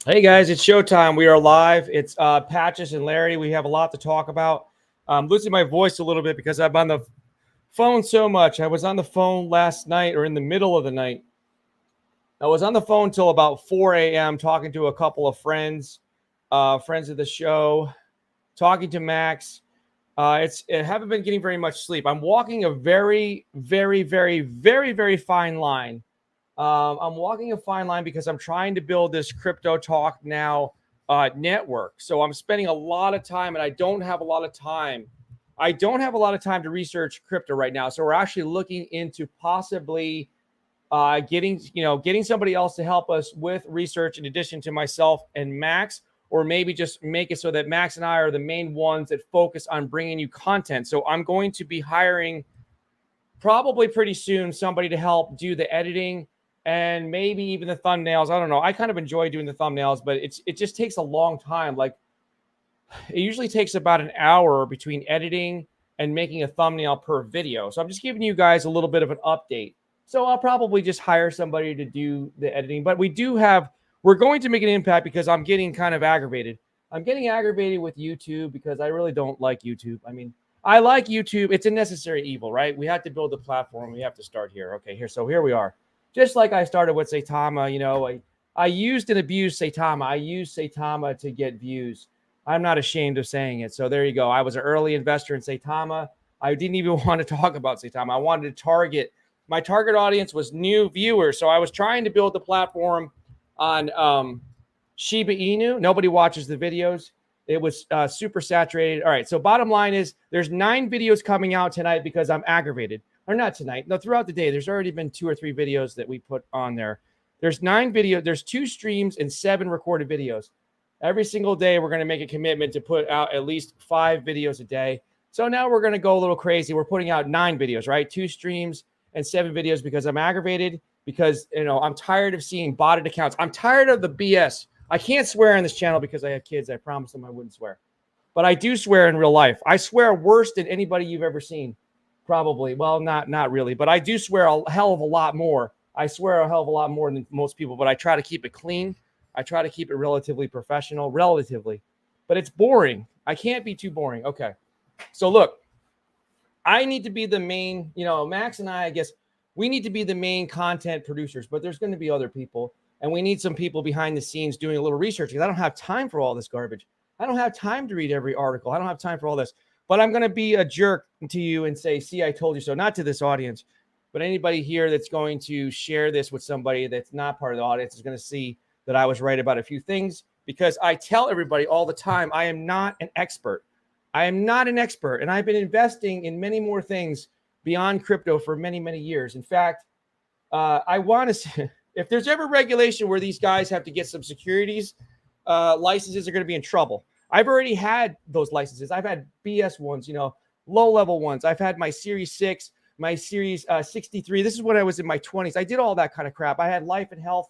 Hey guys, it's showtime. We are live. It's Patches and Larry. We have a lot to talk about. I'm losing my voice a little bit because I'm on the phone so much. I was on the phone last night or in the middle of the night. I was on the phone till about 4 a.m. talking to a couple of friends, friends of the show, talking to Max. I haven't been getting very much sleep. I'm walking a very, very, very, very, very fine line. I'm walking a fine line because I'm trying to build this crypto talk now network. So I'm spending a lot of time, and I don't have a lot of time. I don't have a lot of time to research crypto right now. So we're actually looking into possibly getting somebody else to help us with research in addition to myself and Max, or maybe just make it so that Max and I are the main ones that focus on bringing you content. So I'm going to be hiring probably pretty soon somebody to help do the editing and maybe even the thumbnails. I don't know. I kind of enjoy doing the thumbnails, but it just takes a long time. Like it usually takes about an hour between editing and making a thumbnail per video. So I'm just giving you guys a little bit of an update. So I'll probably just hire somebody to do the editing, but we're going to make an impact because I'm getting kind of aggravated. I'm getting aggravated with YouTube because I really don't like YouTube. I mean, I like YouTube. It's a necessary evil, right? We have to build the platform. We have to start here. Okay, here we are. Just like I started with Saitama, I used and abused Saitama. I used Saitama to get views. I'm not ashamed of saying it. So there you go. I was an early investor in Saitama. I didn't even want to talk about Saitama. I wanted to my target audience was new viewers. So I was trying to build the platform on Shiba Inu. Nobody watches the videos. It was super saturated. All right. So bottom line is there's 9 videos coming out tonight because I'm aggravated. Or not tonight. No, throughout the day. There's already been 2 or 3 videos that we put on there. There's 9 videos. There's 2 streams and 7 recorded videos. Every single day, we're going to make a commitment to put out at least 5 videos a day. So now we're going to go a little crazy. We're putting out 9 videos, right? 2 streams and 7 videos because I'm aggravated, because I'm tired of seeing botted accounts. I'm tired of the BS. I can't swear on this channel because I have kids. I promised them I wouldn't swear. But I do swear in real life. I swear worse than anybody you've ever seen. Probably. Well, not really. But I do swear a hell of a lot more. I swear a hell of a lot more than most people. But I try to keep it clean. I try to keep it relatively professional, but it's boring. I can't be too boring. Okay. So look, I need to be the main, Max and I guess we need to be the main content producers, but there's going to be other people, and we need some people behind the scenes doing a little research because I don't have time for all this garbage. I don't have time to read every article. I don't have time for all this, but I'm going to be a jerk to you and say, see, I told you so. Not to this audience, but anybody here that's going to share this with somebody that's not part of the audience is going to see that I was right about a few things, because I tell everybody all the time, I am not an expert. I am not an expert. And I've been investing in many more things beyond crypto for many, many years. In fact, I want to say, if there's ever regulation where these guys have to get some securities licenses, are going to be in trouble. I've already had those licenses. I've had BS ones, low level ones. I've had my Series 6, my Series 63. This is when I was in my 20s. I did all that kind of crap. I had life and health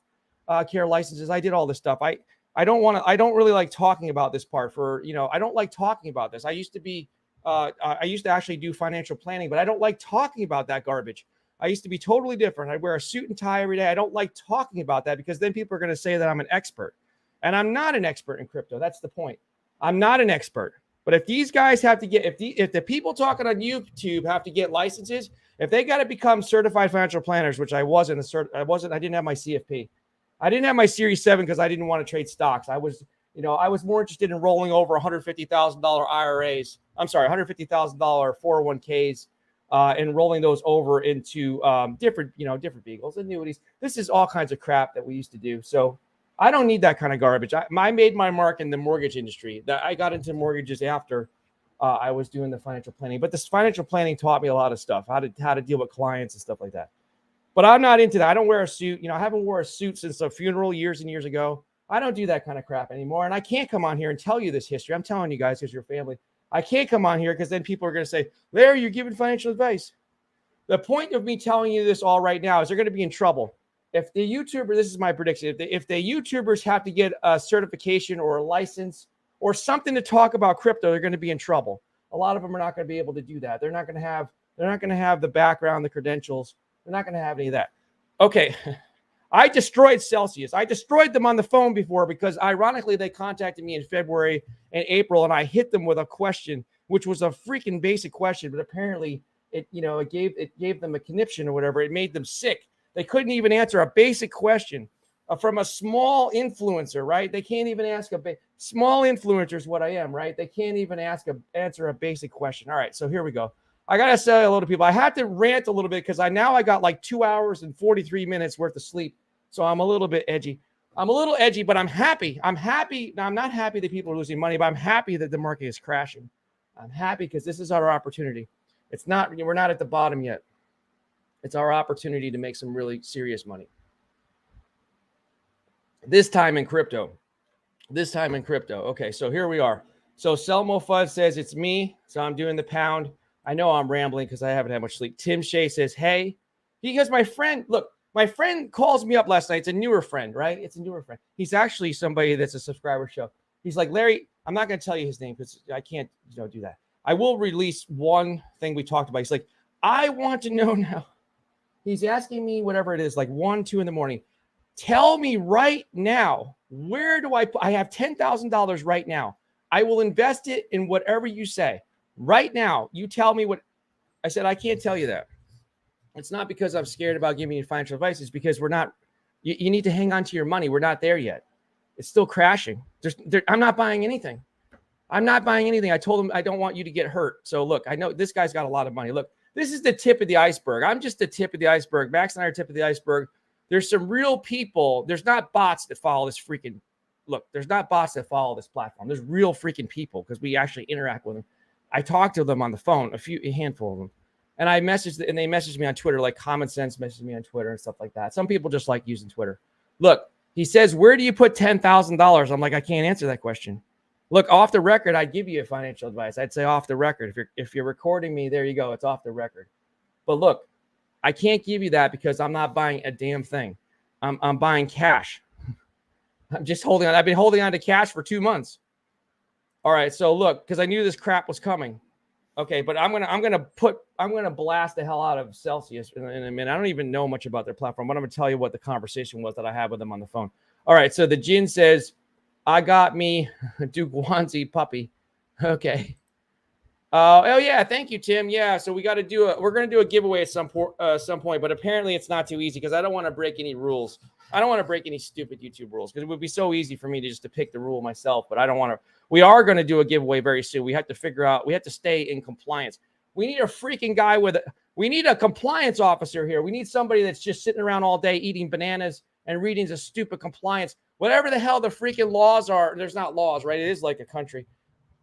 care licenses. I did all this stuff. I don't really like talking about this part I don't like talking about this. I used to actually do financial planning, but I don't like talking about that garbage. I used to be totally different. I wear a suit and tie every day. I don't like talking about that because then people are going to say that I'm an expert, and I'm not an expert in crypto. That's the point. I'm not an expert. But if these guys have to get, if the people talking on YouTube have to get licenses, if they got to become certified financial planners, which I didn't have my CFP. I didn't have my Series 7 because I didn't want to trade stocks. I was more interested in rolling over $150,000 IRAs. I'm sorry, $150,000 401ks, and rolling those over into different vehicles, annuities. This is all kinds of crap that we used to do. So I don't need that kind of garbage. I made my mark in the mortgage industry. That I got into mortgages after I was doing the financial planning. But this financial planning taught me a lot of stuff, how to deal with clients and stuff like that. But I'm not into that. I don't wear a suit. I haven't worn a suit since a funeral years and years ago. I don't do that kind of crap anymore. And I can't come on here and tell you this history. I'm telling you guys because you're family. I can't come on here because then people are going to say, Larry, you're giving financial advice. The point of me telling you this all right now is they're going to be in trouble. If the YouTuber, this is my prediction, if the YouTubers have to get a certification or a license or something to talk about crypto, they're going to be in trouble. A lot of them are not going to be able to do that. They're not going to have the background, the credentials. They're not going to have any of that. Okay. I destroyed Celsius. I destroyed them on the phone before because ironically they contacted me in February and April and I hit them with a question, which was a freaking basic question, but apparently it gave them a conniption or whatever. It made them sick. They couldn't even answer a basic question from a small influencer, right? They can't even ask small influencer is what I am, right? They can't even answer a basic question. All right, so here we go. I gotta say hello to people. I had to rant a little bit because I got like 2 hours and 43 minutes worth of sleep, so I'm a little bit edgy. I'm a little edgy, but I'm happy. I'm happy. Now, I'm not happy that people are losing money, but I'm happy that the market is crashing. I'm happy because this is our opportunity. We're not at the bottom yet. It's our opportunity to make some really serious money. This time in crypto. Okay, so here we are. So Selmo Fudd says it's me. So I'm doing the pound. I know I'm rambling because I haven't had much sleep. Tim Shea says, hey, because my friend calls me up last night. It's a newer friend, right? It's a newer friend. He's actually somebody that's a subscriber show. He's like, Larry, I'm not going to tell you his name because I can't do that. I will release one thing we talked about. He's like, I want to know now. He's asking me whatever it is, like 1, 2 in the morning. Tell me right now, where do I have $10,000 right now. I will invest it in whatever you say. Right now, you tell me what. I said, I can't tell you that. It's not because I'm scared about giving you financial advice. It's because we're not, you need to hang on to your money. We're not there yet. It's still crashing. I'm not buying anything. I told him I don't want you to get hurt. So look, I know this guy's got a lot of money. Look, this is the tip of the iceberg. I'm just the tip of the iceberg. Max and I are tip of the iceberg. There's some real people. There's not bots that follow this freaking, there's not bots that follow this platform. There's real freaking people because we actually interact with them. I talked to them on the phone, a handful of them. And they messaged me on Twitter, like Common Sense messaged me on Twitter and stuff like that. Some people just like using Twitter. Look, he says, where do you put $10,000? I'm like, I can't answer that question. Look, off the record, I'd give you financial advice. I'd say off the record. If you're recording me, there you go. It's off the record. But look, I can't give you that because I'm not buying a damn thing. I'm buying cash. I'm just holding on. I've been holding on to cash for 2 months. All right, so look, because I knew this crap was coming. Okay, but I'm gonna blast the hell out of Celsius in a minute. I don't even know much about their platform, but I'm gonna tell you what the conversation was that I had with them on the phone. All right, so the Jin says, I got me Duke Wanzi puppy. Okay. Oh yeah, thank you, Tim. Yeah, so we're gonna do a giveaway at some point, but apparently it's not too easy because I don't want to break any rules. I don't want to break any stupid YouTube rules because it would be so easy for me to pick the rule myself, but I don't want to. We are going to do a giveaway very soon. We have to stay in compliance. We need a freaking guy we need a compliance officer here. We need somebody that's just sitting around all day eating bananas and reading the stupid compliance. Whatever the hell the freaking laws are, there's not laws, right? It is like a country.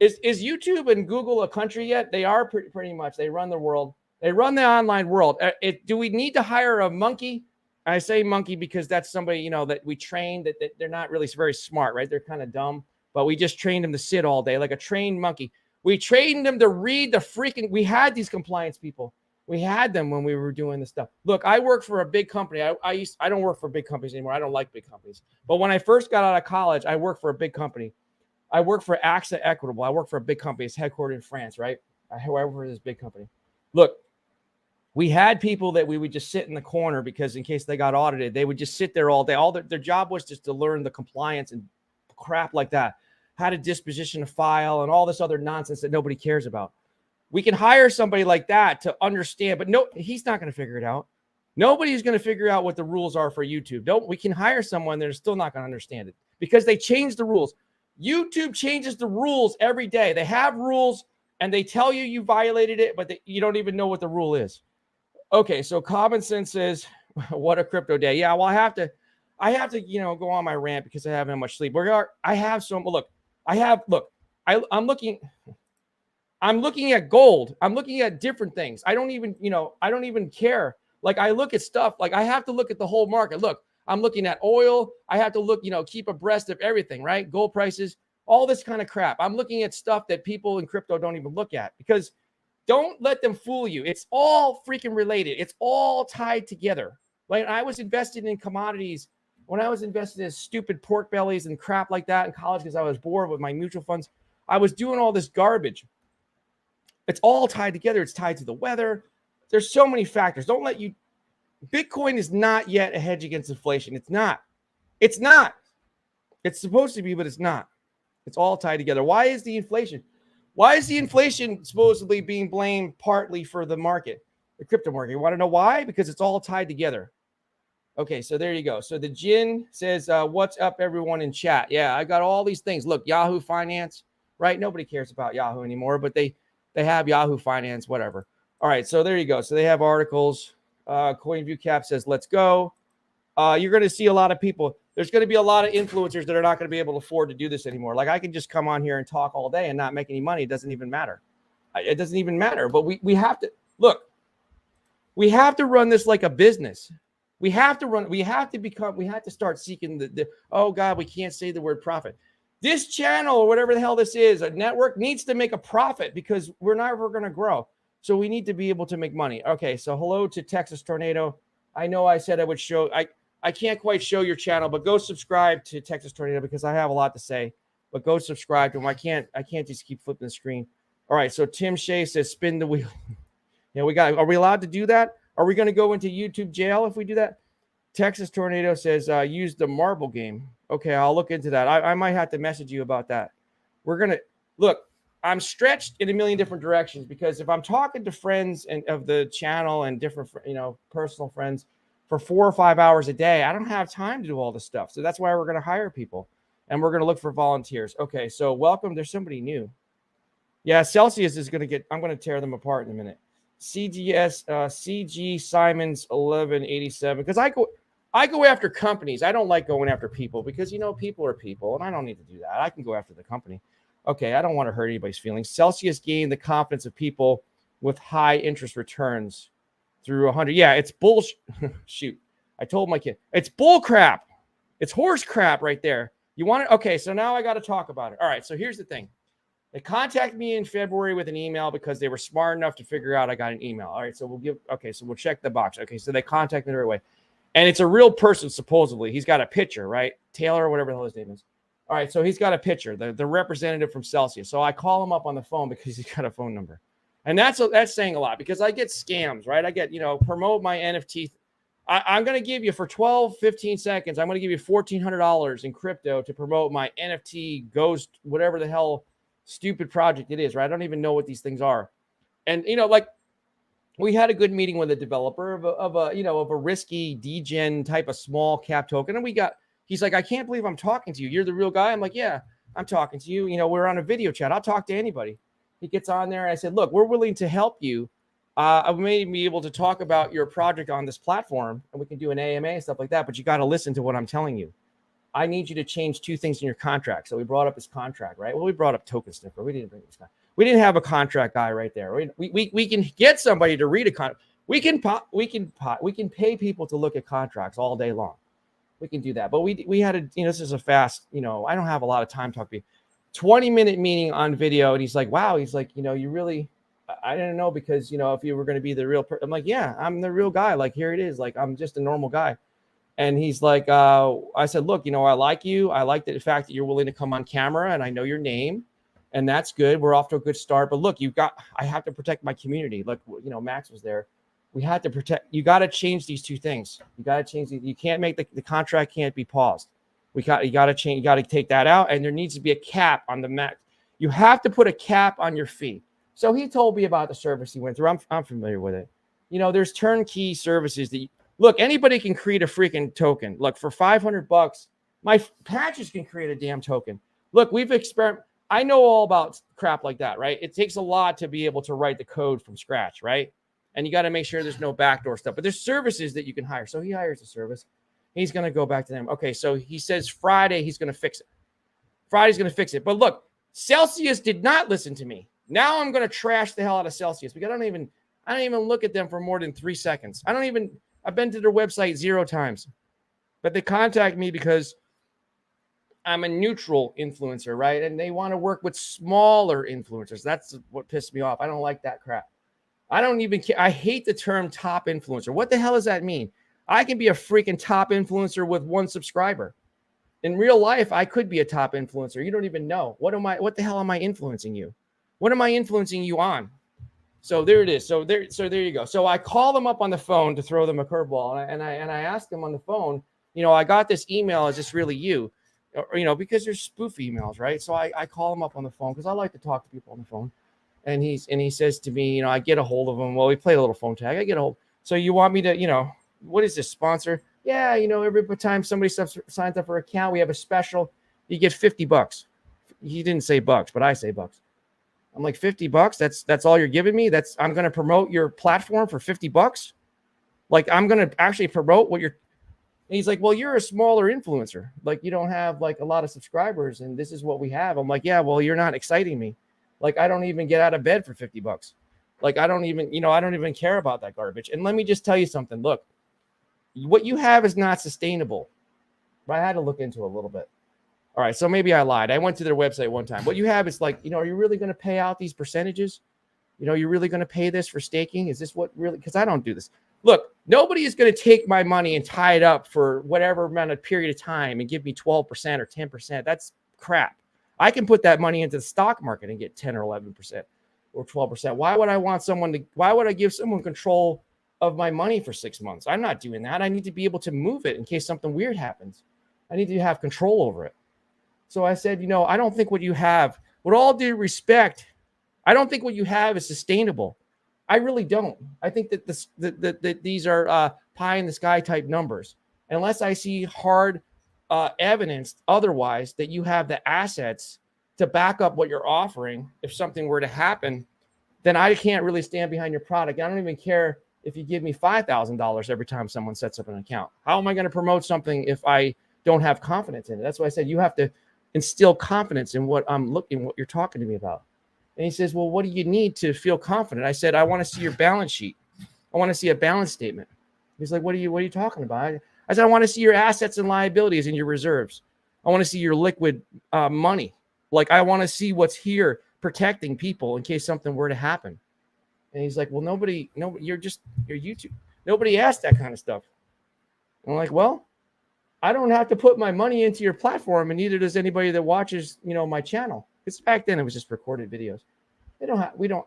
Is YouTube and Google a country yet? They are pretty much. They run the world. They run the online world. Do we need to hire a monkey? I say monkey because that's somebody, that we trained that they're not really very smart, right? They're kind of dumb, but we just trained them to sit all day like a trained monkey. We trained them to read we had these compliance people. We had them when we were doing this stuff. Look, I work for a big company. I don't work for big companies anymore. I don't like big companies. But when I first got out of college, I worked for a big company. I work for AXA Equitable. I work for a big company. It's headquartered in France, right? I work for this big company. Look, we had people that we would just sit in the corner because in case they got audited, they would just sit there all day. All their job was just to learn the compliance and crap like that, how to disposition a file and all this other nonsense that nobody cares about. We can hire somebody like that to understand, but no, he's not going to figure it out. Nobody's going to figure out what the rules are for YouTube. We can hire someone that's still not going to understand it because they change the rules. YouTube changes the rules every day. They have rules and they tell you violated it, but you don't even know what the rule is. Okay, so Common Sense says, what a crypto day. Yeah, well, I have to, go on my rant because I haven't had much sleep. I'm looking at gold. I'm looking at different things. I don't even care. Like I look at stuff, like I have to look at the whole market. Look, I'm looking at oil. I have to look, keep abreast of everything, right? Gold prices, all this kind of crap. I'm looking at stuff that people in crypto don't even look at because don't let them fool you. It's all freaking related. It's all tied together. Like I was invested in commodities when I was invested in stupid pork bellies and crap like that in college because I was bored with my mutual funds. I was doing all this garbage. It's all tied together. It's tied to the weather. There's so many factors. Don't let Bitcoin is not yet a hedge against inflation. It's not. It's not. It's supposed to be, but it's not. It's all tied together. Why is the inflation supposedly being blamed partly for the market, the crypto market? You want to know why? Because it's all tied together. Okay, so there you go. So the Jin says, what's up, everyone in chat? Yeah, I got all these things. Look, Yahoo Finance, right? Nobody cares about Yahoo anymore, but they have Yahoo Finance, whatever. All right, so there you go. So they have articles. CoinView Cap says, let's go. You're going to see a lot of people. There's going to be a lot of influencers that are not going to be able to afford to do this anymore. Like I can just come on here and talk all day and not make any money. It doesn't even matter. It doesn't even matter. But we have to look. We have to run this like a business. We have to start seeking the oh God, we can't say the word profit. This channel or whatever the hell this is, a network needs to make a profit because we're never going to grow. So we need to be able to make money. Okay, so hello to Texas Tornado. I know I said I would show, I can't quite show your channel, but go subscribe to Texas Tornado because I have a lot to say. But go subscribe to him. I can't just keep flipping the screen. All right, so Tim Shea says spin the wheel. Yeah, are we allowed to do that? Are we going to go into YouTube jail if we do that? Texas Tornado says use the marble game. Okay, I'll look into that. I might have to message you about that. We're going to look. I'm stretched in a million different directions because if I'm talking to friends and of the channel and different, personal friends for 4 or 5 hours a day, I don't have time to do all this stuff. So that's why we're going to hire people and we're going to look for volunteers. Okay, so welcome. There's somebody new. Yeah, Celsius is going to I'm going to tear them apart in a minute. CG Simons 1187 because I go after companies. I don't like going after people because people are people and I don't need to do that. I can go after the company. Okay, I don't want to hurt anybody's feelings. Celsius gained the confidence of people with high interest returns through 100. Yeah, it's bullshit. Shoot, I told my kid it's bull crap. It's horse crap right there. You want it? Okay, so now I got to talk about it. All right, so here's the thing. They contacted me in February with an email because they were smart enough to figure out I got an email. All right, so we'll check the box. Okay, so they contacted me right away. And it's a real person, supposedly. He's got a picture, right? Taylor or whatever the hell his name is. All right, so he's got a picture, the representative from Celsius. So I call him up on the phone because he's got a phone number. And that's saying a lot because I get scams, right? I get, promote my NFT. I'm going to give you for 12, 15 seconds, I'm going to give you $1,400 in crypto to promote my NFT ghost, whatever the hell stupid project it is, right? I don't even know what these things are. And, we had a good meeting with a developer of a risky degen type of small cap token. And he's like, I can't believe I'm talking to you. You're the real guy. I'm like, yeah, I'm talking to you. We're on a video chat. I'll talk to anybody. He gets on there and I said, look, we're willing to help you. I may be able to talk about your project on this platform and we can do an AMA and stuff like that. But you got to listen to what I'm telling you. I need you to change 2 things in your contract. So we brought up his contract, right? Well, we brought up Token Sniffer. We didn't bring this guy. We didn't have a contract guy right there. We can get somebody to read a contract. We can pay people to look at contracts all day long. We can do that. But we had this is a fast, I don't have a lot of time talking. 20-minute meeting on video. And he's like, wow. He's like, you really, I didn't know because, if you were going to be the real person. I'm like, yeah, I'm the real guy. Like, here it is. Like, I'm just a normal guy. And he's like, I said, look, I like you. I like the fact that you're willing to come on camera and I know your name. And that's good. We're off to a good start. But look, I have to protect my community. Look, Max was there. We had to protect. You got to change these 2 things. You got to change. You can't make the contract can't be paused. You got to change. You got to take that out. And there needs to be a cap on the max. You have to put a cap on your fee. So he told me about the service he went through. I'm familiar with it. There's turnkey services that look, anybody can create a freaking token. Look, for $500, my patches can create a damn token. Look, we've experimented. I know all about crap like that, right? It takes a lot to be able to write the code from scratch, right? And you got to make sure there's no backdoor stuff. But there's services that you can hire. So he hires a service. He's going to go back to them. Okay, so he says Friday he's going to fix it. Friday's going to fix it. But look, Celsius did not listen to me. Now I'm going to trash the hell out of Celsius because I don't even look at them for more than 3 seconds. I've been to their website 0 times. But they contact me because I'm a neutral influencer, right? And they want to work with smaller influencers. That's what pissed me off. I don't like that crap. I don't even care. I hate the term top influencer. What the hell does that mean? I can be a freaking top influencer with 1 subscriber. In real life, I could be a top influencer. You don't even know. What the hell am I influencing you? What am I influencing you on? So there it is. So there you go. So I call them up on the phone to throw them a curveball, and I ask them on the phone, I got this email. Is this really you? Or, because there's spoof emails, right? So I call him up on the phone because I like to talk to people on the phone. And he says to me, I get a hold of him. Well, we play a little phone tag. I get a hold. So you want me to, what is this sponsor? Yeah, every time somebody signs up for an account, we have a special. You get $50. He didn't say bucks, but I say bucks. I'm like, $50? That's all you're giving me? I'm going to promote your platform for $50? Like, I'm going to actually promote what you're. And he's like, well, you're a smaller influencer. Like, you don't have like a lot of subscribers, and this is what we have. I'm like, yeah, well, you're not exciting me. Like, I don't even get out of bed for $50. Like, I don't even care about that garbage. And let me just tell you something. Look, what you have is not sustainable. But I had to look into it a little bit. All right, so maybe I lied. I went to their website one time. What you have is like, are you really going to pay out these percentages? You're really going to pay this for staking? Is this what really? Because I don't do this. Look, nobody is going to take my money and tie it up for whatever amount of period of time and give me 12% or 10%. That's crap. I can put that money into the stock market and get 10 or 11% or 12%. Why would I give someone control of my money for 6 months? I'm not doing that. I need to be able to move it in case something weird happens. I need to have control over it. So I said, I don't think what you have, with all due respect, I don't think what you have is sustainable. I really don't. I think that these are pie in the sky type numbers. Unless I see hard evidence otherwise that you have the assets to back up what you're offering, if something were to happen, then I can't really stand behind your product. I don't even care if you give me $5,000 every time someone sets up an account. How am I going to promote something if I don't have confidence in it? That's why I said you have to instill confidence in what what you're talking to me about. And he says, well, what do you need to feel confident? I said, I want to see your balance sheet. I want to see a balance statement. He's like, what are you talking about? I said, I want to see your assets and liabilities and your reserves. I want to see your liquid money. Like, I want to see what's here protecting people in case something were to happen. And he's like, well, you're YouTube. Nobody asked that kind of stuff. I'm like, well, I don't have to put my money into your platform, and neither does anybody that watches, my channel. Because back then it was just recorded videos.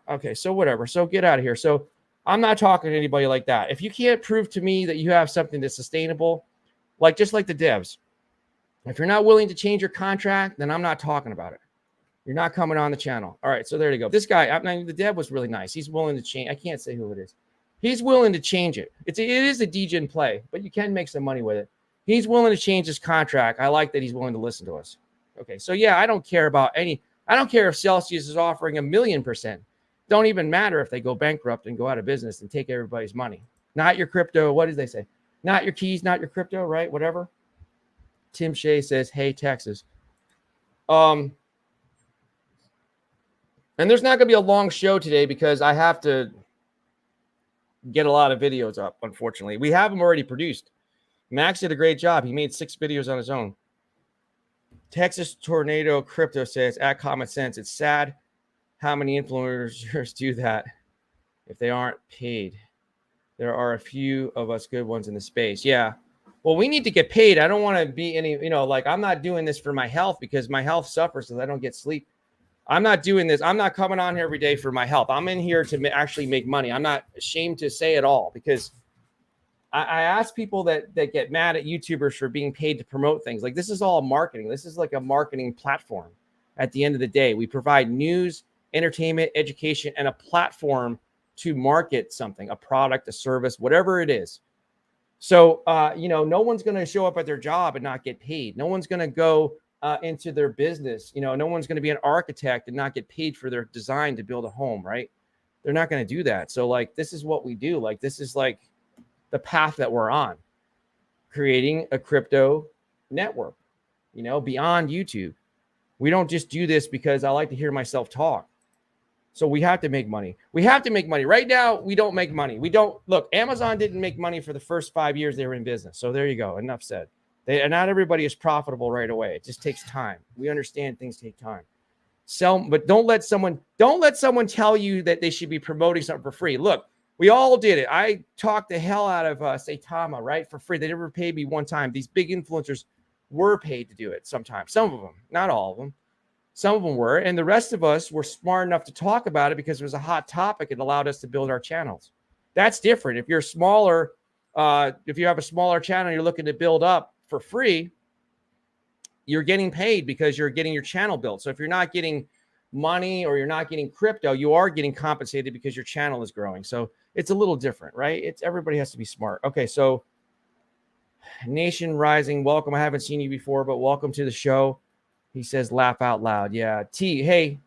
Okay, so whatever. So get out of here. So I'm not talking to anybody like that. If you can't prove to me that you have something that's sustainable, just like the devs, if you're not willing to change your contract, then I'm not talking about it. You're not coming on the channel. All right, so there you go. This guy, the dev was really nice. He's willing to change. I can't say who it is. He's willing to change it. It is a degen play, but you can make some money with it. He's willing to change his contract. I like that he's willing to listen to us. Okay, so yeah, I don't care if Celsius is offering 1,000,000%. Don't even matter if they go bankrupt and go out of business and take everybody's money. Not your crypto. What did they say? Not your keys, not your crypto, right? Whatever. Tim Shea says, hey, Texas. And there's not going to be a long show today because I have to get a lot of videos up, unfortunately. We have them already produced. Max did a great job. He made 6 videos on his own. Texas Tornado Crypto says, at Common Sense, it's sad how many influencers do that if they aren't paid. There are a few of us good ones in the space. Yeah. Well, we need to get paid. I don't want to be I'm not doing this for my health because my health suffers because I don't get sleep. I'm not doing this. I'm not coming on here every day for my health. I'm in here to actually make money. I'm not ashamed to say it all because I ask people that get mad at YouTubers for being paid to promote things. Like, this is all marketing. This is like a marketing platform. At the end of the day, we provide news, entertainment, education, and a platform to market something, a product, a service, whatever it is. So, no one's going to show up at their job and not get paid. No one's going to go into their business. No one's going to be an architect and not get paid for their design to build a home, right? They're not going to do that. So, this is what we do. This is the path that we're on, creating a crypto network, beyond YouTube. We don't just do this because I like to hear myself talk. So we have to make money. We have to make money. Right now, we don't make money. Look, Amazon didn't make money for the first 5 years they were in business. So there you go. Enough said. Not everybody is profitable right away. It just takes time. We understand things take time. But don't let someone tell you that they should be promoting something for free. Look, we all did it. I talked the hell out of Saitama, right, for free. They never paid me one time. These big influencers were paid to do it sometimes. Some of them, not all of them. Some of them were, and the rest of us were smart enough to talk about it because it was a hot topic. It allowed us to build our channels. That's different. If you're smaller, if you have a smaller channel, you're looking to build up for free, you're getting paid because you're getting your channel built. So if you're not getting money or you're not getting crypto, you are getting compensated because your channel is growing. So it's a little different, right? It's everybody has to be smart. Okay, so Nation Rising, welcome. I haven't seen you before, but welcome to the show. He says, laugh out loud. Yeah. T, hey,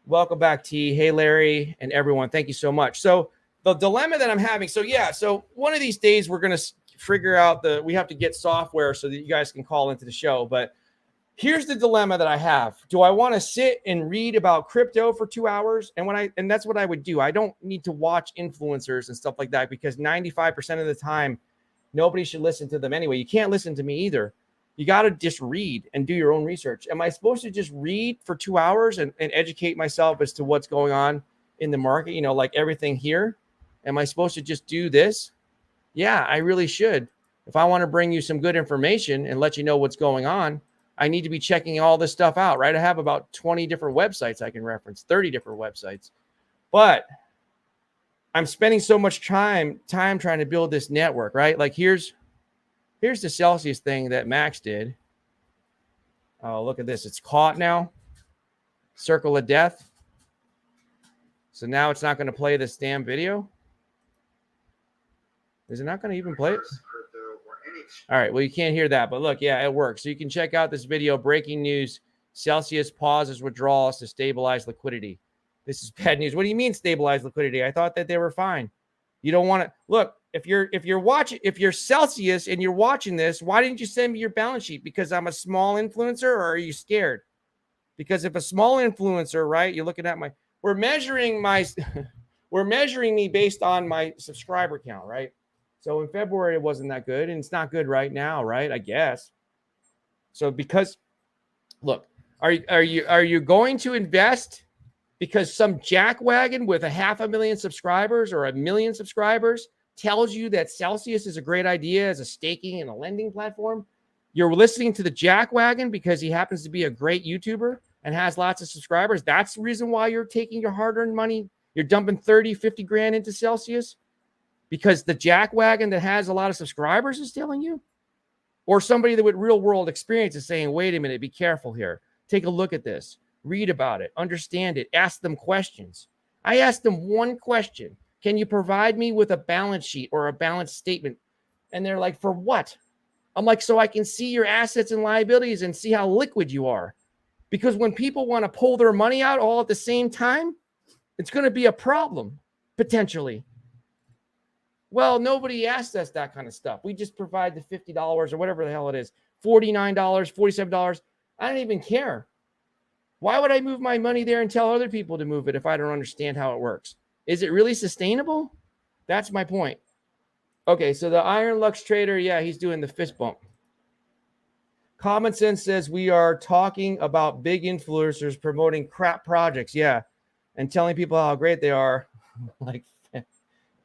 welcome back, T. Hey, Larry, and everyone. Thank you so much. So the dilemma that I'm having. So yeah, so one of these days we're going to figure out we have to get software so that you guys can call into the show. But here's the dilemma that I have. Do I want to sit and read about crypto for 2 hours? And that's what I would do. I don't need to watch influencers and stuff like that because 95% of the time, nobody should listen to them anyway. You can't listen to me either. You got to just read and do your own research. Am I supposed to just read for 2 hours and educate myself as to what's going on in the market? You know, like everything here. Am I supposed to just do this? Yeah, I really should. If I want to bring you some good information and let you know what's going on, I need to be checking all this stuff out, right? I have about 20 different websites I can reference, 30 different websites. But I'm spending so much time trying to build this network, right? Like here's the Celsius thing that Max did. Oh, look at this. It's caught now. Circle of death. So now it's not going to play this damn video. Is it not going to even play it? All right. Well, you can't hear that, but look, yeah, it works. So you can check out this video. Breaking news. Celsius pauses withdrawals to stabilize liquidity. This is bad news. What do you mean stabilize liquidity? I thought that they were fine. You don't want to look. If you're Celsius and you're watching this, why didn't you send me your balance sheet? Because I'm a small influencer, or are you scared? Because if a small influencer, right, you're looking at we're measuring me based on my subscriber count, right? So in February it wasn't that good, and it's not good right now, right? I guess. So because, look, are you going to invest because some jackwagon with 500,000 subscribers or 1 million subscribers tells you that Celsius is a great idea as a staking and a lending platform? You're listening to the jackwagon because he happens to be a great YouTuber and has lots of subscribers. That's the reason why you're taking your hard-earned money. You're dumping 30, 50 grand into Celsius because the jackwagon that has a lot of subscribers is telling you? Or somebody that with real world experience is saying, wait a minute, be careful here. Take a look at this. Read about it. Understand it. Ask them questions. I asked them one question. Can you provide me with a balance sheet or a balance statement? And they're like, for what? I'm like, so I can see your assets and liabilities and see how liquid you are. Because when people want to pull their money out all at the same time, it's going to be a problem, potentially. Well, nobody asked us that kind of stuff. We just provide the $50 or whatever the hell it is, $49, $47. I don't even care. Why would I move my money there and tell other people to move it if I don't understand how it works? Is it really sustainable? That's my point. Okay, so the Iron Lux trader, yeah, he's doing the fist bump. Common Sense says we are talking about big influencers promoting crap projects, yeah, and telling people how great they are. Like,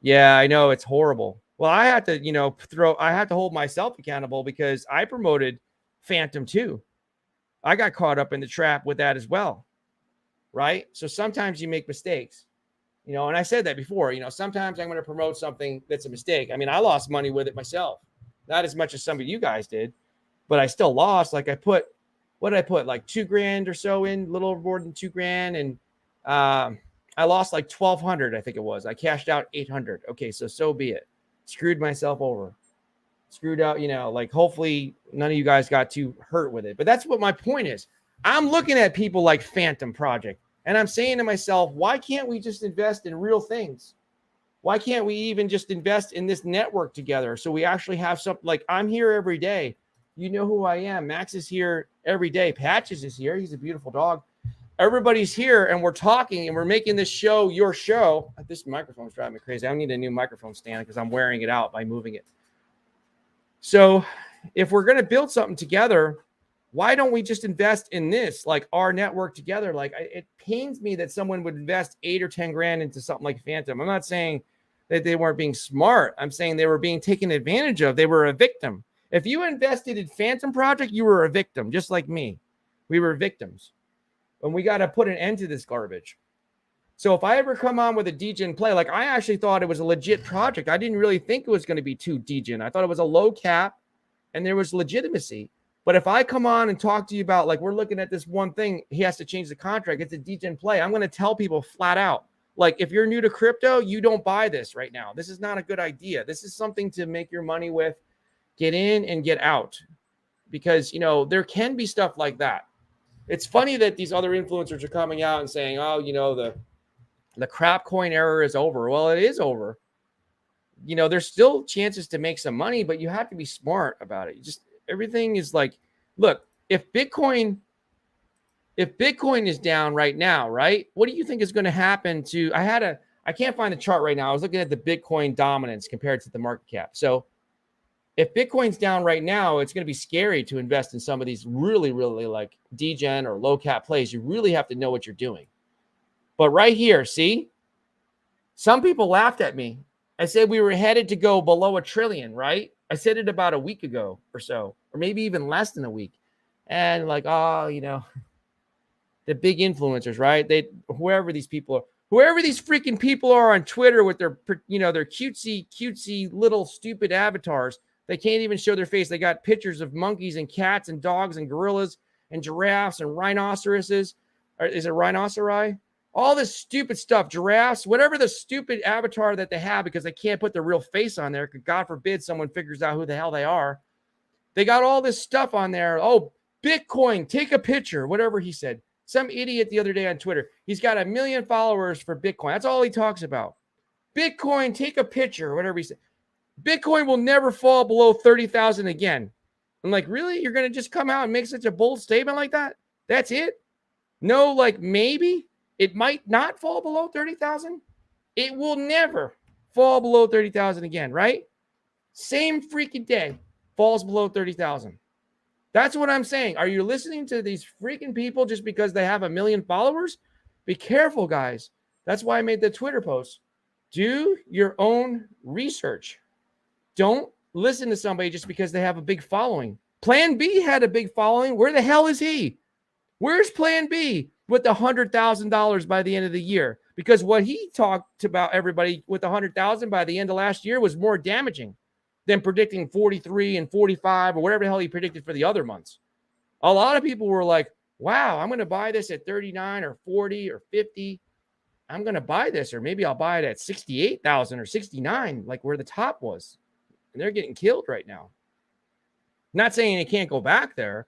yeah, I know, it's horrible. Well, I had to, I had to hold myself accountable because I promoted Phantom too. I got caught up in the trap with that as well, right? So sometimes you make mistakes, and I said that before, sometimes I'm going to promote something that's a mistake. I mean, I lost money with it myself, not as much as some of you guys did, but I still lost. Like what did I put? Like 2 grand or so in, a little more than 2 grand. And I lost like 1,200, I think it was. I cashed out 800. Okay, so be it. Screwed myself over. Screwed out, like hopefully none of you guys got too hurt with it. But that's what my point is. I'm looking at people like Phantom Project, and I'm saying to myself, why can't we just invest in real things? Why can't we even just invest in this network together so we actually have something? Like, I'm here every day. You know who I am. Max is here every day. Patches is here. He's a beautiful dog. Everybody's here, and we're talking, and we're making this show your show. This microphone's driving me crazy. I need a new microphone stand because I'm wearing it out by moving it. So if we're going to build something together, why don't we just invest in this, like our network together? Like, it pains me that someone would invest 8 or 10 grand into something like Phantom. I'm not saying that they weren't being smart. I'm saying they were being taken advantage of. They were a victim. If you invested in Phantom Project, you were a victim, just like me. We were victims. and we got to put an end to this garbage. So if I ever come on with a degen play, like I actually thought it was a legit project. I didn't really think it was going to be too degen. I thought it was a low cap and there was legitimacy. But if I come on and talk to you about, like, we're looking at this one thing, he has to change the contract, it's a degen play, I'm going to tell people flat out, like, if you're new to crypto, you don't buy this right now. This is not a good idea. This is something to make your money with, get in and get out. Because, you know, there can be stuff like that. It's funny that these other influencers are coming out and saying, oh, you know, the crap coin era is over. Well, it is over. You know, there's still chances to make some money, but you have to be smart about it. You just, everything is like, look, if Bitcoin is down right now, right? What do you think is going to happen to, I can't find the chart right now. I was looking at the Bitcoin dominance compared to the market cap. So if Bitcoin's down right now, it's going to be scary to invest in some of these really, really like degen or low cap plays. You really have to know what you're doing. But right here, see, some people laughed at me. I said we were headed to go below $1 trillion, right? I said it about a week ago or so, or maybe even less than a week. And like, oh, you know, the big influencers, right? Whoever these freaking people are on Twitter with their, you know, their cutesy little stupid avatars. They can't even show their face. They got pictures of monkeys and cats and dogs and gorillas and giraffes and rhinoceroses. Or is it rhinoceri? All this stupid stuff, giraffes, whatever the stupid avatar that they have, because they can't put their real face on there. God forbid someone figures out who the hell they are. They got all this stuff on there. Oh, Bitcoin, take a picture, whatever he said. Some idiot the other day on Twitter, he's got 1 million followers for Bitcoin. That's all he talks about. Bitcoin, take a picture, whatever he said. Bitcoin will never fall below 30,000 again. I'm like, really? You're going to just come out and make such a bold statement like that? That's it? No, like maybe it might not fall below 30,000. It will never fall below 30,000 again, right? Same freaking day falls below 30,000. That's what I'm saying. Are you listening to these freaking people just because they have 1 million followers? Be careful, guys. That's why I made the Twitter post. Do your own research. Don't listen to somebody just because they have a big following. Plan B had a big following. Where the hell is he? Where's Plan B with the $100,000 by the end of the year? Because what he talked about everybody with 100,000 by the end of last year was more damaging than predicting 43 and 45 or whatever the hell he predicted for the other months. A lot of people were like, wow, I'm going to buy this at 39 or 40 or 50. I'm going to buy this, or maybe I'll buy it at 68,000 or 69, like where the top was. And they're getting killed right now. Not saying it can't go back there,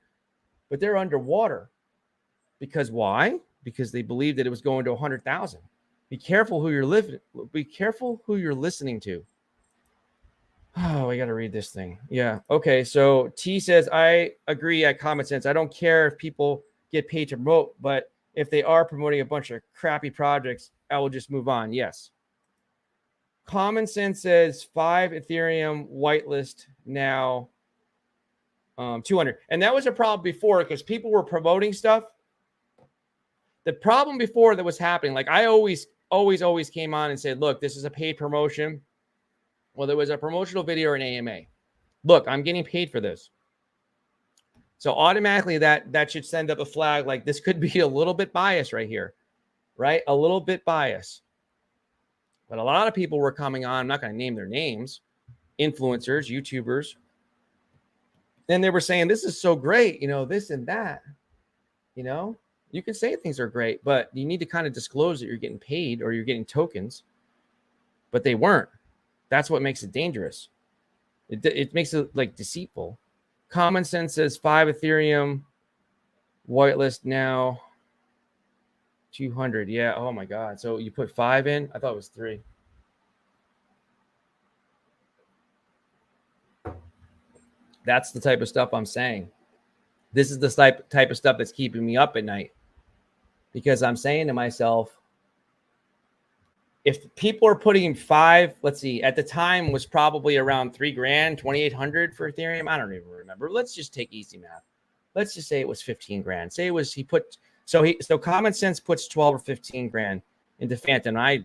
but they're underwater. Because why? Because they believed that it was going to 100,000. Be careful who you're living. Be careful who you're listening to. Oh, I got to read this thing. Yeah. Okay. So T says, I agree at Common Sense. I don't care if people get paid to promote, but if they are promoting a bunch of crappy projects, I will just move on. Yes. Common Sense says 5 Ethereum whitelist now 200. And that was a problem before because people were promoting stuff. The problem before that was happening, like I always came on and said, look, this is a paid promotion. Well, there was a promotional video or an AMA. Look, I'm getting paid for this. So automatically that should send up a flag like this could be a little bit biased right here, right? A little bit biased. But a lot of people were coming on, I'm not going to name their names, influencers, YouTubers. Then they were saying, this is so great, you know, this and that, you know. You can say things are great, but you need to kind of disclose that you're getting paid or you're getting tokens. But they weren't. That's what makes it dangerous. It makes it like deceitful. Common Sense says 5 Ethereum whitelist now 200. Yeah. Oh my God. So you put 5 in? I thought it was 3. That's the type of stuff I'm saying. This is the type of stuff that's keeping me up at night. Because I'm saying to myself, if people are putting 5, let's see, at the time was probably around $3,000, 2,800 for Ethereum. I don't even remember. Let's just take easy math. Let's just say it was 15 grand. Say it was, so Common Sense puts 12 or 15 grand into Phantom. I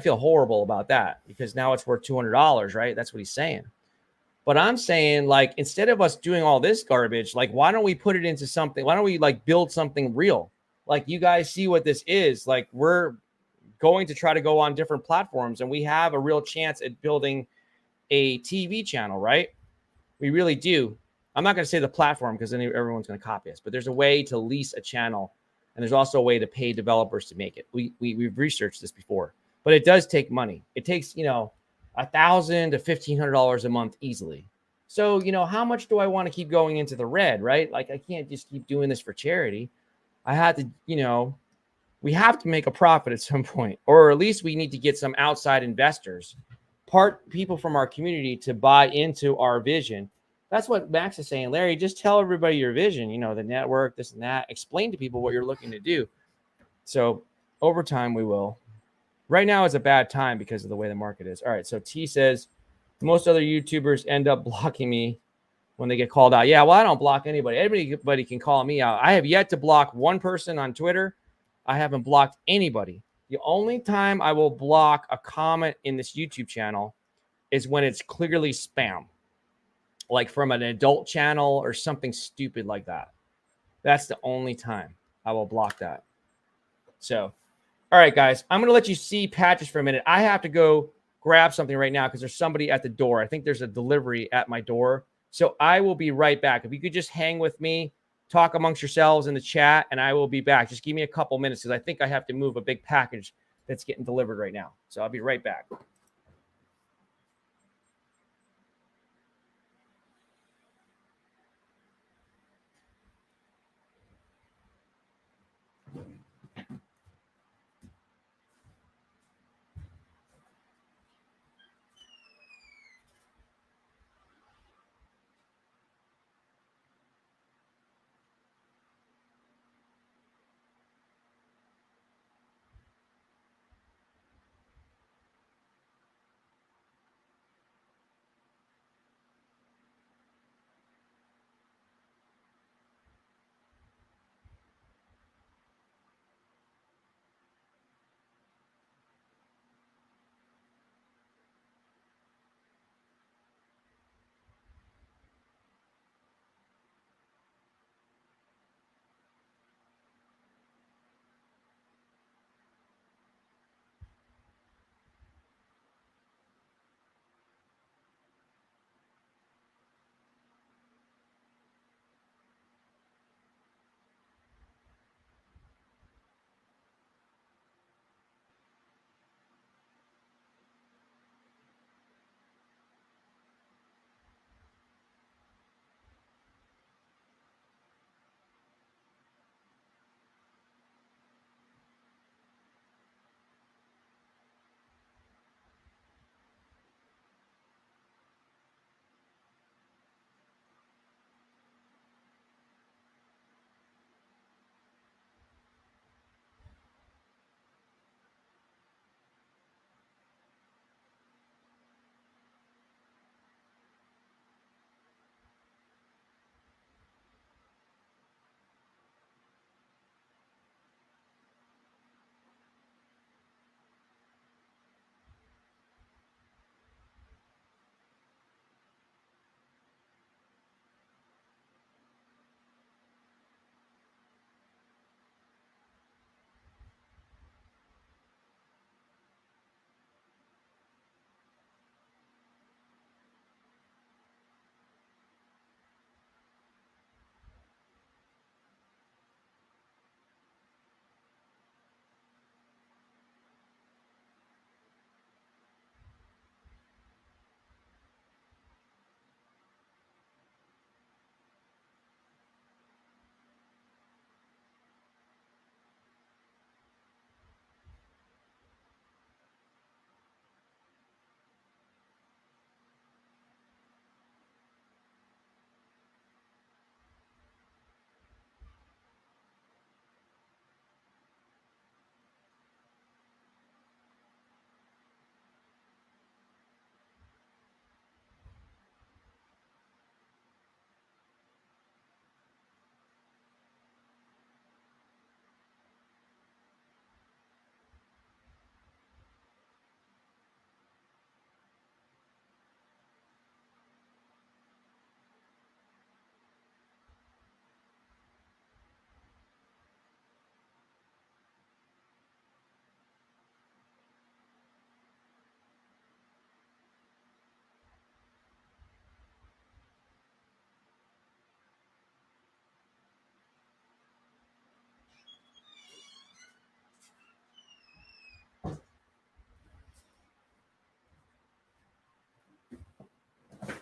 feel horrible about that because now it's worth $200, right? That's what he's saying. But I'm saying, like, instead of us doing all this garbage, like, why don't we put it into something? Why don't we like build something real? like you guys see what this is. Like we're going to try to go on different platforms, and we have a real chance at building a TV channel, right? We really do. I'm not going to say the platform because then everyone's going to copy us, but there's a way to lease a channel, and there's also a way to pay developers to make it. We've researched this before, but it does take money. It takes, $1,000 to $1,500 a month easily. So, how much do I want to keep going into the red, right? Like I can't just keep doing this for charity. I had to, we have to make a profit at some point, or at least we need to get some outside investors, part people from our community to buy into our vision. That's what Max is saying. Larry, just tell everybody your vision, the network, this and that. Explain to people what you're looking to do. So over time, we will. Right now is a bad time because of the way the market is. All right. So T says, most other YouTubers end up blocking me when they get called out. Yeah, well, I don't block anybody. Anybody can call me out. I have yet to block one person on Twitter. I haven't blocked anybody. The only time I will block a comment in this YouTube channel is when it's clearly spam, like from an adult channel or something stupid like that. That's the only time I will block that. So, all right, guys, I'm going to let you see Patches for a minute. I have to go grab something right now because there's somebody at the door. I think there's a delivery at my door. So I will be right back. If you could just hang with me, talk amongst yourselves in the chat, and I will be back. Just give me a couple minutes because I think I have to move a big package that's getting delivered right now. So I'll be right back.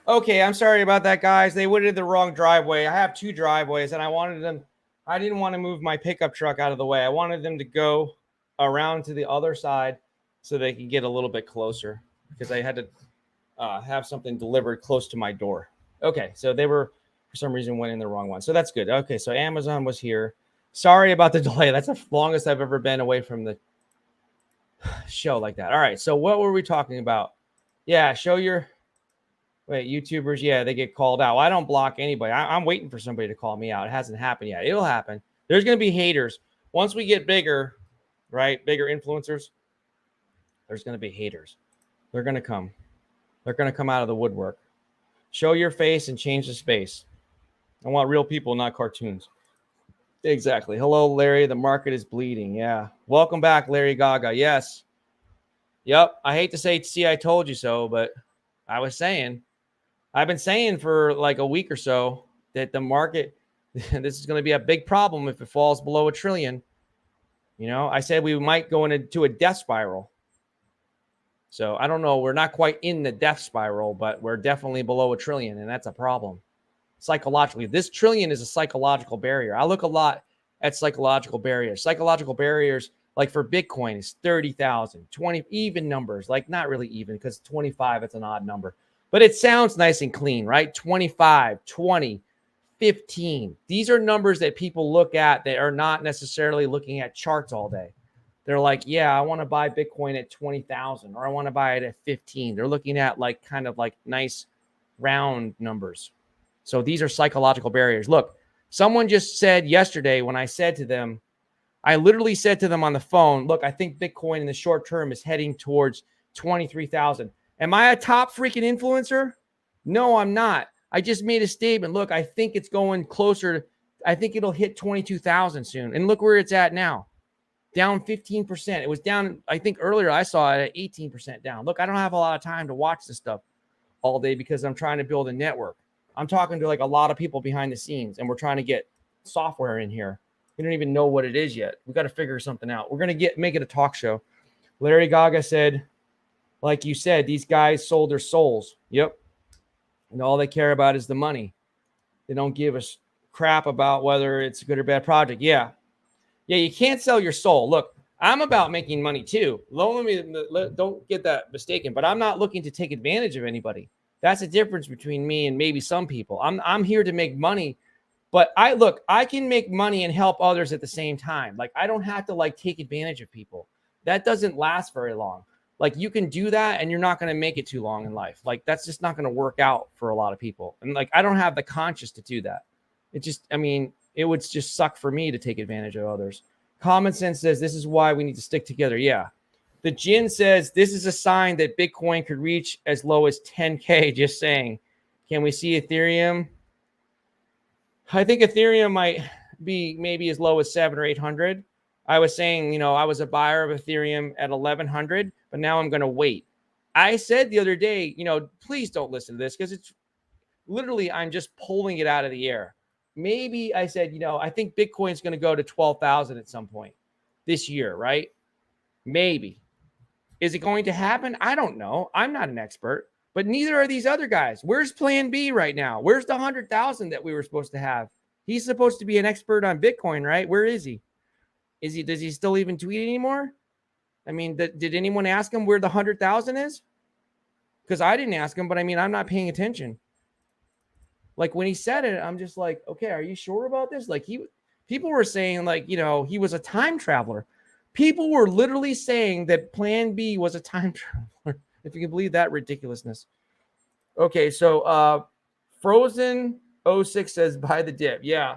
Okay, I'm sorry about that, guys. They went into the wrong driveway. I have two driveways, and I didn't want to move my pickup truck out of the way. I wanted them to go around to the other side so they could get a little bit closer because I had to have something delivered close to my door. Okay, so they were, for some reason, went in the wrong one. So that's good. Okay, so Amazon was here. Sorry about the delay. That's the longest I've ever been away from the show like that. All right, so what were we talking about? Yeah, show your wait, YouTubers, yeah, they get called out. Well, I don't block anybody. I'm waiting for somebody to call me out. It hasn't happened yet. It'll happen. There's going to be haters. Once we get bigger, right? Bigger influencers, there's going to be haters. They're going to come. They're going to come out of the woodwork. Show your face and change the space. I want real people, not cartoons. Exactly. Hello, Larry. The market is bleeding. Yeah. Welcome back, Larry Gaga. Yes. Yep. I hate to say, see, I told you so, but I've been saying for like a week or so that the market, this is going to be a big problem if it falls below $1 trillion. You know, I said we might go into a death spiral. So I don't know. We're not quite in the death spiral, but we're definitely below $1 trillion, and that's a problem. Psychologically, this trillion is a psychological barrier. I look a lot at psychological barriers. Psychological barriers, like for Bitcoin, is 30,000, 20 even numbers, like not really even because 25, it's an odd number, but it sounds nice and clean, right? 25, 20, 15. These are numbers that people look at that are not necessarily looking at charts all day. They're like, yeah, I want to buy Bitcoin at 20,000 or I want to buy it at 15. They're looking at like kind of like nice round numbers. So these are psychological barriers. Look, someone just said yesterday when I said to them, I literally said to them on the phone, look, I think Bitcoin in the short term is heading towards 23,000. Am I a top freaking influencer? No, I'm not. I just made a statement. Look, I think it's going closer. I think it'll hit 22,000 soon. And look where it's at now. Down 15%. It was down, I think earlier I saw it at 18% down. Look, I don't have a lot of time to watch this stuff all day because I'm trying to build a network. I'm talking to like a lot of people behind the scenes, and we're trying to get software in here. We don't even know what it is yet. We got to figure something out. We're going to make it a talk show. Larry Gaga said, like you said, these guys sold their souls. Yep. And all they care about is the money. They don't give a crap about whether it's a good or bad project. Yeah. Yeah, you can't sell your soul. Look, I'm about making money too. Don't get that mistaken, but I'm not looking to take advantage of anybody. That's the difference between me and maybe some people. I'm here to make money, but I can make money and help others at the same time. Like I don't have to like take advantage of people. That doesn't last very long. Like you can do that and you're not going to make it too long in life. Like that's just not going to work out for a lot of people. And like I don't have the conscience to do that. It would just suck for me to take advantage of others. Common sense says this is why we need to stick together. Yeah. The Jin says this is a sign that Bitcoin could reach as low as 10K. Just saying. Can we see Ethereum? I think Ethereum might be maybe as low as 700 or 800. I was saying, I was a buyer of Ethereum at 1100, but now I'm going to wait. I said the other day, please don't listen to this because it's literally I'm just pulling it out of the air. Maybe I said, I think Bitcoin is going to go to 12,000 at some point this year, right? Maybe. Is it going to happen? I don't know. I'm not an expert, but neither are these other guys. Where's Plan B right now? Where's the 100,000 that we were supposed to have? He's supposed to be an expert on Bitcoin, right? Where is he? Does he still even tweet anymore? I mean, did anyone ask him where the 100,000 is? Because I didn't ask him, but I'm not paying attention. Like when he said it, I'm just like, okay, are you sure about this? Like people were saying like, he was a time traveler. People were literally saying that Plan B was a time traveler. If you can believe that ridiculousness. Okay, so Frozen 06 says buy the dip. Yeah.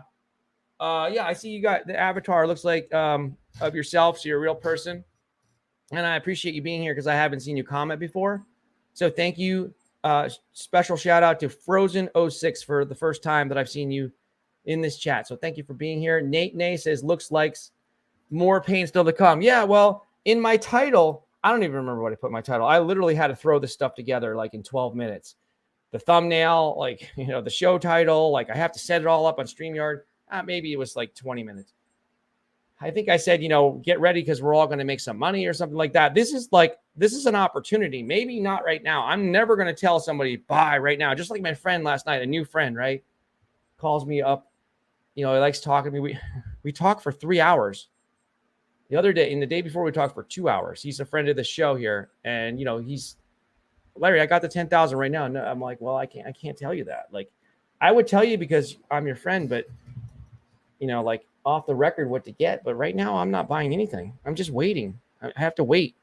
Yeah, I see you got the avatar looks like of yourself, so you're a real person. And I appreciate you being here because I haven't seen you comment before. So thank you. Special shout out to Frozen 06 for the first time that I've seen you in this chat. So thank you for being here. Nate Nay says looks like more pain still to come. Yeah, well, in my title, I don't even remember what I put in my title. I literally had to throw this stuff together like in 12 minutes. The thumbnail, like, the show title, like I have to set it all up on StreamYard. Maybe it was like 20 minutes. I think I said, get ready because we're all going to make some money or something like that. This is an opportunity. Maybe not right now. I'm never going to tell somebody buy right now. Just like my friend last night, a new friend, right? Calls me up. He likes talking to me. We talk for 3 hours. The other day, in the day before, we talked for 2 hours. He's a friend of the show here. And, he's, Larry, I got the 10,000 right now. No, I'm like, well, I can't tell you that. Like, I would tell you because I'm your friend, but, like off the record what to get. But right now, I'm not buying anything. I'm just waiting. I have to wait.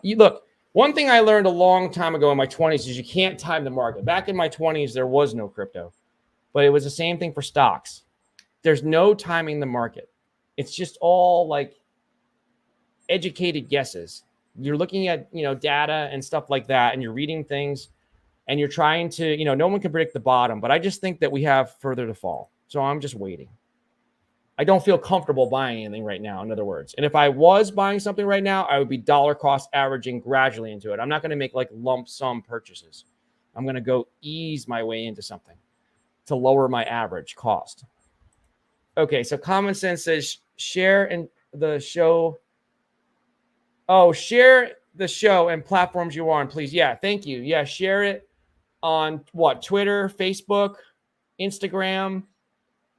Look, one thing I learned a long time ago in my 20s is you can't time the market. Back in my 20s, there was no crypto, but it was the same thing for stocks. There's no timing the market. It's just all like educated guesses. You're looking at, data and stuff like that, and you're reading things and you're trying to, no one can predict the bottom, but I just think that we have further to fall. So I'm just waiting. I don't feel comfortable buying anything right now, in other words. And if I was buying something right now, I would be dollar cost averaging gradually into it. I'm not going to make like lump sum purchases. I'm going to go ease my way into something to lower my average cost. Okay, so Common Sense says share in the show. Oh, share the show and platforms you are on, please. Yeah, thank you. Yeah, share it on what? Twitter, Facebook, Instagram.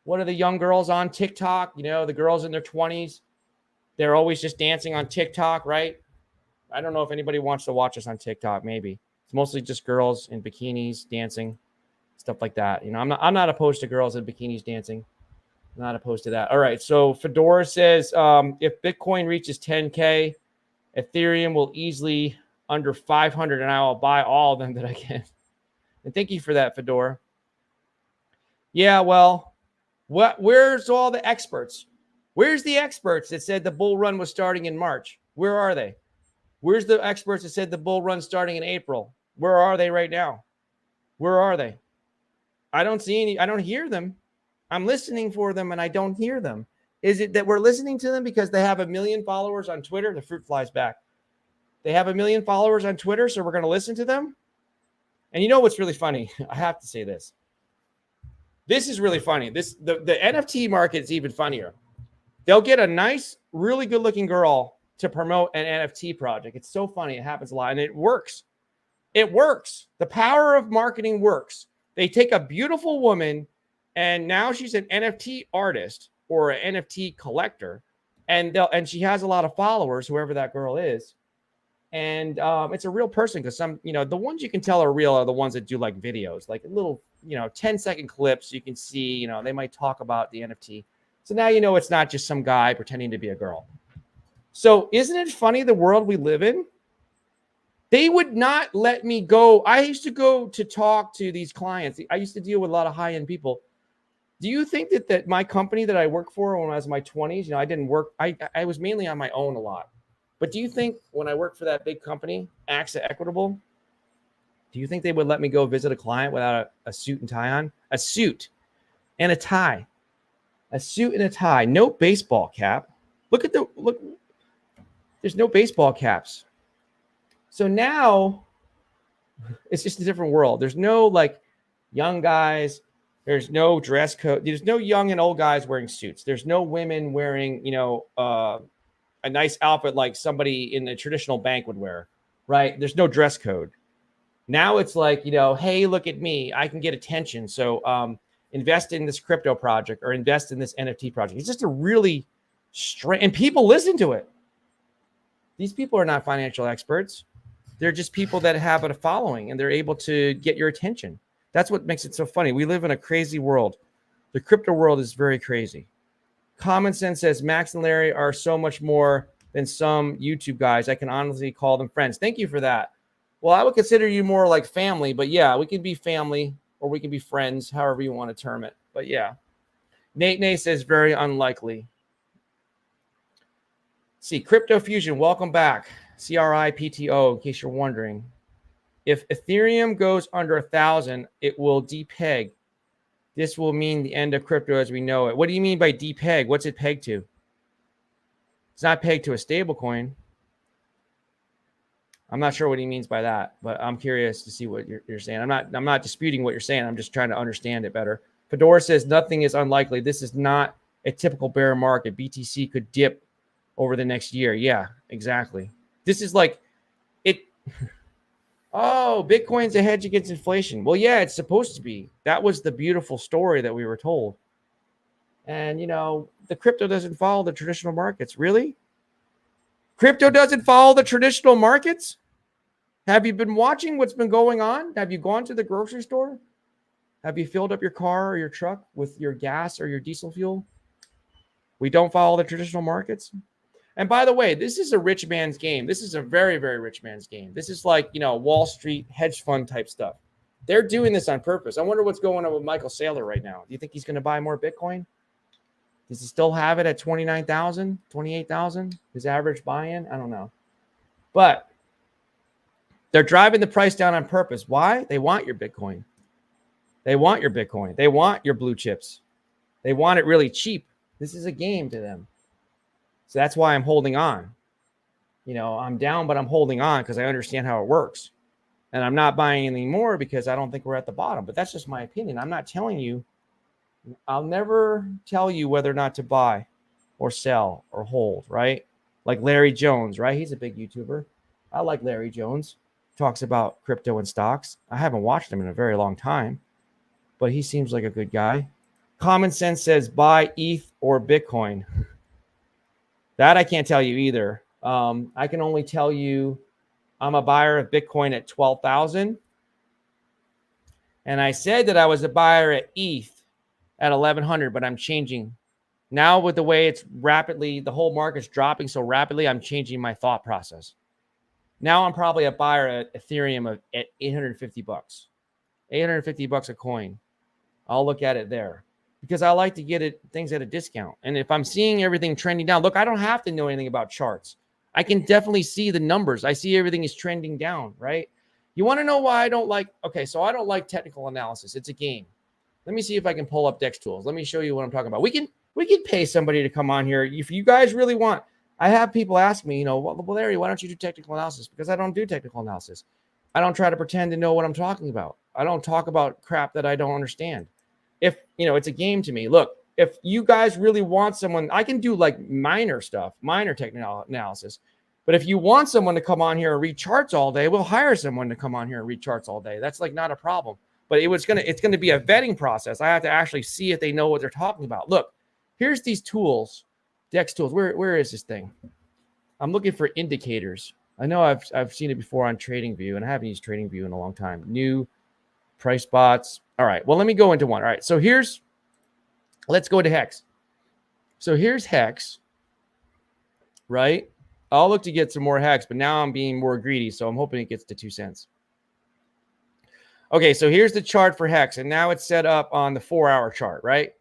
What are the young girls on TikTok? The girls in their 20s. They're always just dancing on TikTok, right? I don't know if anybody wants to watch us on TikTok. Maybe it's mostly just girls in bikinis dancing, stuff like that. I'm not opposed to girls in bikinis dancing. I'm not opposed to that. All right. So Fedora says if Bitcoin reaches 10K, Ethereum will easily under 500, and I will buy all of them that I can. And thank you for that, Fedora. Yeah, well. Where's all the experts? Where's the experts that said the bull run was starting in March? Where are they? Where's the experts that said the bull run starting in April? Where are they right now? Where are they? I don't see any. I don't hear them. I'm listening for them and I don't hear them. Is it that we're listening to them because they have 1 million followers on Twitter? The fruit flies back. They have 1 million followers on Twitter, so we're going to listen to them? And you know what's really funny? I have to say this. This is really funny. The NFT market is even funnier. They'll get a nice, really good-looking girl to promote an NFT project. It's so funny. It happens a lot, and it works. It works. The power of marketing works. They take a beautiful woman, and now she's an NFT artist or an NFT collector, and she has a lot of followers, whoever that girl is. And it's a real person because some, the ones you can tell are real are the ones that do like videos, like little, 10-second clips. You can see, they might talk about the NFT. So now, it's not just some guy pretending to be a girl. So isn't it funny the world we live in? They would not let me go. I used to go to talk to these clients. I used to deal with a lot of high-end people. Do you think that my company that I worked for when I was in my 20s, I didn't work. I was mainly on my own a lot. But do you think when I worked for that big company, AXA Equitable, do you think they would let me go visit a client without a suit and tie on? A suit and a tie. A suit and a tie. No baseball cap. Look. There's no baseball caps. So now it's just a different world. There's no like young guys. There's no dress code. There's no young and old guys wearing suits. There's no women wearing, a nice outfit like somebody in a traditional bank would wear, right? There's no dress code. Now it's like, hey, look at me. I can get attention. So invest in this crypto project or invest in this NFT project. It's just a really strange, and people listen to it. These people are not financial experts. They're just people that have a following and they're able to get your attention. That's what makes it so funny. We live in a crazy world. The crypto world is very crazy. Common Sense says Max and Larry are so much more than some YouTube guys. I can honestly call them friends. Thank you for that. Well, I would consider you more like family, but yeah, we can be family or we can be friends, however you want to term it. But yeah, Nate says very unlikely. See, Crypto Fusion, welcome back. CRIPTO, in case you're wondering. If Ethereum goes under 1,000, it will depeg. This will mean the end of crypto as we know it. What do you mean by depeg? What's it pegged to? It's not pegged to a stable coin. I'm not sure what he means by that, but I'm curious to see what you're saying. I'm not disputing what you're saying. I'm just trying to understand it better. Fedora says nothing is unlikely. This is not a typical bear market. BTC could dip over the next year. Yeah, exactly. This is like it. Oh, Bitcoin's a hedge against inflation. Well, yeah, it's supposed to be. That was the beautiful story that we were told. And, the crypto doesn't follow the traditional markets. Really? Crypto doesn't follow the traditional markets? Have you been watching what's been going on? Have you gone to the grocery store? Have you filled up your car or your truck with your gas or your diesel fuel? We don't follow the traditional markets. And by the way, this is a rich man's game. This is a very, very rich man's game. This is like, Wall Street hedge fund type stuff. They're doing this on purpose. I wonder what's going on with Michael Saylor right now. Do you think he's going to buy more Bitcoin? Does he still have it at 29,000, 28,000? His average buy-in? I don't know. But they're driving the price down on purpose. Why? They want your Bitcoin. They want your Bitcoin. They want your blue chips. They want it really cheap. This is a game to them. So that's why I'm holding on. I'm down, but I'm holding on because I understand how it works. And I'm not buying any more because I don't think we're at the bottom. But that's just my opinion. I'm not telling you. I'll never tell you whether or not to buy or sell or hold, right? Like Larry Jones, right? He's a big YouTuber. I like Larry Jones. Talks about crypto and stocks. I haven't watched him in a very long time, but he seems like a good guy. Common sense says buy ETH or Bitcoin. That I can't tell you either. I can only tell you I'm a buyer of Bitcoin at 12,000. And I said that I was a buyer at ETH at 1,100, but I'm changing. Now with the way it's rapidly, the whole market's dropping so rapidly, I'm changing my thought process. Now I'm probably a buyer at Ethereum at 850 bucks. 850 bucks a coin. I'll look at it there because I like to get things at a discount. And if I'm seeing everything trending down, look, I don't have to know anything about charts. I can definitely see the numbers. I see everything is trending down, right? You want to know why I don't like, so I don't like technical analysis. It's a game. Let me see if I can pull up Dex Tools. Let me show you what I'm talking about. We can pay somebody to come on here. If you guys really want, I have people ask me, well, Larry, why don't you do technical analysis? Because I don't do technical analysis. I don't try to pretend to know what I'm talking about. I don't talk about crap that I don't understand. If, it's a game to me. Look, if you guys really want someone, I can do like minor stuff, minor technical analysis. But if you want someone to come on here and read charts all day, we'll hire someone to come on here and read charts all day. That's like not a problem. But it's going to be a vetting process. I have to actually see if they know what they're talking about. Look, here's these tools, Dex Tools. Where is this thing? I'm looking for indicators. I know I've seen it before on TradingView, and I haven't used TradingView in a long time. New price spots. All right. Well, let me go into one. All right. So let's go to Hex. So here's Hex, right? I'll look to get some more Hex, but now I'm being more greedy, so I'm hoping it gets to 2 cents. Okay, so here's the chart for Hex, and now it's set up on the 4-hour chart, right?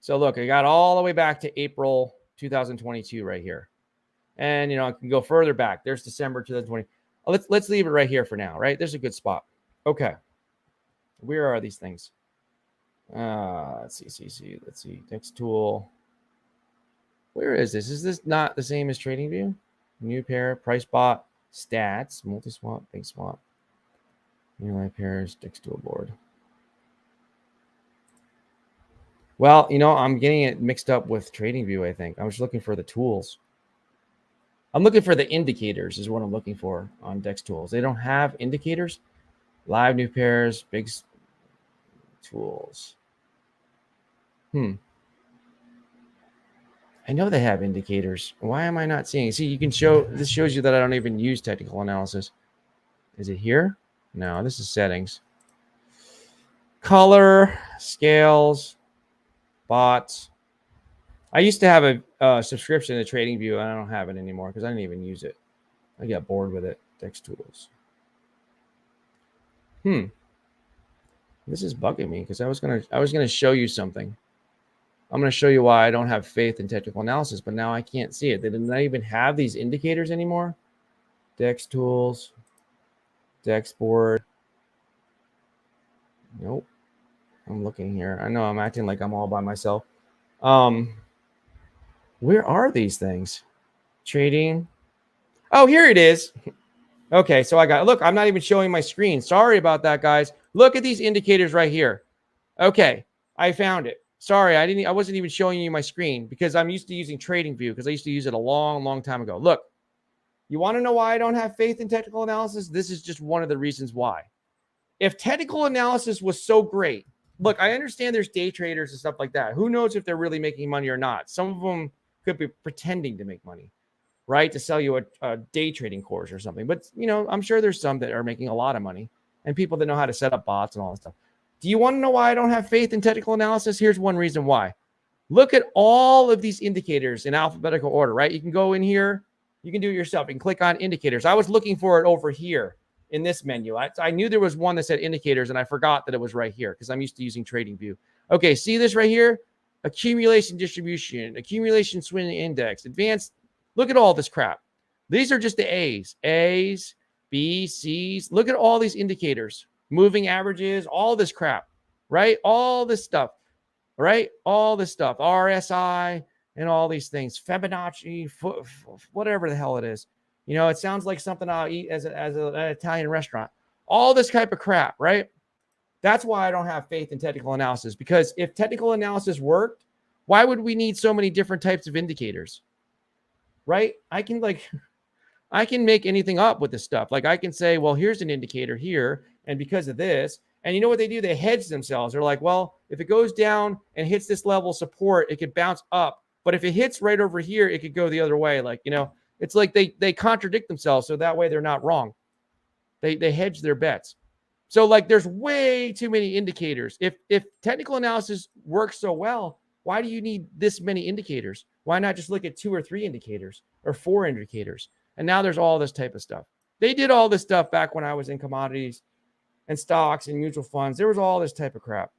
So look, I got all the way back to April 2022 right here. And, I can go further back. There's December 2020. Let's leave it right here for now, right? There's a good spot. Okay. Where are these things? Let's see. Let's see. Dex tool. Where is this? Is this not the same as TradingView? New pair, price bot, stats, multi-swap, big swap. New pairs, Dex tool board. Well, I'm getting it mixed up with TradingView, I think. I was looking for the tools. I'm looking for the indicators is what I'm looking for on Dex Tools. They don't have indicators. Live new pairs, big tools. I know they have indicators. Why am I not seeing? See, this shows you that I don't even use technical analysis. Is it here? No, this is settings. Color, scales, bots. I used to have a subscription to TradingView, and I don't have it anymore because I didn't even use it. I got bored with it. Dex Tools. This is bugging me because I was gonna show you something. I'm going to show you why I don't have faith in technical analysis, but now I can't see it. They did not even have these indicators anymore. Dex Tools, Dex board. Nope. I'm looking here. I know I'm acting like I'm all by myself. Where are these things? Trading. Oh, here it is. Okay, so look, I'm not even showing my screen. Sorry about that, guys. Look at these indicators right here. Okay, I found it. Sorry, I wasn't even showing you my screen because I'm used to using TradingView because I used to use it a long, long time ago. Look, you want to know why I don't have faith in technical analysis? This is just one of the reasons why. If technical analysis was so great, look, I understand there's day traders and stuff like that. Who knows if they're really making money or not? Some of them could be pretending to make money, right? To sell you a day trading course or something. But, I'm sure there's some that are making a lot of money and people that know how to set up bots and all that stuff. Do you want to know why I don't have faith in technical analysis? Here's one reason why. Look at all of these indicators in alphabetical order, right? You can go in here. You can do it yourself. You can click on indicators. I was looking for it over here in this menu. I knew there was one that said indicators, and I forgot that it was right here because I'm used to using TradingView. Okay, see this right here? Accumulation distribution, accumulation swing index, advanced. Look at all this crap. These are just the A's, B's, C's. Look at all these indicators, moving averages, all this crap, right? All this stuff, right? All this stuff, RSI and all these things, Fibonacci, whatever the hell it is. It sounds like something I'll eat as an Italian restaurant. All this type of crap, right? That's why I don't have faith in technical analysis, because if technical analysis worked, why would we need so many different types of indicators, right? I can make anything up with this stuff. Like I can say, well, here's an indicator here, and because of this, and you know what they do? They hedge themselves. They're like, well, if it goes down and hits this level of support, it could bounce up. But if it hits right over here, it could go the other way. Like, it's like they contradict themselves, so that way they're not wrong. They hedge their bets. So like there's way too many indicators. If technical analysis works so well, why do you need this many indicators? Why not just look at 2 or 3 indicators or 4 indicators? And now there's all this type of stuff. They did all this stuff back when I was in commodities and stocks and mutual funds. There was all this type of crap.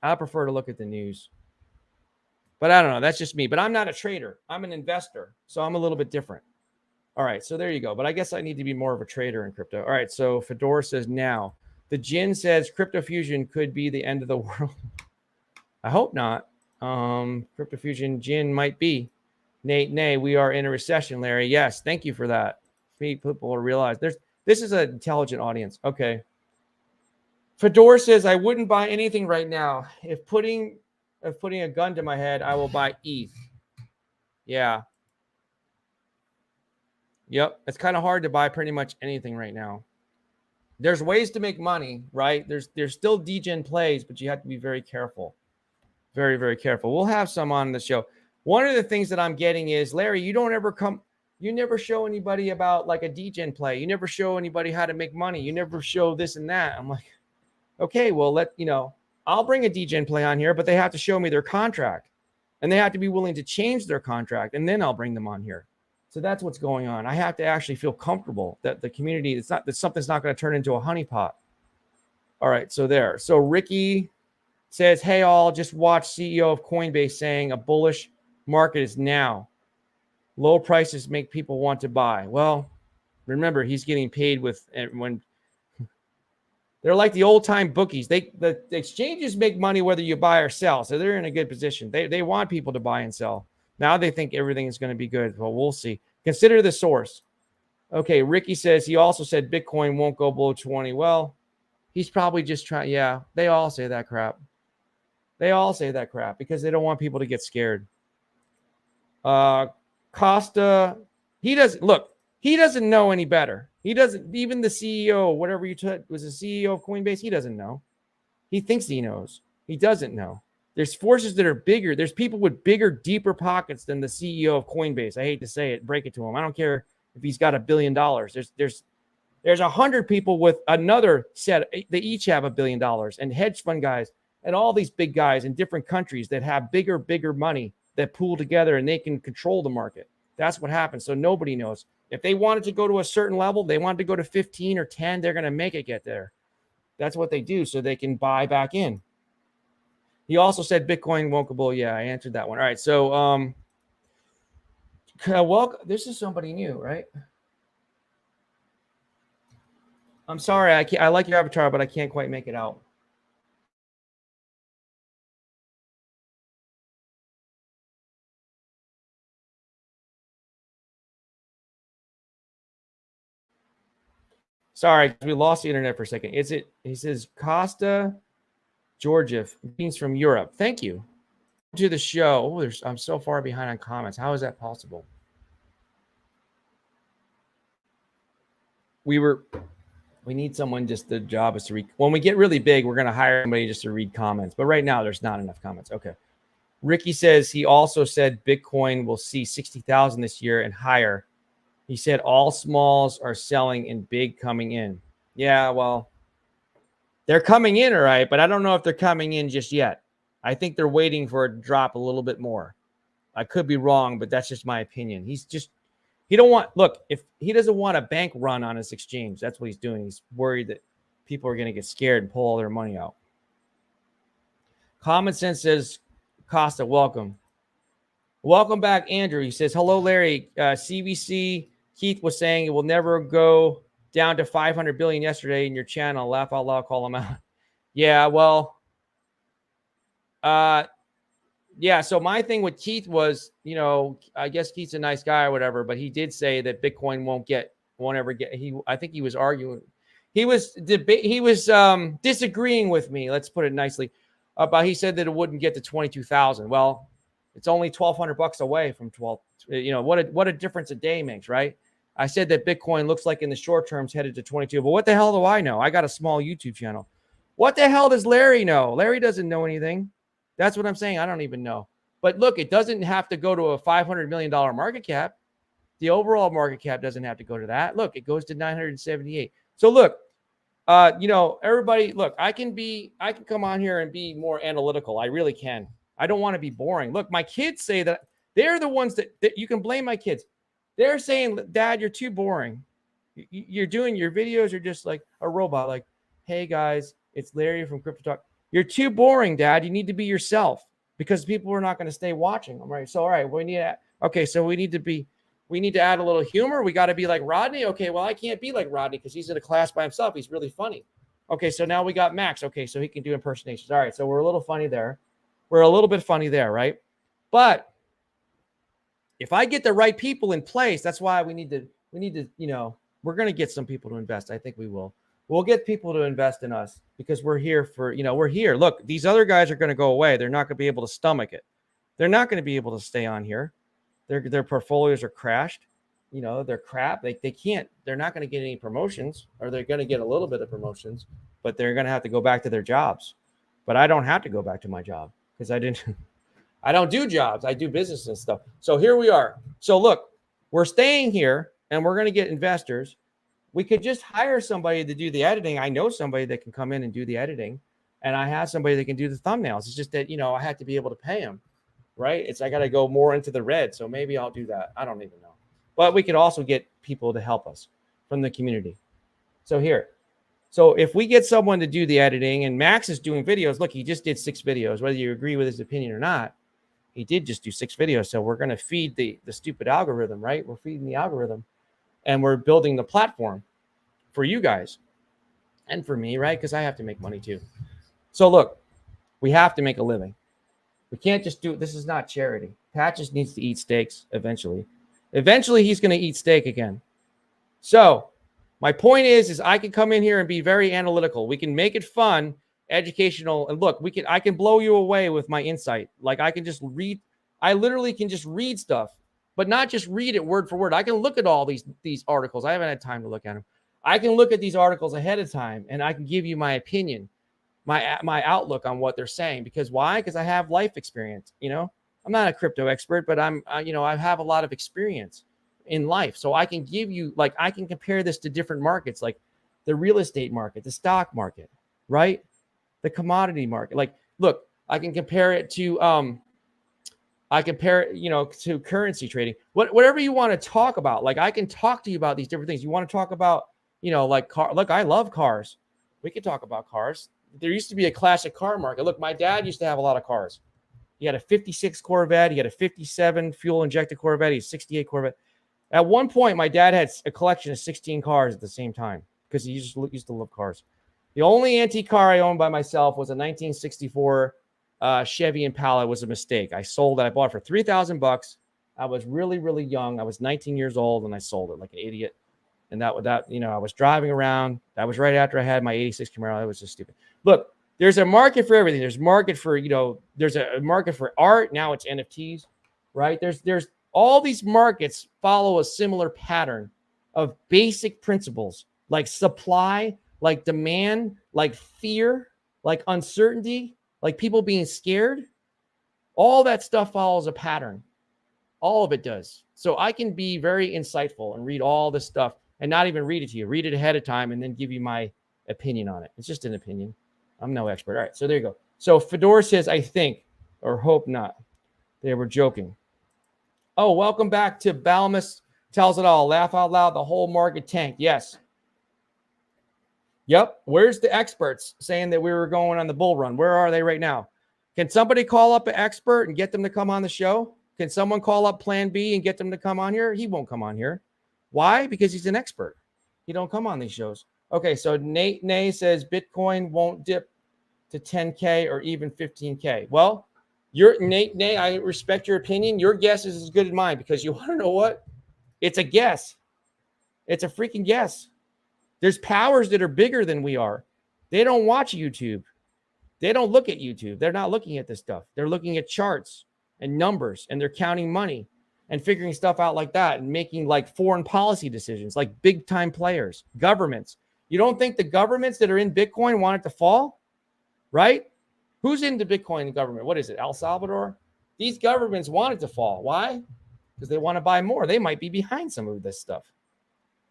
I prefer to look at the news. But I don't know. That's just me. But I'm not a trader. I'm an investor. So I'm a little bit different. All right. So there you go. But I guess I need to be more of a trader in crypto. All right. So Fedor says now. The Jin says crypto fusion could be the end of the world. I hope not. Crypto fusion Jin might be. Nate, nay, we are in a recession, Larry. Yes. Thank you for that. People will realize this is an intelligent audience. Okay. Fedor says, I wouldn't buy anything right now. If putting a gun to my head, I will buy ETH. Yeah. Yep. It's kind of hard to buy pretty much anything right now. There's ways to make money, right? There's still degen plays, but you have to be very careful. Very, very careful. We'll have some on the show. One of the things that I'm getting is, Larry, you never show anybody about like a degen play. You never show anybody how to make money. You never show this and that. I'm like, okay, well, I'll bring a degen play on here, but they have to show me their contract and they have to be willing to change their contract, and then I'll bring them on here. So that's what's going on. I have to actually feel comfortable that the community, that something's not going to turn into a honeypot. All right. So there. So Ricky says, hey, all, just watch CEO of Coinbase saying a bullish market is now. Low prices make people want to buy. Well, remember, he's getting paid when they're like the old time bookies. The exchanges make money whether you buy or sell. So they're in a good position. They want people to buy and sell. Now they think everything is going to be good. Well, we'll see. Consider the source. Okay, Ricky says he also said Bitcoin won't go below 20. Well, he's probably just trying. Yeah, they all say that crap. They all say that crap because they don't want people to get scared. Costa, he doesn't know any better. He doesn't, even the CEO, whatever you took, was the CEO of Coinbase, he doesn't know. He thinks he knows. He doesn't know. There's forces that are bigger. There's people with bigger, deeper pockets than the CEO of Coinbase. I hate to say it, break it to him. I don't care if he's got $1 billion. There's 100 people with another set. They each have $1 billion, and hedge fund guys and all these big guys in different countries that have bigger money that pool together and they can control the market. That's what happens. So nobody knows. If they wanted to go to a certain level, they wanted to go to 15 or 10, they're going to make it get there. That's what they do so they can buy back in. He also said Bitcoin won't go below. Yeah, I answered that one. All right. So, well, this is somebody new, right? I'm sorry. I like your avatar, but I can't quite make it out. Sorry, we lost the internet for a second. He says Costa Georgia, greetings from Europe. Thank you. To the show. Oh, I'm so far behind on comments. How is that possible? We need someone just the job is to read. When we get really big, we're going to hire somebody just to read comments. But right now, there's not enough comments. Okay. Ricky says he also said Bitcoin will see 60,000 this year and higher. He said all smalls are selling and big coming in. Yeah, well, they're coming in, all right, but I don't know if they're coming in just yet. I think they're waiting for it to drop a little bit more. I could be wrong, but that's just my opinion. He don't want, look, if he doesn't want a bank run on his exchange, that's what he's doing. He's worried that people are going to get scared and pull all their money out. Common Sense says, Costa, welcome. Welcome back, Andrew. He says, hello, Larry. CBC Keith was saying it will never go down to 500 billion yesterday in your channel. Laugh out loud, call him out. Yeah, well, yeah, so my thing with Keith was, you know, I guess Keith's a nice guy or whatever, but he did say that Bitcoin won't ever get. I think he was arguing. He was disagreeing with me. Let's put it nicely. But he said that it wouldn't get to 22,000. Well, it's only $1,200 away from 12. You know what a difference a day makes, right? I said that Bitcoin looks like in the short term's headed to 22. But what the hell do I know? I got a small YouTube channel. What the hell does Larry know? Larry doesn't know anything. That's what I'm saying. I don't even know. But look, it doesn't have to go to a $500 million market cap. The overall market cap doesn't have to go to that. Look, it goes to 978. So look, you know, everybody, look, I can come on here and be more analytical. I really can. I don't want to be boring. Look, my kids say that they're the ones that you can blame my kids. They're saying, Dad, you're too boring. You're doing your videos. You're just like a robot. Like, hey guys, it's Larry from Crypto Talk. You're too boring, Dad. You need to be yourself because people are not going to stay watching them, right? So, all right, we need to add a little humor. We got to be like Rodney. Okay, well, I can't be like Rodney because he's in a class by himself. He's really funny. Okay, so now we got Max. Okay, so he can do impersonations. All right, so we're a little funny there. We're a little bit funny there, right? But if I get the right people in place, that's why we need to, you know, we're going to get some people to invest. I think we will. We'll get people to invest in us because we're here for, you know, we're here. Look, these other guys are going to go away. They're not going to be able to stomach it. They're not going to be able to stay on here. Their portfolios are crashed. You know, they're crap. They can't, they're not going to get any promotions, or they're going to get a little bit of promotions, but they're going to have to go back to their jobs. But I don't have to go back to my job because I don't do jobs. I do business and stuff. So here we are. So look, we're staying here and we're going to get investors. We could just hire somebody to do the editing. I know somebody that can come in and do the editing, and I have somebody that can do the thumbnails. It's just that, you know, I have to be able to pay them, right? I got to go more into the red. So maybe I'll do that. I don't even know. But we could also get people to help us from the community. So here. So if we get someone to do the editing, and Max is doing videos, look, he just did 6 videos, whether you agree with his opinion or not, he did just do 6 videos. So we're going to feed the stupid algorithm, right? We're feeding the algorithm. And we're building the platform for you guys and for me, right? Because I have to make money too. So look, we have to make a living. We can't just do it. This is not charity. Patches needs to eat steaks eventually. Eventually, he's going to eat steak again. So my point is I can come in here and be very analytical. We can make it fun, educational. And look, I can blow you away with my insight. Like I can just read. I literally can just read stuff. But not just read it word for word. I can look at all these articles. I haven't had time to look at them. I can look at these articles ahead of time, and I can give you my opinion, my outlook on what they're saying. Because why? Because I have life experience. You know, I'm not a crypto expert, but I have a lot of experience in life. So I can give you, like, I can compare this to different markets, like the real estate market, the stock market, right? The commodity market. Like, look, I can compare it to to currency trading, whatever you want to talk about. Like I can talk to you about these different things. You want to talk about, like car. Look, I love cars. We could talk about cars. There used to be a classic car market. Look, my dad used to have a lot of cars. He had a 56 Corvette. He had a 57 fuel injected Corvette. He had a 68 Corvette. At one point, my dad had a collection of 16 cars at the same time because he just used to love cars. The only antique car I owned by myself was a 1964 Chevy Impala. It was a mistake. I sold it. I bought it for $3,000. I was really, really young. I was 19 years old and I sold it like an idiot. And that I was driving around. That was right after I had my 86 Camaro. That was just stupid. Look, there's a market for everything. There's market for, there's a market for art. Now it's NFTs, right? There's all these markets follow a similar pattern of basic principles like supply, like demand, like fear, like uncertainty, like people being scared. All that stuff follows a pattern. All of it does. So I can be very insightful and read all this stuff and not even read it to you. Read it ahead of time and then give you my opinion on it. It's just an opinion. I'm no expert. All right, so there you go. So Fedor says, I think, or hope not. They were joking. Oh, welcome back to Balmus Tells It All. Laugh out loud. The whole market tanked. Yes. Yep. Where's the experts saying that we were going on the bull run? Where are they right now? Can somebody call up an expert and get them to come on the show? Can someone call up Plan B and get them to come on here? He won't come on here. Why? Because he's an expert. He don't come on these shows. Okay, so Nate Nay says Bitcoin won't dip to 10K or even 15K. Well, Nate Nay, I respect your opinion. Your guess is as good as mine because you want to know what? It's a guess. It's a freaking guess. There's powers that are bigger than we are. They don't watch YouTube. They don't look at YouTube. They're not looking at this stuff. They're looking at charts and numbers, and they're counting money and figuring stuff out like that and making like foreign policy decisions, like big time players, governments. You don't think the governments that are in Bitcoin want it to fall, right? Who's into Bitcoin in government? What is it? El Salvador? These governments want it to fall. Why? Because they want to buy more. They might be behind some of this stuff.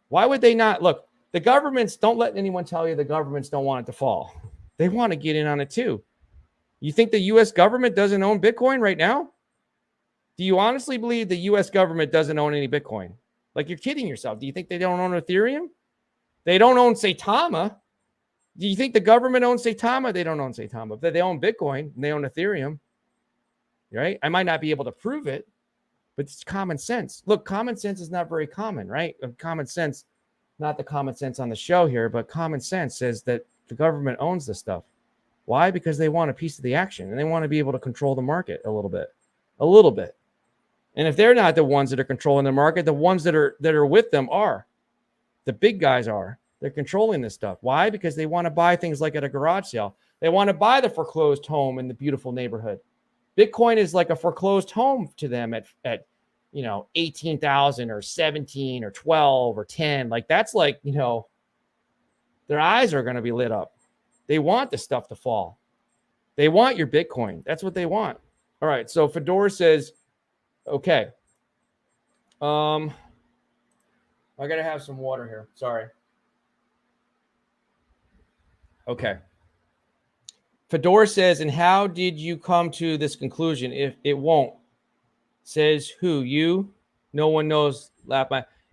Why would they not? Look, the governments, don't let anyone tell you the governments don't want it to fall. They want to get in on it too. You think the U.S. government doesn't own Bitcoin right now? Do you honestly believe the U.S. government doesn't own any Bitcoin? Like, you're kidding yourself. Do you think they don't own Ethereum? They don't own Saitama. Do you think the government owns Saitama? They don't own Saitama. But they own Bitcoin and they own Ethereum, right? I might not be able to prove it, but it's common sense. Look, common sense is not very common, right? Common sense, not the common sense on the show here, but common sense says that the government owns this stuff. Why? Because they want a piece of the action and they want to be able to control the market a little bit. And if they're not the ones that are controlling the market, the ones that are with them are. The big guys are. They're controlling this stuff. Why? Because they want to buy things like at a garage sale. They want to buy the foreclosed home in the beautiful neighborhood. Bitcoin is like a foreclosed home to them at 18,000 or 17 or 12 or 10. Like, that's like, their eyes are going to be lit up. They want the stuff to fall. They want your Bitcoin. That's what they want. All right. So Fedor says, okay. I got to have some water here. Sorry. Okay. Fedor says, and how did you come to this conclusion if it won't? Says who? You? No one knows.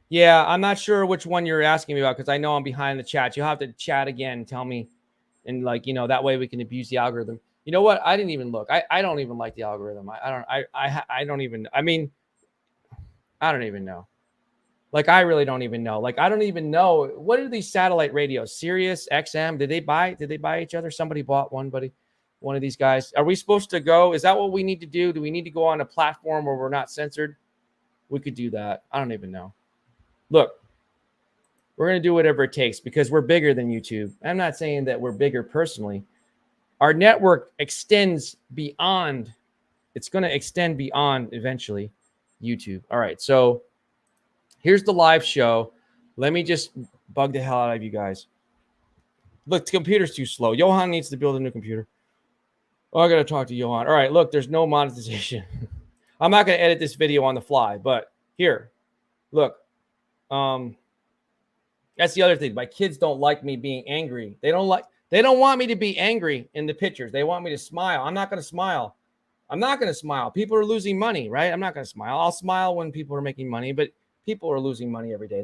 Yeah, I'm not sure which one you're asking me about because I know I'm behind the chat. You'll have to chat again and tell me. And that way we can abuse the algorithm. You know what? I didn't even look. I don't even like the algorithm. I don't even know. Like, I really don't even know. Like, I don't even know. What are these satellite radios? Sirius, XM? Did they buy each other? Somebody bought one of these guys. Are we supposed to go? Is that what we need to do? Do we need to go on a platform where we're not censored? We could do that. I don't even know. Look, we're going to do whatever it takes because we're bigger than YouTube. I'm not saying that we're bigger personally. Our network extends beyond. It's going to extend beyond eventually YouTube. All right. So here's the live show. Let me just bug the hell out of you guys. Look, the computer's too slow. Johan needs to build a new computer. Oh, I got to talk to Johan. All right, look, there's no monetization. I'm not going to edit this video on the fly, but here, look. That's the other thing. My kids don't like me being angry. They don't want me to be angry in the pictures. They want me to smile. I'm not going to smile. People are losing money, right? I'm not going to smile. I'll smile when people are making money, but people are losing money every day.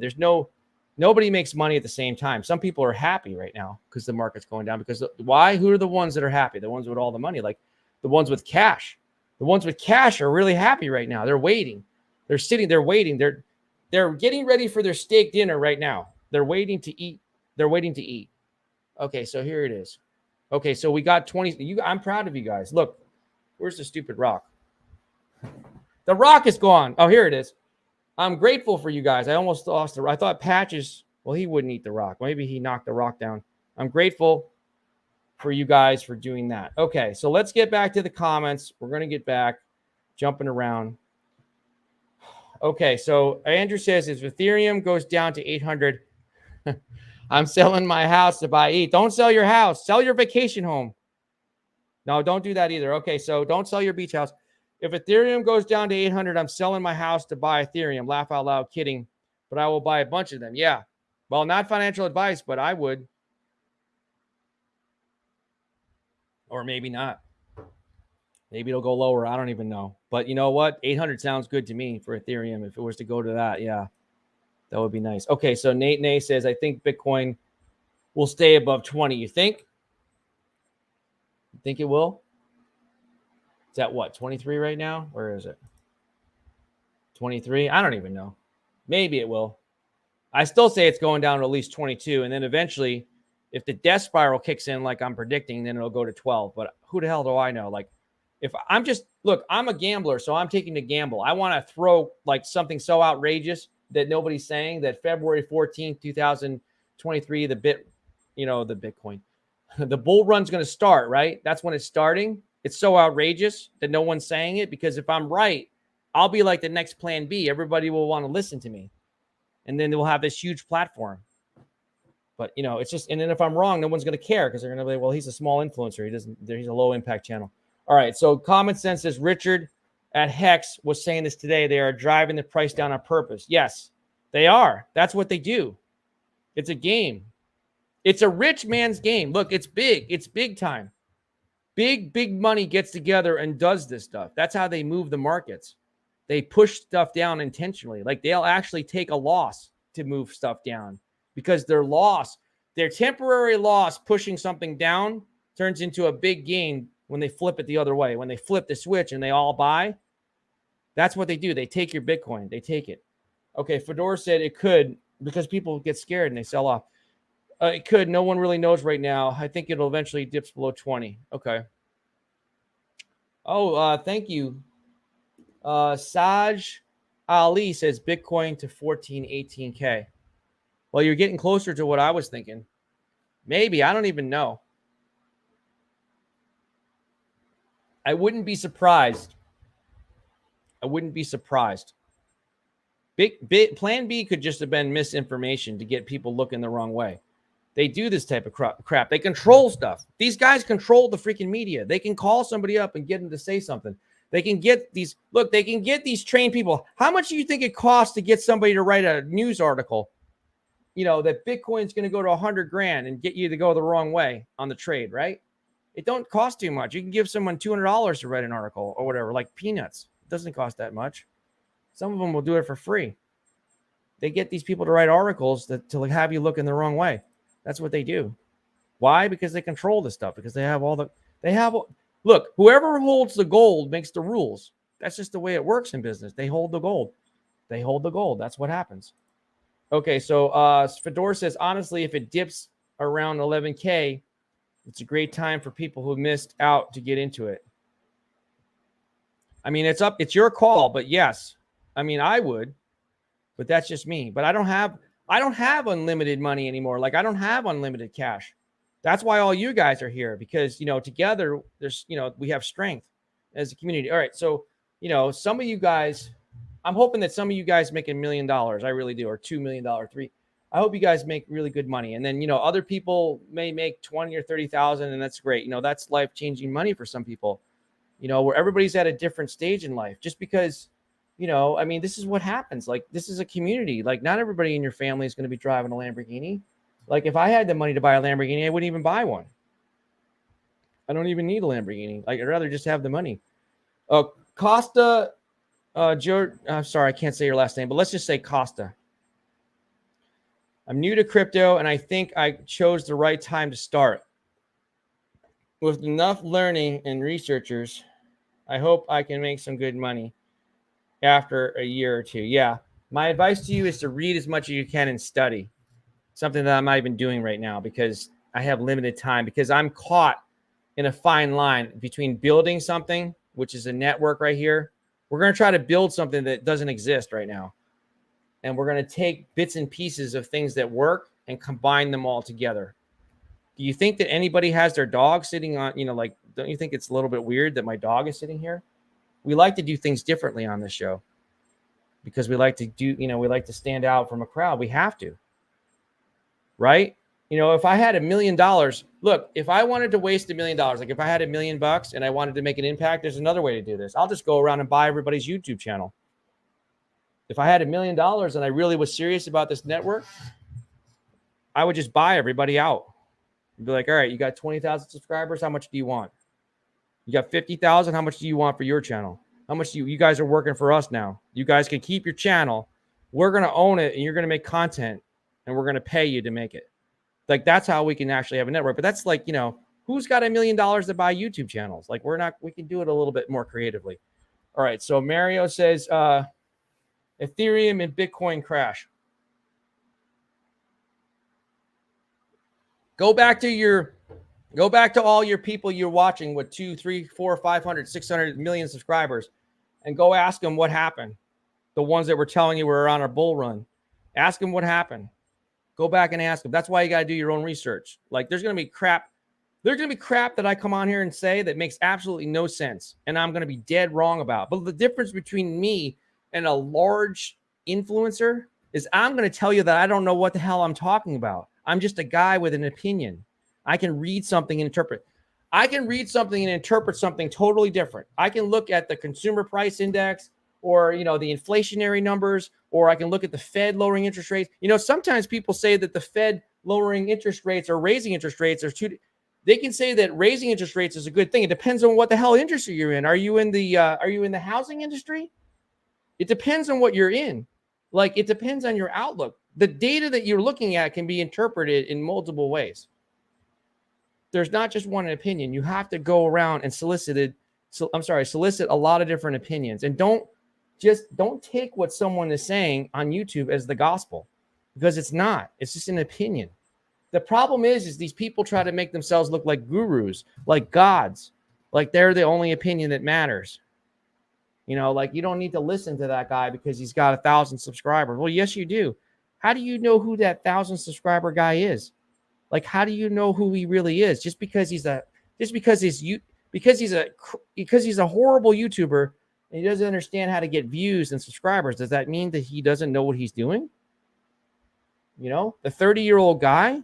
Nobody makes money at the same time. Some people are happy right now because the market's going down. Because why? Who are the ones that are happy? The ones with all the money, like the ones with cash. The ones with cash are really happy right now. They're waiting. They're sitting there waiting. They're getting ready for their steak dinner right now. They're waiting to eat. Okay, so here it is. Okay, so we got 20. I'm proud of you guys. Look, where's the stupid rock? The rock is gone. Oh, here it is. I'm grateful for you guys. I almost lost the rock. I thought Patches, well, he wouldn't eat the rock. Maybe he knocked the rock down. I'm grateful for you guys for doing that. Okay, so let's get back to the comments. We're going to get back jumping around. Okay, so Andrew says if Ethereum goes down to 800, I'm selling my house to buy ETH. Don't sell your house. Sell your vacation home. No, don't do that either. Okay, so don't sell your beach house. If Ethereum goes down to 800, I'm selling my house to buy Ethereum. Laugh out loud, kidding. But I will buy a bunch of them. Yeah. Well, not financial advice, but I would. Or maybe not. Maybe it'll go lower. I don't even know. But you know what? 800 sounds good to me for Ethereum. If it was to go to that, yeah, that would be nice. Okay, so Nate Nay says, I think Bitcoin will stay above 20. You think? You think it will? Is that what, 23 right now? Where is it? 23? I don't even know. Maybe it will. I still say it's going down to at least 22. And then eventually, if the death spiral kicks in like I'm predicting, then it'll go to 12. But who the hell do I know? Like, if I'm just, look, I'm a gambler, so I'm taking the gamble. I want to throw like something so outrageous that nobody's saying that February 14th, 2023, the Bitcoin, the bull run's going to start, right? That's when it's starting. It's so outrageous that no one's saying it, because if I'm right, I'll be like the next plan B. Everybody will want to listen to me. And then we'll have this huge platform. But, it's just, and then if I'm wrong, no one's going to care, because they're going to be, well, he's a small influencer. He's a low impact channel. All right. So Common Sense says Richard at Hex was saying this today. They are driving the price down on purpose. Yes, they are. That's what they do. It's a game. It's a rich man's game. Look, it's big. It's big time. Big money gets together and does this stuff. That's how they move the markets. They push stuff down intentionally. Like, they'll actually take a loss to move stuff down, because their temporary loss pushing something down turns into a big gain when they flip it the other way. When they flip the switch and they all buy, that's what they do. They take your Bitcoin. They take it. Okay, Fedor said it could, because people get scared and they sell off. It could. No one really knows right now. I think it'll eventually dips below 20. Okay. Oh, thank you. Saj Ali says Bitcoin to 14, 18K. Well, you're getting closer to what I was thinking. Maybe. I don't even know. I wouldn't be surprised. Plan B could just have been misinformation to get people looking the wrong way. They do this type of crap. They control stuff. These guys control the freaking media. They can call somebody up and get them to say something. They can get these trained people. How much do you think it costs to get somebody to write a news article, that Bitcoin's going to go to 100 grand and get you to go the wrong way on the trade, right? It don't cost too much. You can give someone $200 to write an article or whatever, like peanuts. It doesn't cost that much. Some of them will do it for free. They get these people to write articles to have you look in the wrong way. That's what they do. Why? Because they control this stuff. Because look, whoever holds the gold makes the rules. That's just the way it works in business. They hold the gold. That's what happens. Okay, so Fedor says, honestly, if it dips around 11K, it's a great time for people who missed out to get into it. I mean, it's your call, but yes. I mean, I would, but that's just me. But I don't have unlimited money anymore. Like, I don't have unlimited cash. That's why all you guys are here, because, together we have strength as a community. All right. So, some of you guys, I'm hoping that some of you guys make $1 million. I really do. Or $2 million, $3. I hope you guys make really good money. And then, other people may make 20 or 30,000, and that's great. That's life-changing money for some people, where everybody's at a different stage in life. Just because, this is what happens. Like, this is a community. Like, not everybody in your family is going to be driving a Lamborghini. Like, if I had the money to buy a Lamborghini, I wouldn't even buy one. I don't even need a Lamborghini. Like, I'd rather just have the money. Costa, I'm sorry, I can't say your last name, but let's just say Costa. I'm new to crypto, and I think I chose the right time to start. With enough learning and researchers, I hope I can make some good money after a year or two. Yeah. My advice to you is to read as much as you can and study. Something that I'm not even doing right now because I have limited time, because I'm caught in a fine line between building something, which is a network right here. We're going to try to build something that doesn't exist right now. And we're going to take bits and pieces of things that work and combine them all together. Do you think that anybody has their dog sitting on, like, don't you think it's a little bit weird that my dog is sitting here? We like to do things differently on this show because we like to we like to stand out from a crowd. We have to, right? If I had $1 million, look, if I wanted to waste $1 million, like if I had $1 million and I wanted to make an impact, there's another way to do this. I'll just go around and buy everybody's YouTube channel. If I had $1 million and I really was serious about this network, I would just buy everybody out. Be like, all right, you got 20,000 subscribers. How much do you want? You got 50,000. How much do you want for your channel? How much do you guys are working for us now? You guys can keep your channel. We're going to own it and you're going to make content and we're going to pay you to make it. Like, that's how we can actually have a network. But that's like, who's got $1 million to buy YouTube channels? Like, we can do it a little bit more creatively. All right. So Mario says, Ethereum and Bitcoin crash. Go back to all your people you're watching with 2, 3, 4, 500, 600 million subscribers and go ask them what happened. The ones that were telling you we're on a bull run. Ask them what happened. Go back and ask them. That's why you got to do your own research. Like, there's going to be crap. There's going to be crap that I come on here and say that makes absolutely no sense. And I'm going to be dead wrong about. But the difference between me and a large influencer is I'm going to tell you that I don't know what the hell I'm talking about. I'm just a guy with an opinion. I can read something and interpret. I can read something and interpret something totally different. I can look at the consumer price index or, the inflationary numbers, or I can look at the Fed lowering interest rates. Sometimes people say that the Fed lowering interest rates or raising interest rates they can say that raising interest rates is a good thing. It depends on what the hell industry you're in. Are you in the housing industry? It depends on what you're in. Like, it depends on your outlook. The data that you're looking at can be interpreted in multiple ways. There's not just one opinion. You have to go around and solicit a lot of different opinions. And don't take what someone is saying on YouTube as the gospel, because it's not. It's just an opinion. The problem is these people try to make themselves look like gurus, like gods, like they're the only opinion that matters. Like, you don't need to listen to that guy because he's got 1,000 subscribers. Well, yes, you do. How do you know who that 1,000 subscriber guy is? Like, how do you know who he really is? Just because he's a horrible YouTuber and he doesn't understand how to get views and subscribers, does that mean that he doesn't know what he's doing? The 30-year-old guy,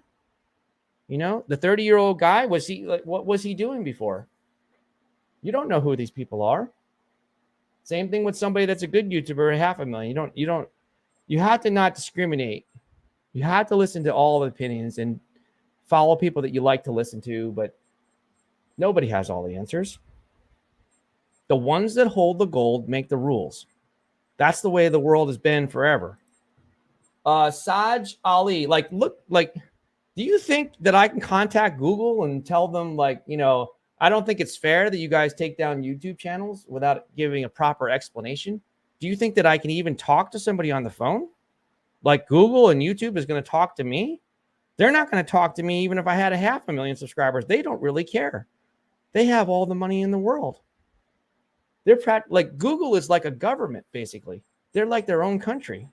what was he doing before? You don't know who these people are. Same thing with somebody that's a good YouTuber, 500,000. You have to not discriminate. You have to listen to all the opinions and follow people that you like to listen to, but nobody has all the answers. The ones that hold the gold make the rules. That's the way the world has been forever. Saj Ali, do you think that I can contact Google and tell them, I don't think it's fair that you guys take down YouTube channels without giving a proper explanation? Do you think that I can even talk to somebody on the phone? Like, Google and YouTube is going to talk to me? They're not going to talk to me even if I had 500,000 subscribers. They don't really care. They have all the money in the world. Google is like a government, basically. They're like their own country.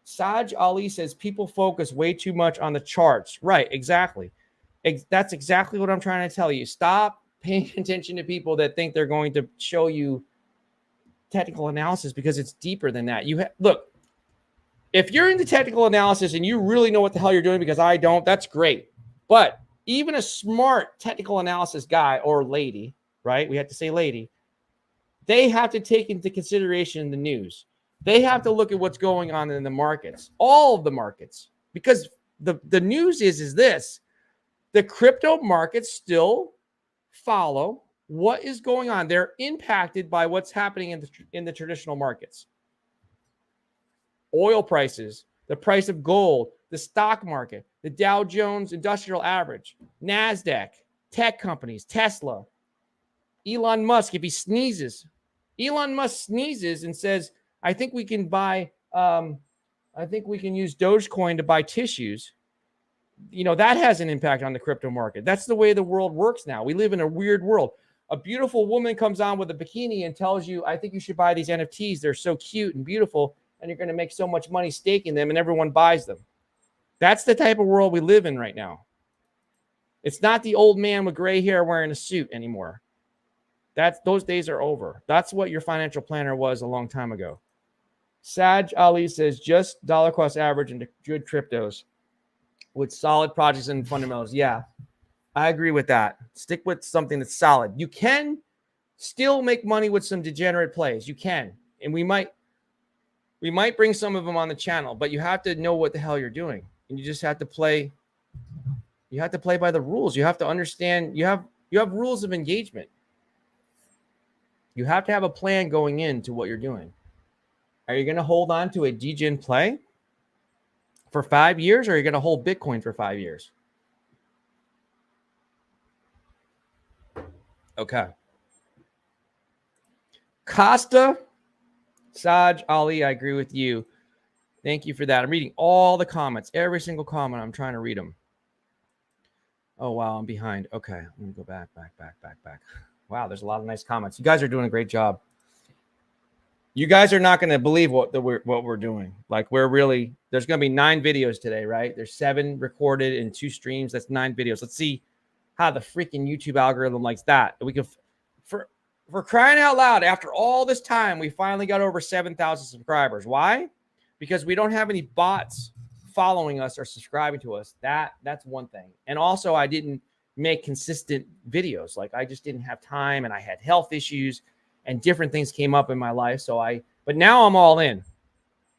Saj Ali says people focus way too much on the charts. Right, exactly. That's exactly what I'm trying to tell you. Stop paying attention to people that think they're going to show you technical analysis, because it's deeper than that. Look, if you're into technical analysis and you really know what the hell you're doing, because I don't, that's great. But even a smart technical analysis guy or lady, right? We have to say lady. They have to take into consideration the news. They have to look at what's going on in the markets, all of the markets, because the news is this: the crypto markets still follow what is going on. They're impacted by what's happening in the traditional markets. Oil prices, the price of gold, the stock market, the Dow Jones Industrial Average, NASDAQ, tech companies, Tesla, Elon Musk. If he sneezes, Elon Musk sneezes and says, I think we can use Dogecoin to buy tissues. That has an impact on the crypto market. That's the way the world works now. We live in a weird world. A beautiful woman comes on with a bikini and tells you, I think you should buy these NFTs. They're so cute and beautiful, and you're going to make so much money staking them, and everyone buys them. That's the type of world we live in right now. It's not the old man with gray hair wearing a suit anymore. Those days are over. That's what your financial planner was a long time ago. Saj Ali says just dollar cost average into good cryptos with solid projects and fundamentals. Yeah, I agree with that. Stick with something that's solid. You can still make money with some degenerate plays. You can. And we might bring some of them on the channel, but you have to know what the hell you're doing. And you just have to play. You have to play by the rules. You have to understand you have rules of engagement. You have to have a plan going into what you're doing. Are you going to hold on to a degen play for 5 years, or are you going to hold Bitcoin for 5 years? Okay. Costa, Saj, Ali, I agree with you. Thank you for that. I'm reading all the comments, every single comment. I'm trying to read them. Oh, wow, I'm behind. Okay, I'm going to go back. Wow, there's a lot of nice comments. You guys are doing a great job. You guys are not going to believe what we're doing. Like, there's going to be 9 videos today, right? There's 7 recorded in 2 streams. That's 9 videos. Let's see how the freaking YouTube algorithm likes that. We can, for crying out loud, after all this time, we finally got over 7,000 subscribers. Why? Because we don't have any bots following us or subscribing to us. That's one thing. And also, I didn't make consistent videos. Like, I just didn't have time, and I had health issues and different things came up in my life. But now I'm all in.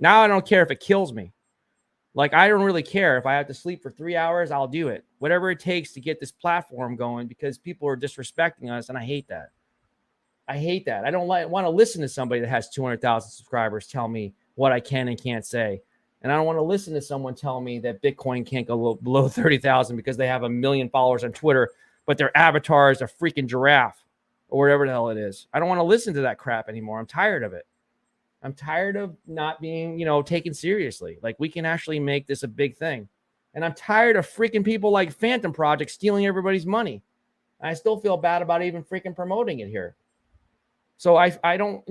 Now I don't care if it kills me. Like, I don't really care if I have to sleep for 3 hours, I'll do it. Whatever it takes to get this platform going, because people are disrespecting us. And I hate that. I don't want to listen to somebody that has 200,000 subscribers tell me what I can and can't say. And I don't want to listen to someone tell me that Bitcoin can't go below 30,000 because they have 1 million followers on Twitter, but their avatar is a freaking giraffe or whatever the hell it is. I don't want to listen to that crap anymore. I'm tired of it. I'm tired of not being, taken seriously. Like, we can actually make this a big thing. And I'm tired of freaking people like Phantom Project stealing everybody's money. I still feel bad about even freaking promoting it here. So I don't,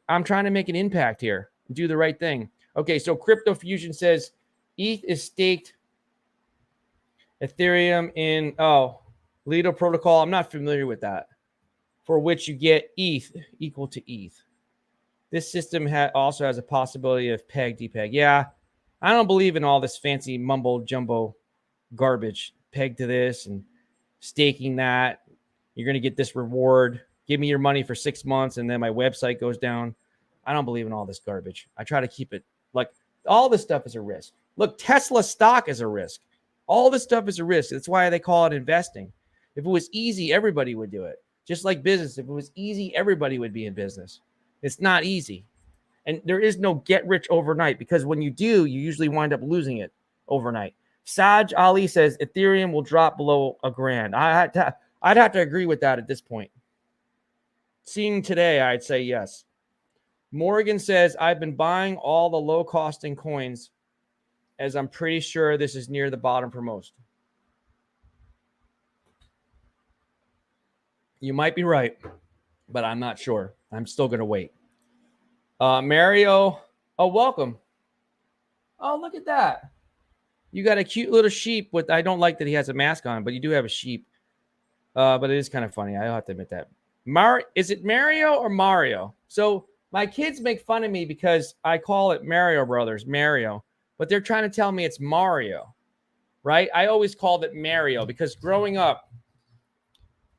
I'm trying to make an impact here, do the right thing. Okay, so Crypto Fusion says ETH is staked Ethereum in, Lido protocol. I'm not familiar with that. For which you get ETH equal to ETH. This system also has a possibility of peg, depeg. Yeah, I don't believe in all this fancy mumbo jumbo garbage. Peg to this and staking that. You're going to get this reward. Give me your money for 6 months and then my website goes down. I don't believe in all this garbage. I try to keep it like all this stuff is a risk. Look, Tesla stock is a risk. All this stuff is a risk. That's why they call it investing. If it was easy, everybody would do it. Just like business. If it was easy, everybody would be in business. It's not easy. And there is no get rich overnight, because when you do, you usually wind up losing it overnight. Saj Ali says Ethereum will drop below $1,000. I'd have to agree with that at this point. Seeing today, I'd say yes. Morgan says, I've been buying all the low costing coins as I'm pretty sure this is near the bottom for most. You might be right, but I'm not sure. I'm still going to wait. Mario, welcome. Oh, look at that. You got a cute little sheep with, I don't like that he has a mask on, but you do have a sheep. But it is kind of funny. I'll have to admit that. Is it Mario or Mario? So my kids make fun of me because I call it Mario Brothers, Mario, but they're trying to tell me it's Mario, right? I always called it Mario because growing up,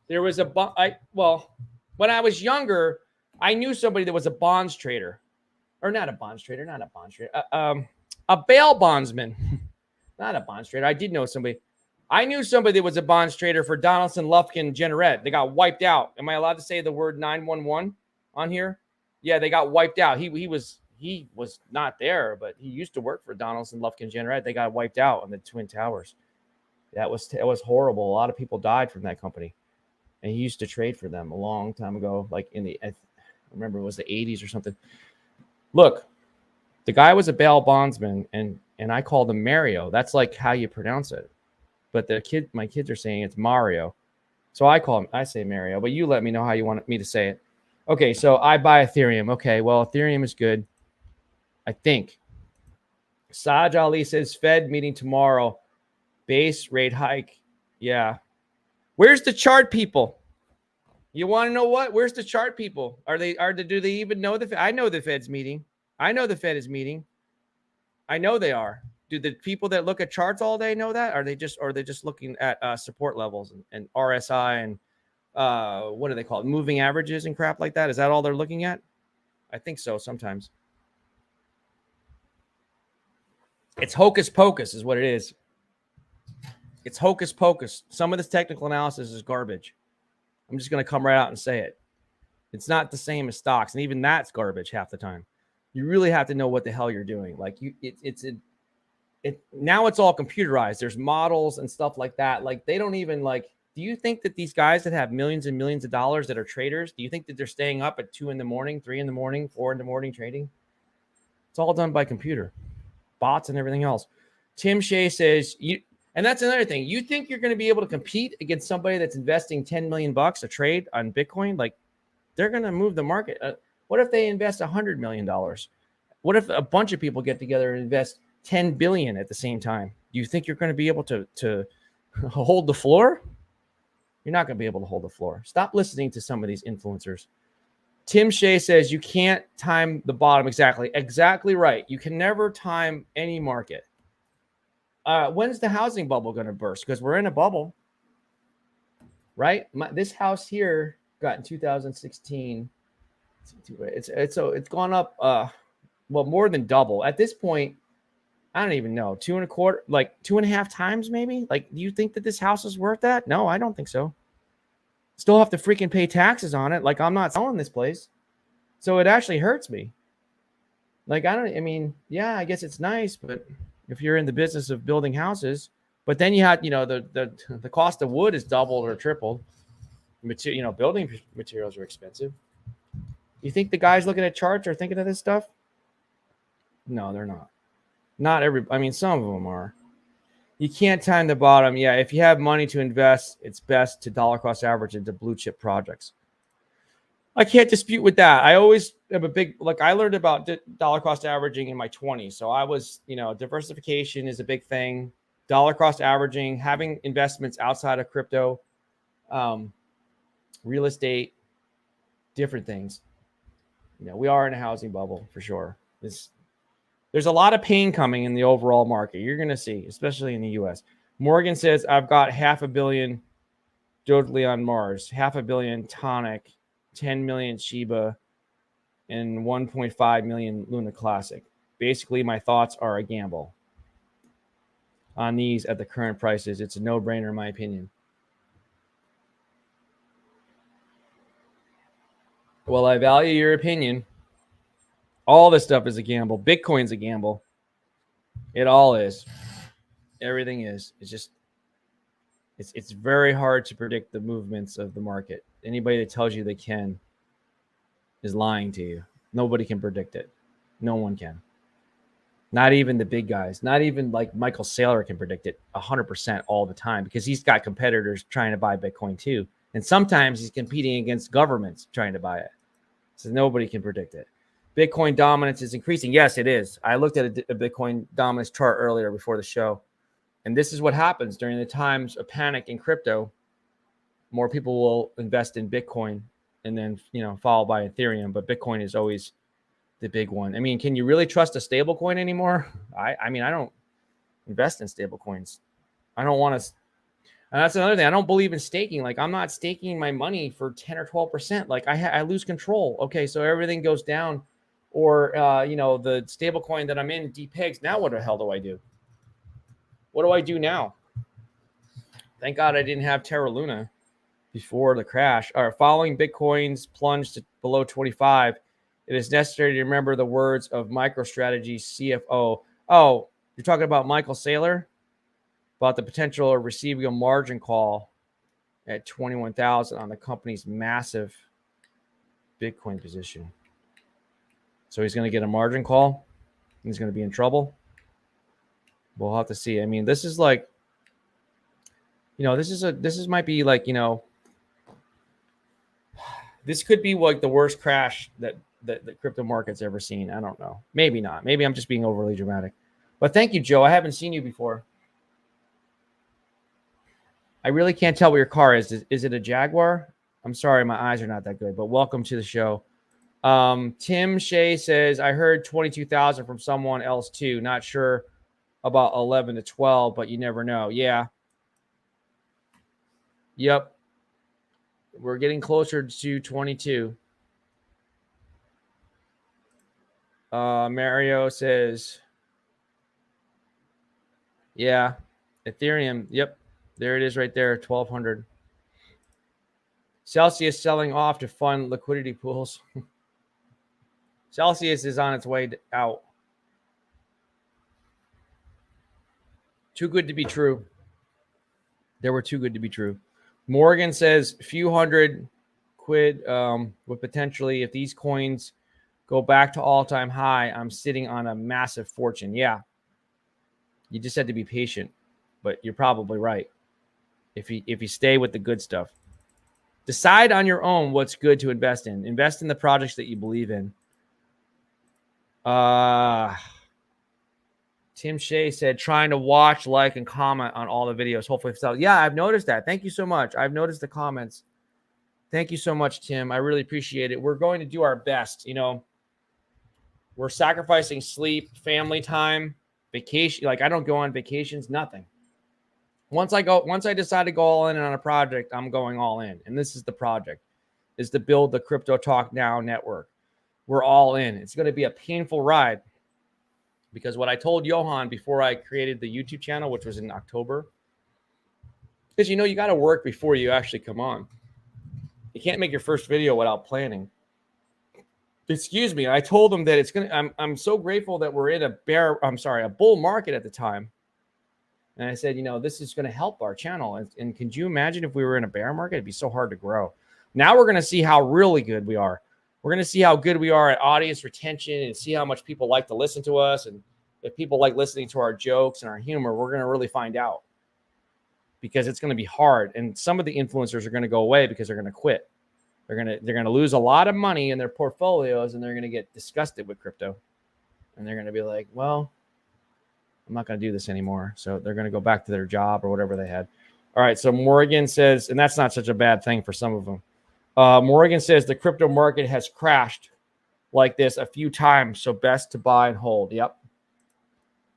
there was when I was younger, I knew somebody that was a bonds trader, or not a bonds trader, a bail bondsman, not a bonds trader. I did know somebody. I knew somebody that was a bonds trader for Donaldson, Lufkin, Generette. They got wiped out. Am I allowed to say the word 911 on here? Yeah, they got wiped out. He was not there, but he used to work for Donaldson, Lufkin, Generette. They got wiped out on the Twin Towers. It was horrible. A lot of people died from that company. And he used to trade for them a long time ago, like I remember it was the 80s or something. Look, the guy was a bail bondsman, and I called him Mario. That's like how you pronounce it. But my kids are saying it's Mario. So I say Mario, but you let me know how you want me to say it. Okay, so I buy Ethereum. Okay, well, Ethereum is good, I think. Saj Ali says Fed meeting tomorrow. Base rate hike. Yeah. Where's the chart people? You want to know what? Where's the chart people? Do they even know the Fed? I know the Fed's meeting. I know the Fed is meeting. I know they are. Do the people that look at charts all day know that? Are they just looking at support levels and RSI and what do they call it? Moving averages and crap like that? Is that all they're looking at? I think so sometimes. It's hocus pocus is what it is. It's hocus pocus. Some of this technical analysis is garbage. I'm just going to come right out and say it. It's not the same as stocks, and even that's garbage half the time. You really have to know what the hell you're doing. Like now it's all computerized. There's models and stuff like that. Like they don't even like. Do you think that these guys that have millions and millions of dollars that are traders, do you think that they're staying up at 2 a.m, 3 a.m, 4 a.m trading? It's all done by computer, bots and everything else. Tim Shea says and that's another thing. You think you're going to be able to compete against somebody that's investing $10 million a trade on Bitcoin? Like they're going to move the market. What if they invest $100 million? What if a bunch of people get together and invest 10 billion at the same time? Do you think you're going to be able to hold the floor? You're not going to be able to hold the floor. Stop listening to some of these influencers. Tim Shea says you can't time the bottom exactly. Exactly right. You can never time any market. When's the housing bubble going to burst? Because we're in a bubble, right? This house here got in 2016. It's gone up more than double. At this point, I don't even know, 2.25, like 2.5 times maybe. Like, do you think that this house is worth that? No, I don't think so. Still have to freaking pay taxes on it. Like, I'm not selling this place, so it actually hurts me. Like, yeah, I guess it's nice, but if you're in the business of building houses, but then you had, the cost of wood is doubled or tripled. Building materials are expensive. You think the guys looking at charts are thinking of this stuff? No, they're not. Not some of them are. You can't time the bottom. Yeah, if you have money to invest, it's best to dollar cost average into blue chip projects. I can't dispute with that. I always am I learned about dollar cost averaging in my 20s. So I was, diversification is a big thing. Dollar cost averaging, having investments outside of crypto, real estate, different things. We are in a housing bubble for sure. There's a lot of pain coming in the overall market. You're going to see, especially in the U.S. Morgan says, I've got $500 million totally on Mars, $500 million Tonic, 10 million Shiba, and 1.5 million Luna Classic. Basically, my thoughts are a gamble on these at the current prices. It's a no-brainer, in my opinion. Well, I value your opinion. All this stuff is a gamble. Bitcoin's a gamble. It all is. Everything is. It's just, it's very hard to predict the movements of the market. Anybody that tells you they can is lying to you. Nobody can predict it. No one can. Not even the big guys. Not even like Michael Saylor can predict it 100% all the time, because he's got competitors trying to buy Bitcoin too. And sometimes he's competing against governments trying to buy it. So nobody can predict it. Bitcoin dominance is increasing. Yes, it is. I looked at a Bitcoin dominance chart earlier before the show. And this is what happens during the times of panic in crypto. More people will invest in Bitcoin and then, followed by Ethereum. But Bitcoin is always the big one. Can you really trust a stable coin anymore? I don't invest in stable coins. I don't want to. And that's another thing. I don't believe in staking. Like, I'm not staking my money for 10 or 12%. Like, I lose control. Okay, so everything goes down. Or, the stable coin that I'm in depegs. Now what the hell do I do? What do I do now? Thank God I didn't have Terra Luna before the crash. Following Bitcoin's plunge to below 25, it is necessary to remember the words of MicroStrategy CFO. Oh, you're talking about Michael Saylor? About the potential of receiving a margin call at 21,000 on the company's massive Bitcoin position. So he's going to get a margin call. He's going to be in trouble. We'll have to see. This is like, this might be like, this could be like the worst crash that the crypto market's ever seen. I don't know. Maybe not. Maybe I'm just being overly dramatic. But thank you, Joe. I haven't seen you before. I really can't tell what your car is. Is it a Jaguar? I'm sorry, my eyes are not that good, but welcome to the show. Tim Shea says, I heard 22,000 from someone else too. Not sure about 11 to 12, but you never know. Yeah. Yep. We're getting closer to 22. Mario says, yeah, Ethereum. Yep. There it is right there, 1,200. Celsius selling off to fund liquidity pools. Celsius is on its way out. Too good to be true. There were too good to be true. Morgan says few hundred quid with potentially, if these coins go back to all-time high, I'm sitting on a massive fortune. Yeah. You just had to be patient, but you're probably right. If you stay with the good stuff. Decide on your own what's good to invest in. Invest in the projects that you believe in. Tim Shea said, trying to watch, like, and comment on all the videos. Hopefully, yeah, I've noticed that. Thank you so much. I've noticed the comments. Thank you so much, Tim. I really appreciate it. We're going to do our best. You know, we're sacrificing sleep, family time, vacation. Like, I don't go on vacations, nothing. Once I decide to go all in on a project, I'm going all in. And this is the project, is to build the Crypto Talk Now network. We're all in. It's going to be a painful ride, because what I told Johan before I created the YouTube channel, which was in October, is, you know, you got to work before you actually come on. You can't make your first video without planning. Excuse me. I told him that it's going to, I'm so grateful that we're in a bull market at the time. And I said, you know, this is going to help our channel. And can you imagine if we were in a bear market? It'd be so hard to grow. Now we're going to see how really good we are. We're going to see how good we are at audience retention and see how much people like to listen to us. And if people like listening to our jokes and our humor, we're going to really find out, because it's going to be hard. And some of the influencers are going to go away because they're going to quit. They're going to lose a lot of money in their portfolios, and they're going to get disgusted with crypto. And they're going to be like, well, I'm not going to do this anymore. So they're going to go back to their job or whatever they had. All right. So Morgan says, and that's not such a bad thing for some of them. Morgan says the crypto market has crashed like this a few times, so best to buy and hold. Yep.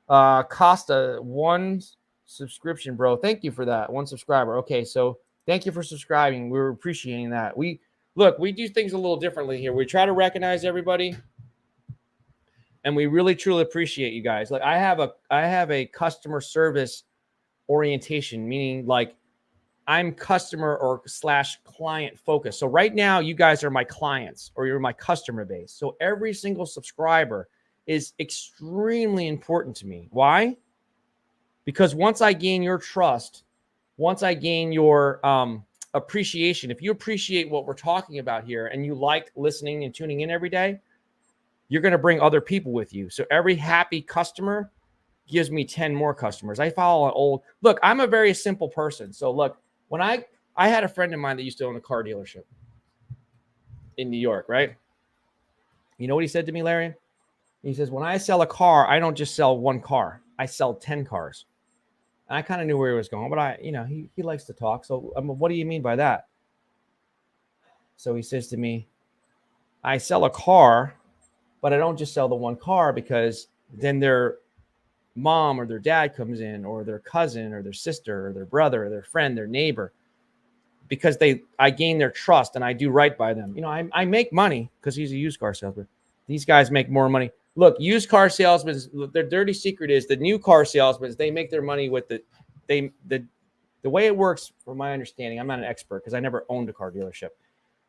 Costa, one subscription, bro. Thank you for that. One subscriber. Okay. So thank you for subscribing. We're appreciating that. We do things a little differently here. We try to recognize everybody, and we really truly appreciate you guys. Like, I have a customer service orientation, meaning like I'm customer or / client focused. So right now you guys are my clients, or you're my customer base. So every single subscriber is extremely important to me. Why? Because once I gain your trust, once I gain your appreciation, if you appreciate what we're talking about here and you like listening and tuning in every day, you're going to bring other people with you. So every happy customer gives me 10 more customers. I follow an old, look, I'm a very simple person. So look, when I had a friend of mine that used to own a car dealership in New York, right? You know what he said to me, Larry? He says, when I sell a car, I don't just sell one car. I sell 10 cars. And I kind of knew where he was going, but he likes to talk. So what do you mean by that? So he says to me, I sell a car, but I don't just sell the one car, because then their mom or their dad comes in, or their cousin or their sister or their brother or their friend, their neighbor, because I gain their trust and I do right by them. You know, I make money because he's a used car salesman. These guys make more money. Look, used car salesmen, their dirty secret is the new car salesmen, they make their money with the way it works, from my understanding. I'm not an expert because I never owned a car dealership,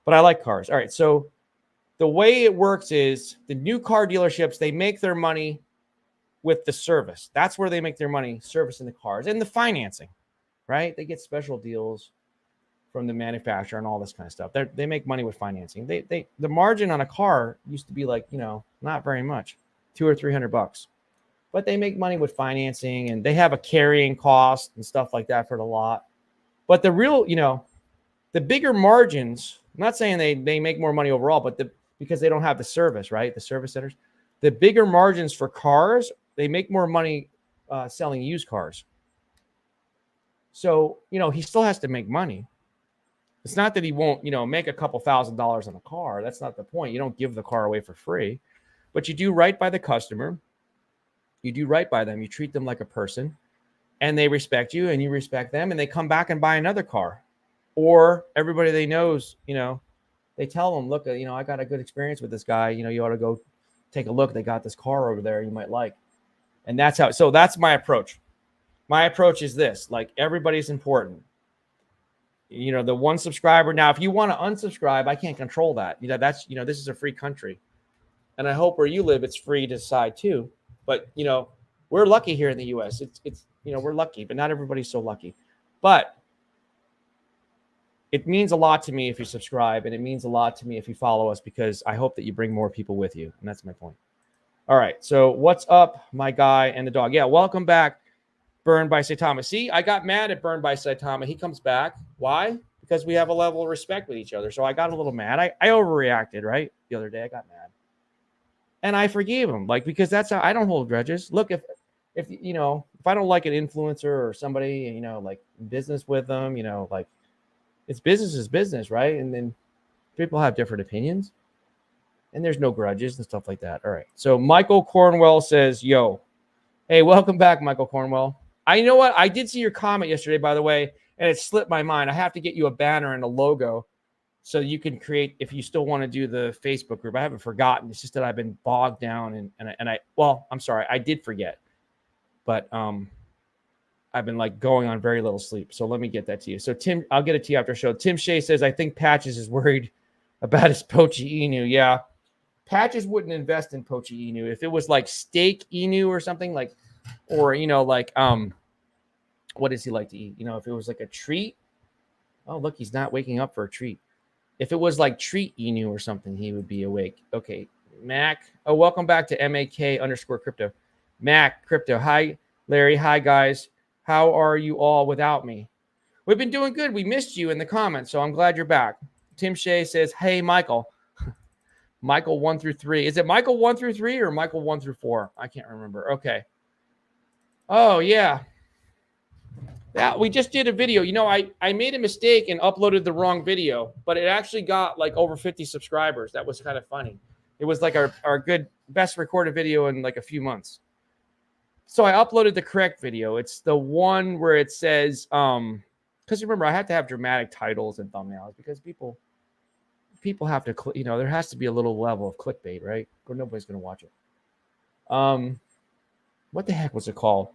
but I like cars. All right. So the way it works is the new car dealerships, they make their money with the service. That's where they make their money, servicing the cars and the financing, right? They get special deals from the manufacturer and all this kind of stuff. They make money with financing. The margin on a car used to be like, not very much, $200 or $300, but they make money with financing, and they have a carrying cost and stuff like that for the lot. But the real, the bigger margins, I'm not saying they make more money overall, but because they don't have the service, right? The service centers, the bigger margins for cars, they make more money selling used cars. So, he still has to make money. It's not that he won't, make a couple $1,000s on a car. That's not the point. You don't give the car away for free, but you do right by the customer. You do right by them. You treat them like a person, and they respect you and you respect them, and they come back and buy another car. Or everybody they knows, they tell them, look, I got a good experience with this guy. You ought to go take a look. They got this car over there you might like. And that's how. So that's my approach. My approach is this: like, everybody's important. The one subscriber. Now, if you want to unsubscribe, I can't control that. That's this is a free country, and I hope where you live it's free to decide too. But we're lucky here in the U.S. It's we're lucky, but not everybody's so lucky. But it means a lot to me if you subscribe, and it means a lot to me if you follow us, because I hope that you bring more people with you, and that's my point. All right, so what's up, my guy and the dog? Yeah, welcome back, Burned by Saitama. See, I got mad at Burned by Saitama. He comes back. Why? Because we have a level of respect with each other. So I got a little mad. I overreacted, right? The other day I got mad. And I forgave him, because that's how I don't hold grudges. Look, if I don't like an influencer or somebody, like business with them, it's business is business, right? And then people have different opinions, and there's no grudges and stuff like that. All right. So Michael Cornwell says, yo, hey, welcome back, Michael Cornwell. You know what? I did see your comment yesterday, by the way, and it slipped my mind. I have to get you a banner and a logo so you can create, if you still want to do the Facebook group. I haven't forgotten. It's just that I've been bogged down I'm sorry, I did forget, but I've been going on very little sleep. So let me get that to you. So Tim, I'll get it to you after the show. Tim Shea says, I think Patches is worried about his Pochi Inu. Yeah. Patches wouldn't invest in Pochi Inu. If it was like steak Inu or something what does he like to eat? If it was like a treat. Oh, look, he's not waking up for a treat. If it was like treat Inu or something, he would be awake. Okay. Mac. Oh, welcome back to MAK_crypto. Mac Crypto. Hi, Larry. Hi, guys. How are you all without me? We've been doing good. We missed you in the comments, so I'm glad you're back. Tim Shea says, hey, Michael. Michael 1 through 3. Is it Michael 1 through 3 or Michael 1 through 4? I can't remember. Okay. Oh, yeah. We just did a video. I made a mistake and uploaded the wrong video, but it actually got over 50 subscribers. That was kind of funny. It was our good best recorded video in a few months. So I uploaded the correct video. It's the one where it says, because remember, I have to have dramatic titles and thumbnails because people have to, there has to be a little level of clickbait, right? Or nobody's going to watch it. What the heck was it called?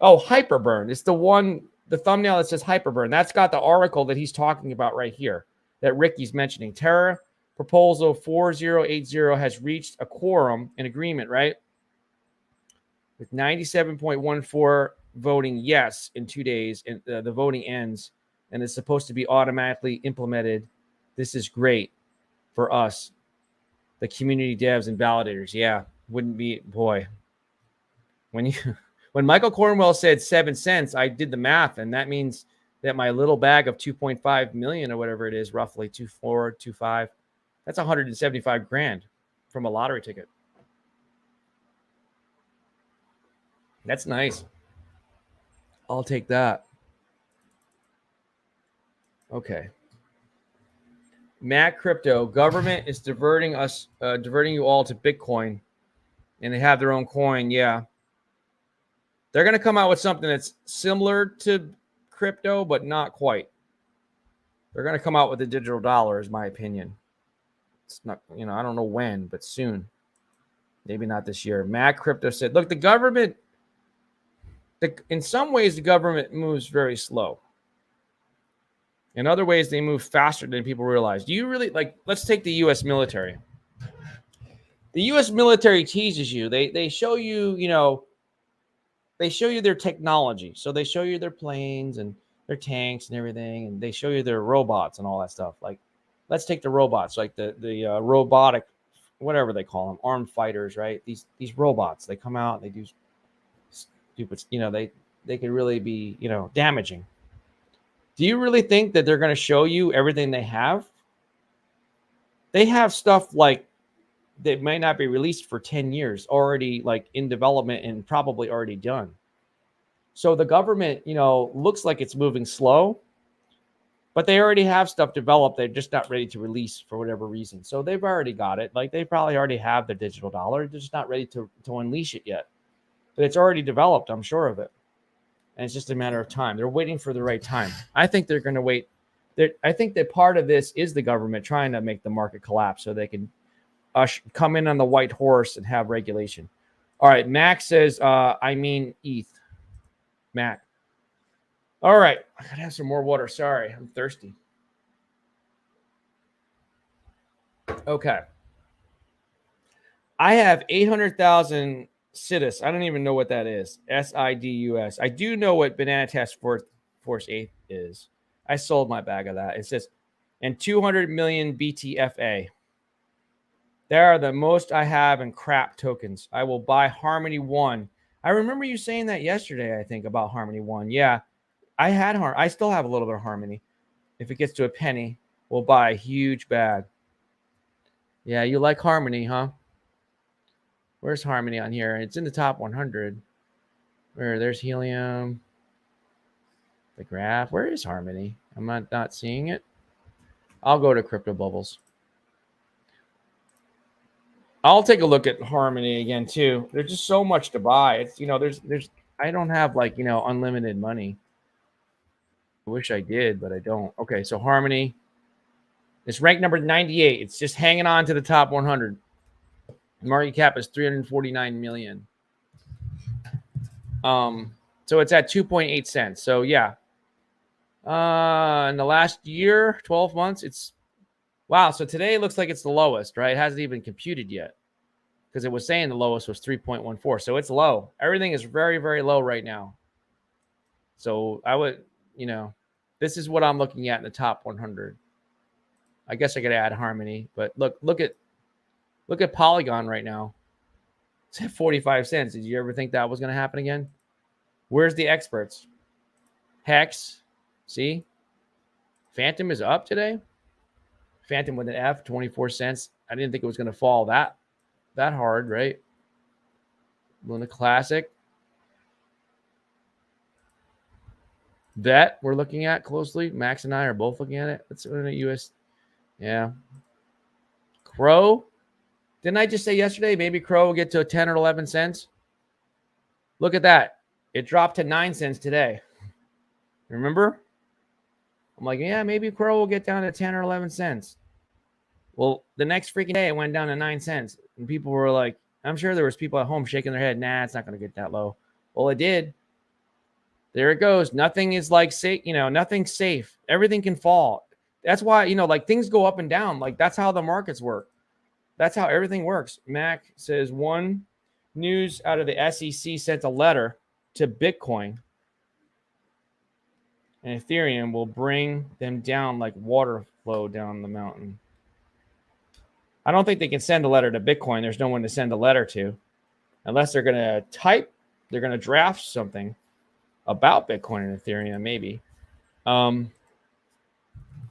Oh, Hyperburn. It's the thumbnail that says Hyperburn. That's got the article that he's talking about right here that Ricky's mentioning. Terra proposal 4080 has reached a quorum, an agreement, right? With 97.14 voting yes in 2 days, and the voting ends, and it's supposed to be automatically implemented. This is great for us, the community devs and validators. Yeah, wouldn't be, boy. When Michael Cornwell said 7 cents, I did the math, and that means that my little bag of 2.5 million or whatever it is, roughly 2.4, 2.5, that's 175 grand from a lottery ticket. That's nice. I'll take that. Okay. Mac Crypto, government is diverting you all to Bitcoin, and they have their own coin. Yeah. They're going to come out with something that's similar to crypto, but not quite. They're going to come out with a digital dollar, is my opinion. It's not, I don't know when, but soon. Maybe not this year. Mac Crypto said, look, the government, in some ways, the government moves very slow. In other ways, they move faster than people realize. Do you really, let's take the U.S. military. The U.S. military teases you. They show you, they show you their technology. So they show you their planes and their tanks and everything, and they show you their robots and all that stuff. Let's take the robots, the robotic, whatever they call them, armed fighters, right? These robots, they come out, they do stupid, they could really be, damaging. Do you really think that they're going to show you everything they have? They have stuff that might not be released for 10 years already, in development and probably already done. So the government, looks like it's moving slow, but they already have stuff developed. They're just not ready to release for whatever reason. So they've already got it. Like they probably already have the digital dollar. They're just not ready to unleash it yet. But it's already developed. I'm sure of it. And it's just a matter of time. They're waiting for the right time. I think they're going to wait. I think that part of this is the government trying to make the market collapse so they can come in on the white horse and have regulation. All right. Max says, I mean ETH. Mac. All right. I got to have some more water. Sorry. I'm thirsty. Okay. I have 800,000 SIDUS. I don't even know what that is. SIDUS. I do know what Banana Task Force 8 is. I sold my bag of that. It says, and 200 million BTFA. There are the most I have in crap tokens. I will buy Harmony 1. I remember you saying that yesterday, I think, about Harmony 1. Yeah, I still have a little bit of Harmony. If it gets to a penny, we'll buy a huge bag. Yeah, you like Harmony, huh? Where's Harmony on here? It's in the top 100. There's Helium. The graph. Where is Harmony? I'm not seeing it. I'll go to Crypto Bubbles. I'll take a look at Harmony again too. There's just so much to buy. It's there's I don't have unlimited money. I wish I did, but I don't. Okay, so Harmony. It's ranked number 98. It's just hanging on to the top 100. Market cap is 349 million. So it's at 2.8 cents. So yeah. In the last year, 12 months, it's wow. So today it looks like it's the lowest, right? It hasn't even computed yet because it was saying the lowest was 3.14. So it's low. Everything is very, very low right now. So I would, this is what I'm looking at in the top 100. I guess I could add Harmony, but look at Polygon right now. It's at 45 cents. Did you ever think that was going to happen again? Where's the experts? Hex. See? Phantom is up today. Phantom with an F, 24 cents. I didn't think it was going to fall that hard, right? Luna Classic. Vet, we're looking at closely. Max and I are both looking at it. Let's go to US. Yeah. Crow. Didn't I just say yesterday maybe Crow will get to 10 or 11 cents? Look at that. It dropped to 9 cents today. Remember? I'm like, yeah, maybe Crow will get down to 10 or 11 cents. Well, the next freaking day it went down to 9 cents. And people were like, I'm sure there was people at home shaking their head. Nah, it's not going to get that low. Well, it did. There it goes. Nothing is safe. Nothing's safe. Everything can fall. That's why, things go up and down. That's how the markets work. That's how everything works. Mac says one news out of the SEC sent a letter to Bitcoin and Ethereum will bring them down like water flow down the mountain. I don't think they can send a letter to Bitcoin. There's no one to send a letter to unless they're going to draft something about Bitcoin and Ethereum, maybe. I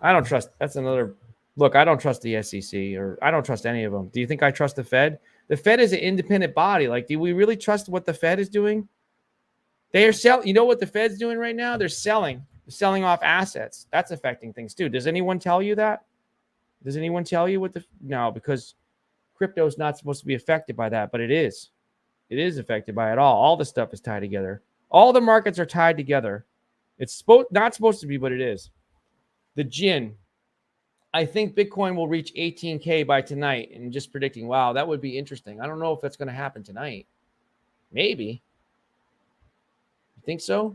don't trust. That's another look. I don't trust the SEC or I don't trust any of them. Do you think I trust the Fed? The Fed is an independent body. Do we really trust what the Fed is doing? They are selling. You know what the Fed's doing right now? They're selling off assets. That's affecting things too. Does anyone tell you that? Does anyone tell you no, because crypto is not supposed to be affected by that, but it is. It is affected by it all. All the stuff is tied together. All the markets are tied together. It's not supposed to be, but it is. The Jin. I think Bitcoin will reach 18K by tonight. And just predicting, wow, that would be interesting. I don't know if that's going to happen tonight. Maybe. You think so?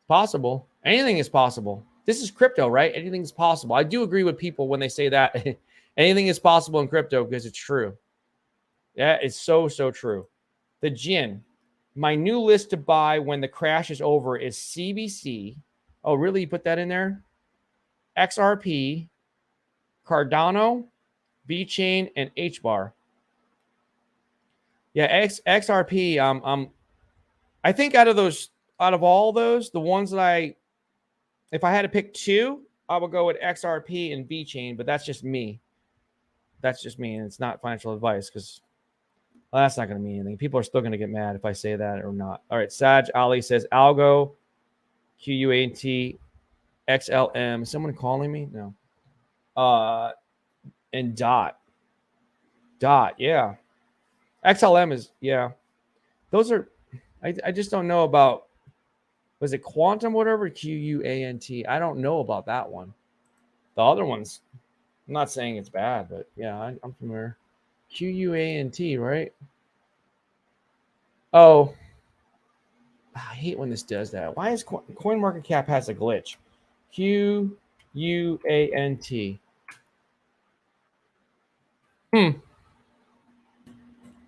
Possible. Anything is possible. This is crypto, right? Anything is possible. I do agree with people when they say that. Anything is possible in crypto because it's true. Yeah, it's so, so true. The Jin. My new list to buy when the crash is over is CBC. Oh, really? You put that in there? XRP, Cardano, VeChain, and HBAR. Yeah, XRP. I think out of all those, the ones that if I had to pick two, I would go with XRP and VeChain. But that's just me. That's just me, and it's not financial advice because Well, that's not going to mean anything. People are still going to get mad if I say that or not. All right. Saj Ali says Algo, QUANT, XLM. Is someone calling me? No. And Dot. Yeah. XLM is, yeah. Those are, I just don't know about, was it Quantum, whatever? QUANT. I don't know about that one. The other ones, I'm not saying it's bad, but yeah, I'm familiar. QUANT, right? Oh, I hate when this does that. Why is CoinMarketCap has a glitch? QUANT.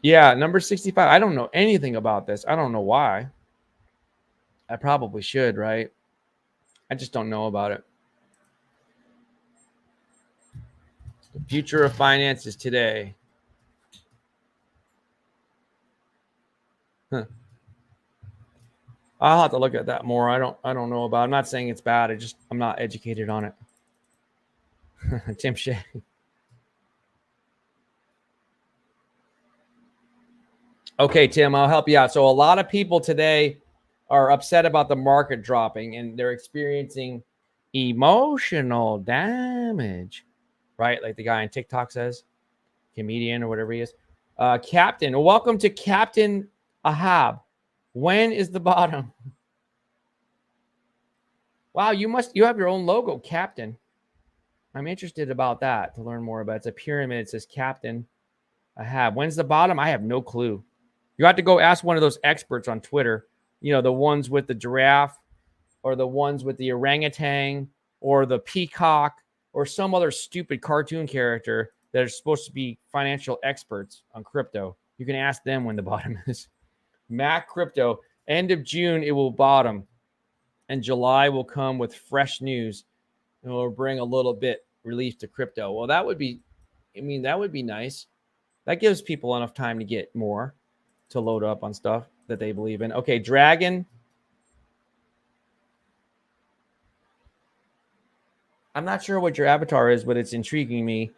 Yeah, number 65. I don't know anything about this. I don't know why. I probably should, right? I just don't know about it. The future of finance is today. Huh. I'll have to look at that more. I don't know about it. I'm not saying it's bad. I'm not educated on it. Tim Shea. Okay, Tim, I'll help you out. So a lot of people today are upset about the market dropping and they're experiencing emotional damage, right? Like the guy on TikTok says, comedian or whatever he is. Captain, welcome to Captain Ahab. When is the bottom? Wow, you have your own logo, Captain. I'm interested about that to learn more about it. It's a pyramid. It says Captain Ahab. When's the bottom? I have no clue. You have to go ask one of those experts on Twitter, the ones with the giraffe or the ones with the orangutan or the peacock or some other stupid cartoon character that are supposed to be financial experts on crypto. You can ask them when the bottom is. Mac Crypto, end of June, it will bottom. And July will come with fresh news and will bring a little bit relief to crypto. Well, that would be nice. That gives people enough time to get more to load up on stuff that they believe in. Okay, Dragon. I'm not sure what your avatar is, but it's intriguing me.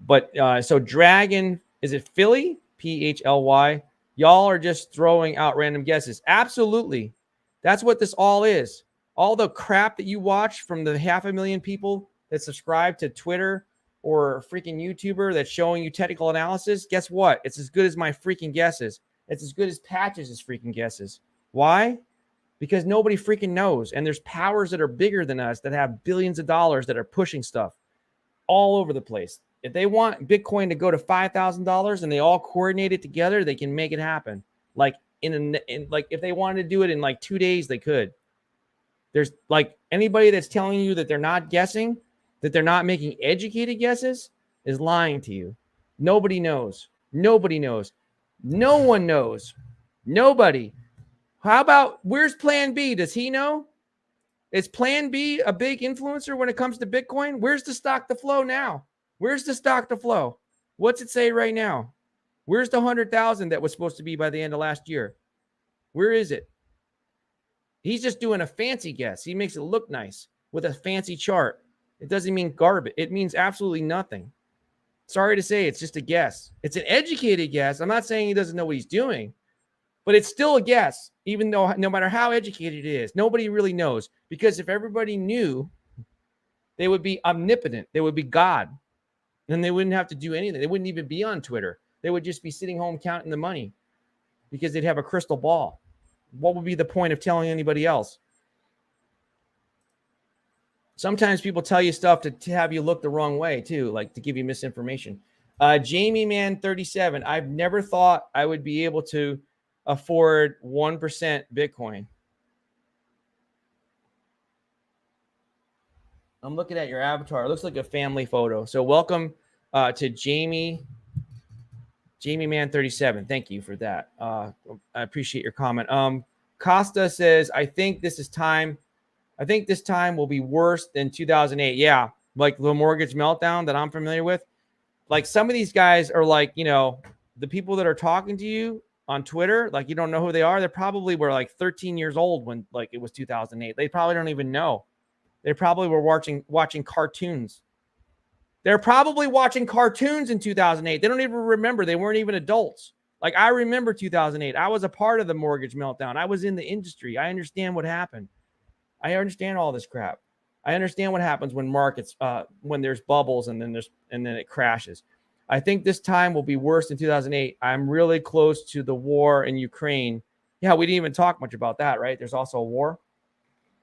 But so Dragon, is it Philly? PHLY. Y'all are just throwing out random guesses. Absolutely. That's what this all is. All the crap that you watch from the 500,000 people that subscribe to Twitter or a freaking YouTuber that's showing you technical analysis, guess what? It's as good as my freaking guesses. It's as good as Patch's freaking guesses. Why? Because nobody freaking knows. And there's powers that are bigger than us that have billions of dollars that are pushing stuff all over the place. If they want Bitcoin to go to $5,000 and they all coordinate it together, they can make it happen. Like like if they wanted to do it in like 2 days, they could. There's like anybody that's telling you that they're not guessing, that they're not making educated guesses, is lying to you. Nobody knows. Nobody knows. No one knows. Nobody. How about where's Plan B? Does he know? Is Plan B a big influencer when it comes to Bitcoin? Where's the stock to flow now? Where's the stock to flow? What's it say right now? Where's the 100,000 that was supposed to be by the end of last year? Where is it? He's just doing a fancy guess. He makes it look nice with a fancy chart. It doesn't mean garbage. It means absolutely nothing. Sorry to say, it's just a guess. It's an educated guess. I'm not saying he doesn't know what he's doing, but it's still a guess, even though no matter how educated it is, nobody really knows. Because if everybody knew, they would be omnipotent. They would be God. And they wouldn't have to do anything. They wouldn't even be on Twitter. They would just be sitting home counting the money because they'd have a crystal ball. What would be the point of telling anybody else? Sometimes people tell you stuff to have you look the wrong way too, like to give you misinformation. Jamie Man 37. I've never thought I would be able to afford 1% Bitcoin. I'm looking at your avatar. It looks like a family photo. So welcome to Jamie Man 37. Thank you for that. I appreciate your comment. Costa says, I think this time will be worse than 2008. Yeah, like the mortgage meltdown that I'm familiar with. Like some of these guys are like, the people that are talking to you on Twitter, like you don't know who they are. They probably were like 13 years old when like it was 2008. They probably don't even know. They probably were watching cartoons. They're probably watching cartoons in 2008. They don't even remember. They weren't even adults. Like, I remember 2008. I was a part of the mortgage meltdown. I was in the industry. I understand what happened. I understand all this crap. I understand what happens when markets, when there's bubbles and then it crashes. I think this time will be worse than 2008. I'm really close to the war in Ukraine. Yeah, we didn't even talk much about that, right? There's also a war.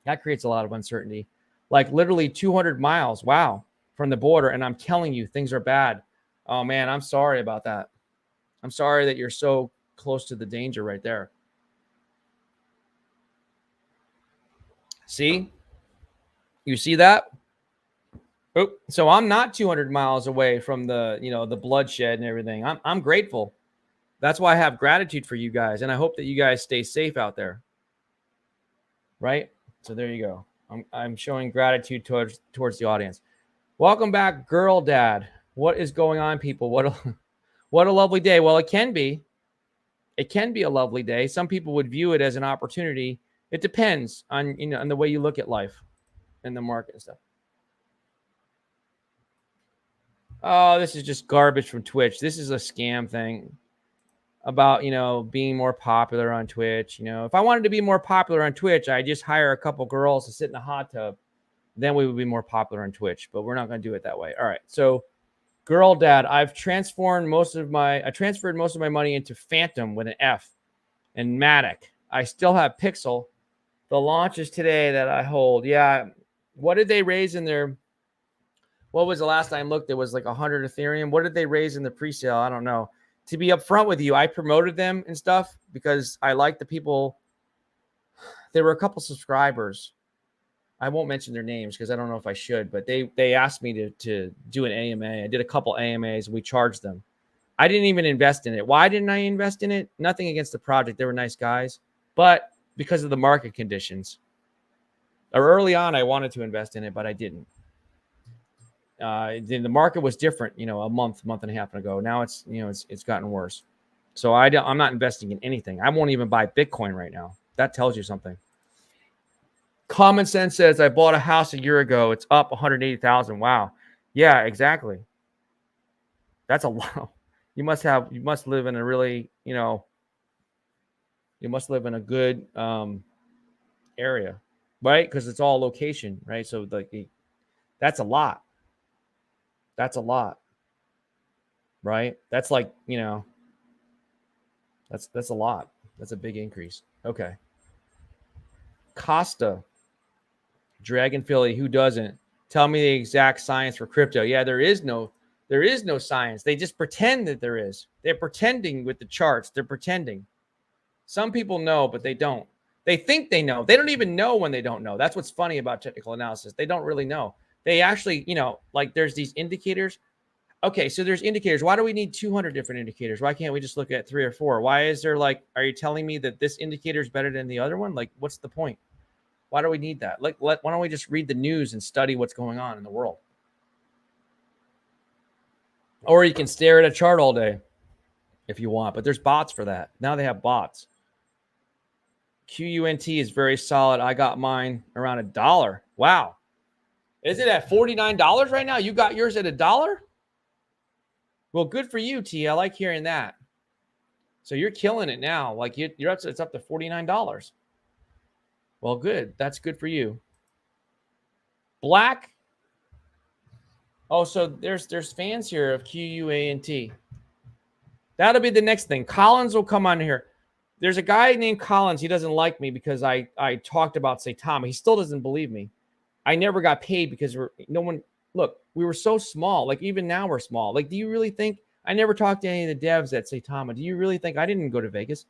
That creates a lot of uncertainty. Like literally 200 miles, wow, from the border. And I'm telling you, things are bad. Oh, man, I'm sorry about that. I'm sorry that you're so close to the danger right there. See? You see that? Oh, so I'm not 200 miles away from the, the bloodshed and everything. I'm grateful. That's why I have gratitude for you guys, and I hope that you guys stay safe out there. Right? So there you go. I'm showing gratitude towards the audience. Welcome back, Girl Dad. What is going on, people? What a lovely day. Well, it can be. It can be a lovely day. Some people would view it as an opportunity. It depends on on the way you look at life and the market and stuff. Oh, this is just garbage from Twitch. This is a scam thing about, being more popular on Twitch. If I wanted to be more popular on Twitch, I just hire a couple girls to sit in a hot tub. Then we would be more popular on Twitch, but we're not going to do it that way. All right. So, Girl Dad, I transferred most of my money into Phantom with an F and Matic. I still have Pixel. The launch is today that I hold. Yeah. What did they raise in their, what was the last time I looked? It was like 100 Ethereum. What did they raise in the pre-sale? I don't know. To be upfront with you, I promoted them and stuff because I like the people. There were a couple subscribers. I won't mention their names because I don't know if I should, but they asked me to do an AMA. I did a couple AMAs and we charged them. I didn't even invest in it. Why didn't I invest in it? Nothing against the project. They were nice guys, but because of the market conditions. Or early on, I wanted to invest in it, but I didn't. The market was different, a month and a half ago. Now it's gotten worse. So I'm not investing in anything. I won't even buy Bitcoin right now. That tells you something. Common Sense says I bought a house a year ago. It's up 180,000. Wow. Yeah, exactly. That's a lot. You must live in a really, you must live in a good area, right? Because it's all location, right? So that's a lot. That's a lot, right? That's like, that's a lot. That's a big increase. Okay. Costa, Dragon Philly, who doesn't? Tell me the exact science for crypto. Yeah, there is no science. They just pretend that there is. They're pretending with the charts. They're pretending. Some people know, but they don't. They think they know. They don't even know when they don't know. That's what's funny about technical analysis. They don't really know. They actually, like there's these indicators. Okay, so there's indicators. Why do we need 200 different indicators? Why can't we just look at 3 or 4? Why is there are you telling me that this indicator is better than the other one? Like, what's the point? Why do we need that? Why don't we just read the news and study what's going on in the world? Or you can stare at a chart all day if you want, but there's bots for that. Now they have bots. QUNT is very solid. I got mine around $1. Wow. Is it at $49 right now? You got yours at $1? Well, good for you, T. I like hearing that. So you're killing it now. Like you're up. It's up to $49. Well, good. That's good for you. Black. Oh, so there's fans here of QUANT. That'll be the next thing. Collins will come on here. There's a guy named Collins. He doesn't like me because I talked about Saitama. He still doesn't believe me. I never got paid because we were so small. Like even now we're small. Like, do you really think I never talked to any of the devs at Saitama? Do you really think I didn't go to Vegas?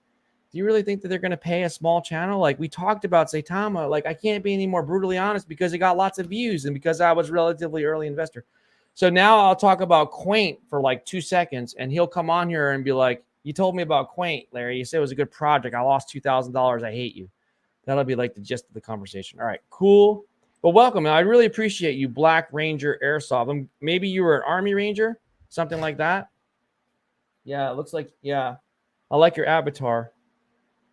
Do you really think that they're going to pay a small channel? Like we talked about Saitama. Like I can't be any more brutally honest because it got lots of views and because I was relatively early investor. So now I'll talk about Quaint for like 2 seconds and he'll come on here and be like, you told me about Quaint, Larry. You said it was a good project. I lost $2,000. I hate you. That'll be like the gist of the conversation. All right, cool. But welcome. I really appreciate you, Black Ranger Airsoft. Maybe you were an Army Ranger, something like that. Yeah, it looks like, yeah. I like your avatar.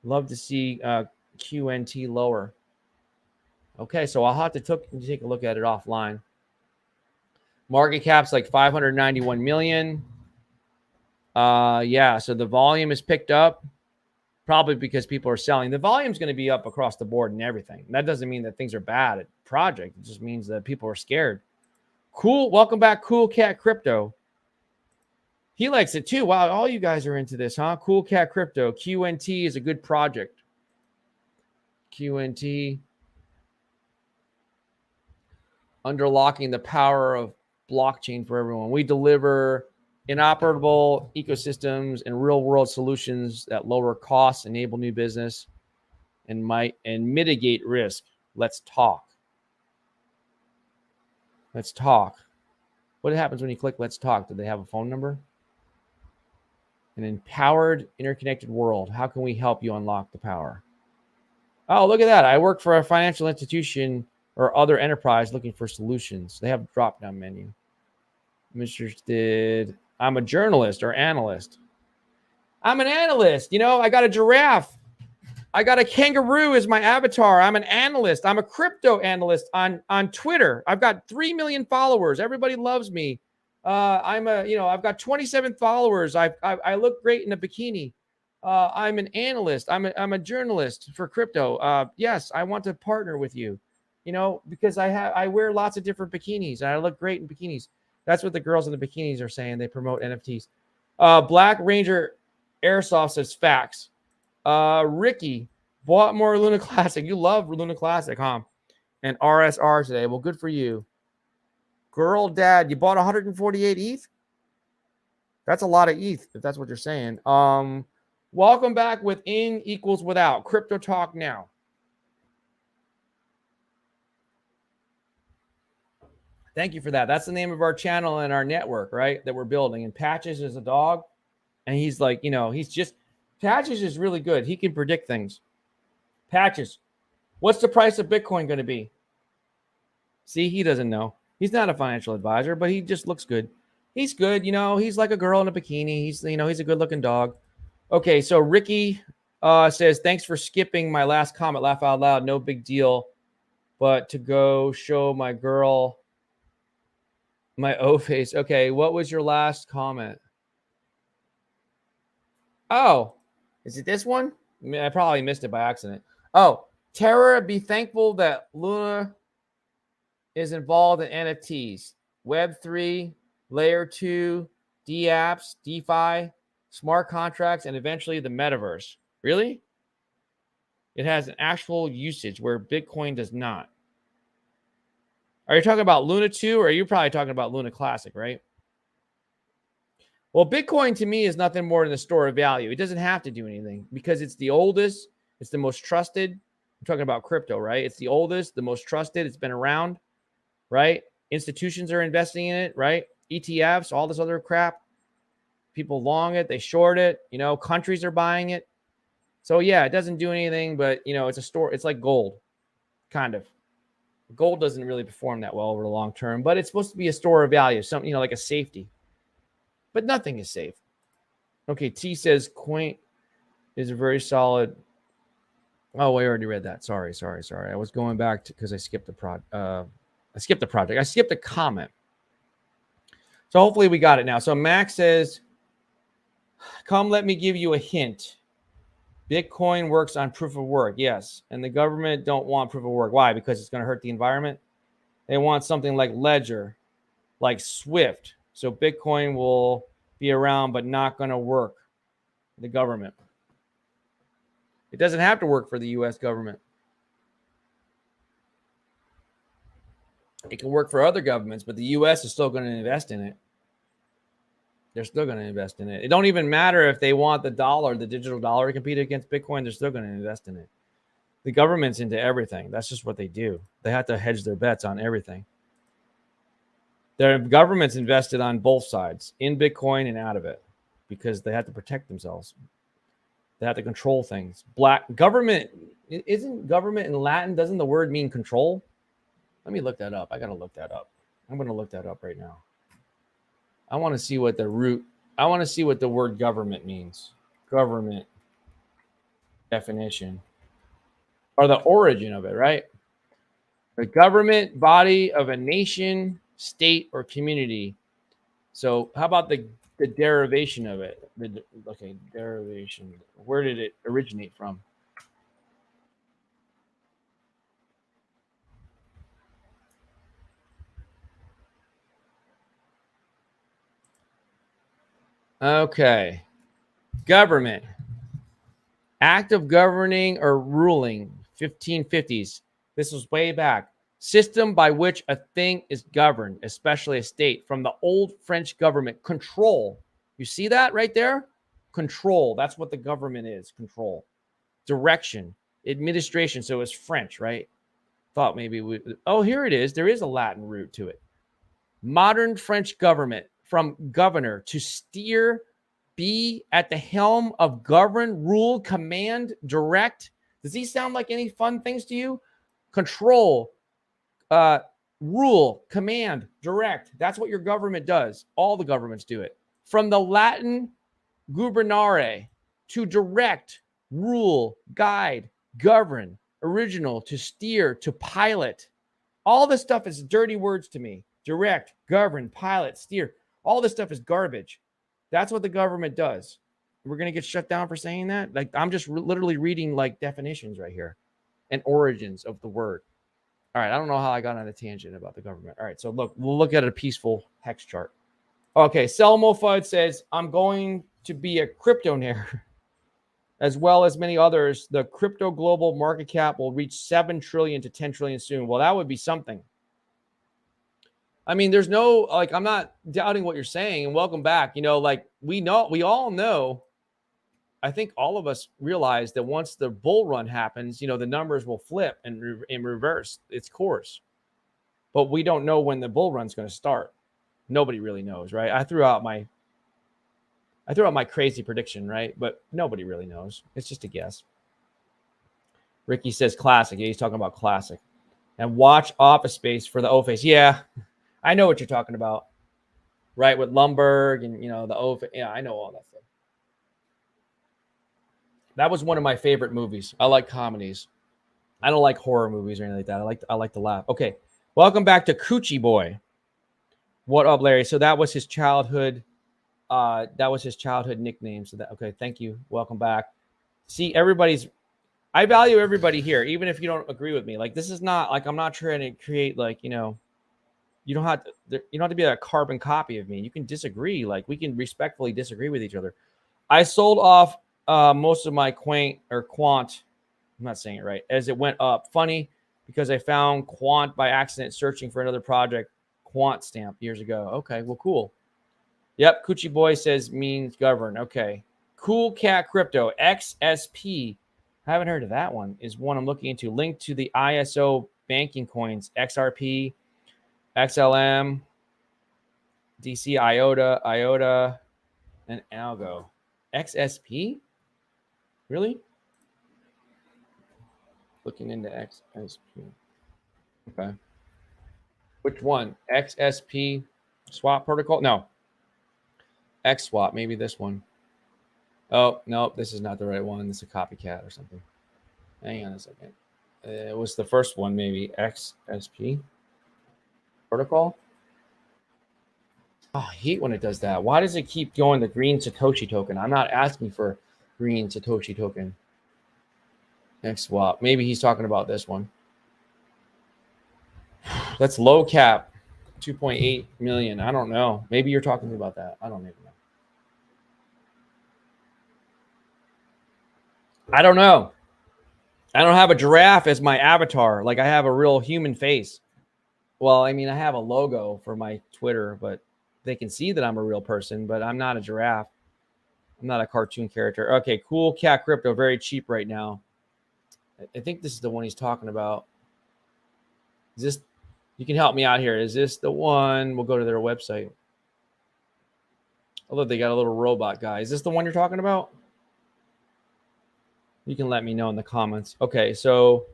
Love to see QNT lower. Okay, so I'll have to take a look at it offline. Market cap's like 591 million. Yeah, so the volume is picked up, probably because people are selling. The volume is going to be up across the board and everything. That doesn't mean that things are bad at project. It just means that people are scared. Cool. Welcome back, Cool Cat Crypto. He likes it too. Wow, all you guys are into this, huh? Cool Cat Crypto. QNT is a good project. QNT. Underlocking the power of blockchain for everyone. We deliver inoperable ecosystems and real-world solutions that lower costs, enable new business, and mitigate risk. Let's talk. Let's talk. What happens when you click Let's Talk? Do they have a phone number? An empowered, interconnected world. How can we help you unlock the power? Oh, look at that. I work for a financial institution or other enterprise looking for solutions. They have a drop-down menu. I'm interested. I'm a journalist or analyst. I'm an analyst. You know, I got a giraffe. I got a kangaroo as my avatar. I'm an analyst. I'm a crypto analyst on Twitter. I've got 3 million followers. Everybody loves me. I've got 27 followers. I look great in a bikini. I'm an analyst. I'm a journalist for crypto. Yes, I want to partner with you. You know, because I wear lots of different bikinis and I look great in bikinis. That's what the girls in the bikinis are saying. They promote NFTs. Black Ranger Airsoft says facts. Ricky bought more Luna Classic. You love Luna Classic, huh? And RSR today. Well, good for you. Girl Dad, you bought 148 ETH? That's a lot of ETH, if that's what you're saying. Welcome back with In Equals Without. Crypto Talk Now. Thank you for that. That's the name of our channel and our network, right? That we're building. And Patches is a dog. And he's like, you know, Patches is really good. He can predict things. Patches, what's the price of Bitcoin going to be? See, he doesn't know. He's not a financial advisor, but he just looks good. He's good. You know, he's like a girl in a bikini. He's a good looking dog. Okay. So Ricky says, thanks for skipping my last comment. Laugh out loud. No big deal. But to go show my girl my O face. Okay. What was your last comment? Oh, is it this one? I probably missed it by accident. Oh, Terra, be thankful that Luna is involved in NFTs, Web3, Layer 2, DApps, DeFi, smart contracts, and eventually the metaverse. Really? It has an actual usage where Bitcoin does not. Are you talking about Luna 2 or are you probably talking about Luna Classic, right? Well, Bitcoin to me is nothing more than a store of value. It doesn't have to do anything because it's the oldest, it's the most trusted. I'm talking about crypto, right? It's the oldest, the most trusted. It's been around, right? Institutions are investing in it, right? ETFs, all this other crap. People long it, they short it, you know, countries are buying it. So yeah, it doesn't do anything, but you know, it's a store, it's like gold, kind of. Gold doesn't really perform that well over the long term, but it's supposed to be a store of value, something, you know, like a safety. But nothing is safe. Okay, T says Quaint is a very solid. Oh, I already read that. Sorry. I was going back to because I skipped the project. I skipped a comment. So hopefully we got it now. So Max says, come let me give you a hint. Bitcoin works on proof of work. Yes. And the government don't want proof of work. Why? Because it's going to hurt the environment. They want something like Ledger, like Swift. So Bitcoin will be around, but not going to work. The government. It doesn't have to work for the U.S. government. It can work for other governments, but the U.S. is still going to invest in it. They're still going to invest in it. It don't even matter if they want the dollar, the digital dollar, to compete against Bitcoin. They're still going to invest in it. The government's into everything. That's just what they do. They have to hedge their bets on everything. Their government's invested on both sides, in Bitcoin and out of it, because they have to protect themselves. They have to control things. Black government, isn't government in Latin, doesn't the word mean control? Let me look that up. I got to look that up. I'm going to look that up right now. I want to see what the word government means. Government definition. Or the origin of it, right? The government body of a nation, state, or community. So how about the the derivation of it. Okay, derivation. Where did it originate from? Okay. Government. Act of governing or ruling, 1550s. This was way back. System by which a thing is governed, especially a state, from the old French government. Control. You see that right there? Control. That's what the government is. Control. Direction. Administration. So it's French, right? Thought maybe we. Oh, here it is. There is a Latin root to it. Modern French government, from governor, to steer, be at the helm of, govern, rule, command, direct. Does these sound like any fun things to you? Control, rule, command, direct. That's what your government does. All the governments do it. From the Latin gubernare, to direct, rule, guide, govern, original, to steer, to pilot. All this stuff is dirty words to me. Direct, govern, pilot, steer. All this stuff is garbage. That's what the government does. We're going to get shut down for saying that? Like, I'm just literally reading like definitions right here and origins of the word. All right, I don't know how I got on a tangent about the government. All right, so look, we'll look at a peaceful hex chart. Okay, Selmo Fudd says, I'm going to be a cryptonaire. As well as many others, the crypto global market cap will reach 7 trillion to 10 trillion soon. Well, that would be something. I mean, there's no, like, I'm not doubting what you're saying. And welcome back. You know, like, we all know, I think all of us realize that once the bull run happens, you know, the numbers will flip and reverse its course. But we don't know when the bull run's going to start. Nobody really knows, right? I threw out my crazy prediction, right? But nobody really knows. It's just a guess. Ricky says classic. Yeah, he's talking about classic. And watch Office Space for the O-Face. Yeah, I know what you're talking about. Right, with Lumberg and, you know, the O-Face. Yeah, I know all that stuff. That was one of my favorite movies. I like comedies. I don't like horror movies or anything like that. I like to laugh. Okay, welcome back to Coochie Boy. What up, Larry? So that was his childhood. That was his childhood nickname. So that, okay, thank you. Welcome back. See, I value everybody here, even if you don't agree with me. Like, this is not like, I'm not trying to create, like, you know, you don't have to be a carbon copy of me. You can disagree. Like, we can respectfully disagree with each other. I sold off most of my quant. I'm not saying it right. As it went up. Funny, because I found quant by accident searching for another project, quant stamp, years ago. Okay, well, cool. Yep, Coochie Boy says means govern. Okay. Cool Cat Crypto, XSP. I haven't heard of that one. Is one I'm looking into. Linked to the ISO banking coins, XRP, XLM, DC, IOTA, and Algo. XSP? Really? Looking into XSP. Okay. Which one? XSP swap protocol? No. XSwap, maybe this one. Oh, no, this is not the right one. This is a copycat or something. Hang on a second. It was the first one, maybe. XSP protocol. Oh, I hate when it does that. Why does it keep going the green Satoshi token? I'm not asking for green Satoshi token. XSwap. Maybe he's talking about this one. That's low cap. 2.8 million. I don't know. Maybe you're talking about that. I don't even know. I don't know. I don't have a giraffe as my avatar. Like, I have a real human face. Well, I mean, I have a logo for my Twitter, but they can see that I'm a real person, but I'm not a giraffe. I'm not a cartoon character. Okay, Cool Cat Crypto, very cheap right now. I think this is the one he's talking about. Is this, you can help me out here. Is this the one? We'll go to their website. Although they got a little robot guy. Is this the one you're talking about? You can let me know in the comments. Okay, so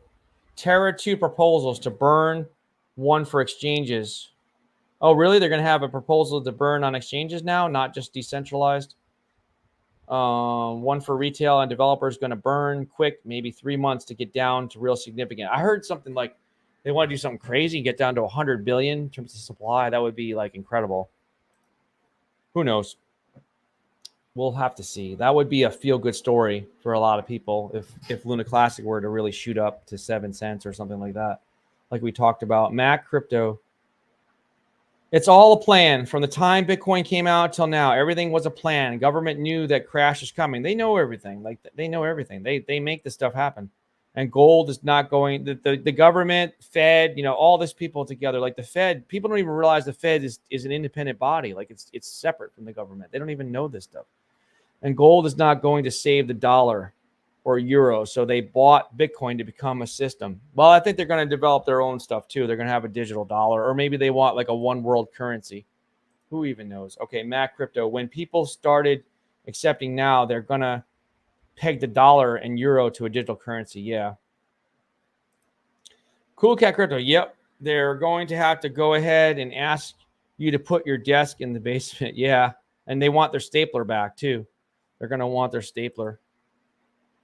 Terra 2 proposals to burn, one for exchanges. Oh, really? They're going to have a proposal to burn on exchanges now, not just decentralized? One for retail and developers going to burn quick, maybe 3 months to get down to real significant. I heard something like they want to do something crazy and get down to 100 billion in terms of supply. That would be like incredible. Who knows? we'll have to see. That would be a feel-good story for a lot of people if Luna Classic were to really shoot up to 7 cents or something like that, like we talked about. Mac Crypto, it's all a plan. From the time Bitcoin came out till now, everything was a plan. Government knew that crash is coming. They know everything. Like they know everything. They make this stuff happen. And gold is not going. The government, Fed, all this people together. Like the Fed, people don't even realize the Fed is an independent body. Like it's separate from the government. They don't even know this stuff. And gold is not going to save the dollar or euro. So they bought Bitcoin to become a system. Well, I think they're going to develop their own stuff too. They're going to have a digital dollar, or maybe they want like a one world currency. Who even knows? Okay, Mac Crypto. When people started accepting now, they're going to peg the dollar and euro to a digital currency. Yeah. Cool Cat Crypto. Yep. They're going to have to go ahead and ask you to put your desk in the basement. Yeah. And they want their stapler back too. They're going to want their stapler.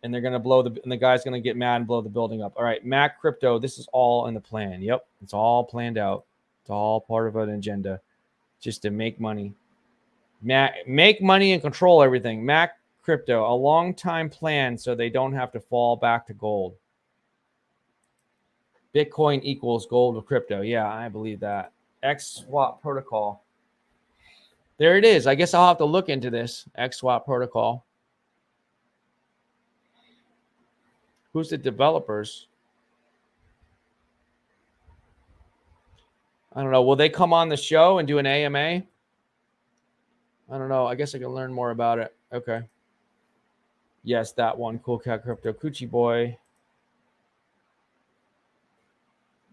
And they're going to and the guy's going to get mad and blow the building up. All right, Mac Crypto, this is all in the plan. Yep, it's all planned out. It's all part of an agenda just to make money. Make money and control everything. Mac Crypto, a long-time plan so they don't have to fall back to gold. Bitcoin equals gold with crypto. Yeah, I believe that. XSwap protocol. There it is. I guess I'll have to look into this XSwap protocol. Who's the developers? I don't know. Will they come on the show and do an AMA? I don't know. I guess I can learn more about it. Okay. Yes, that one. Cool Cat Crypto. Coochie Boy.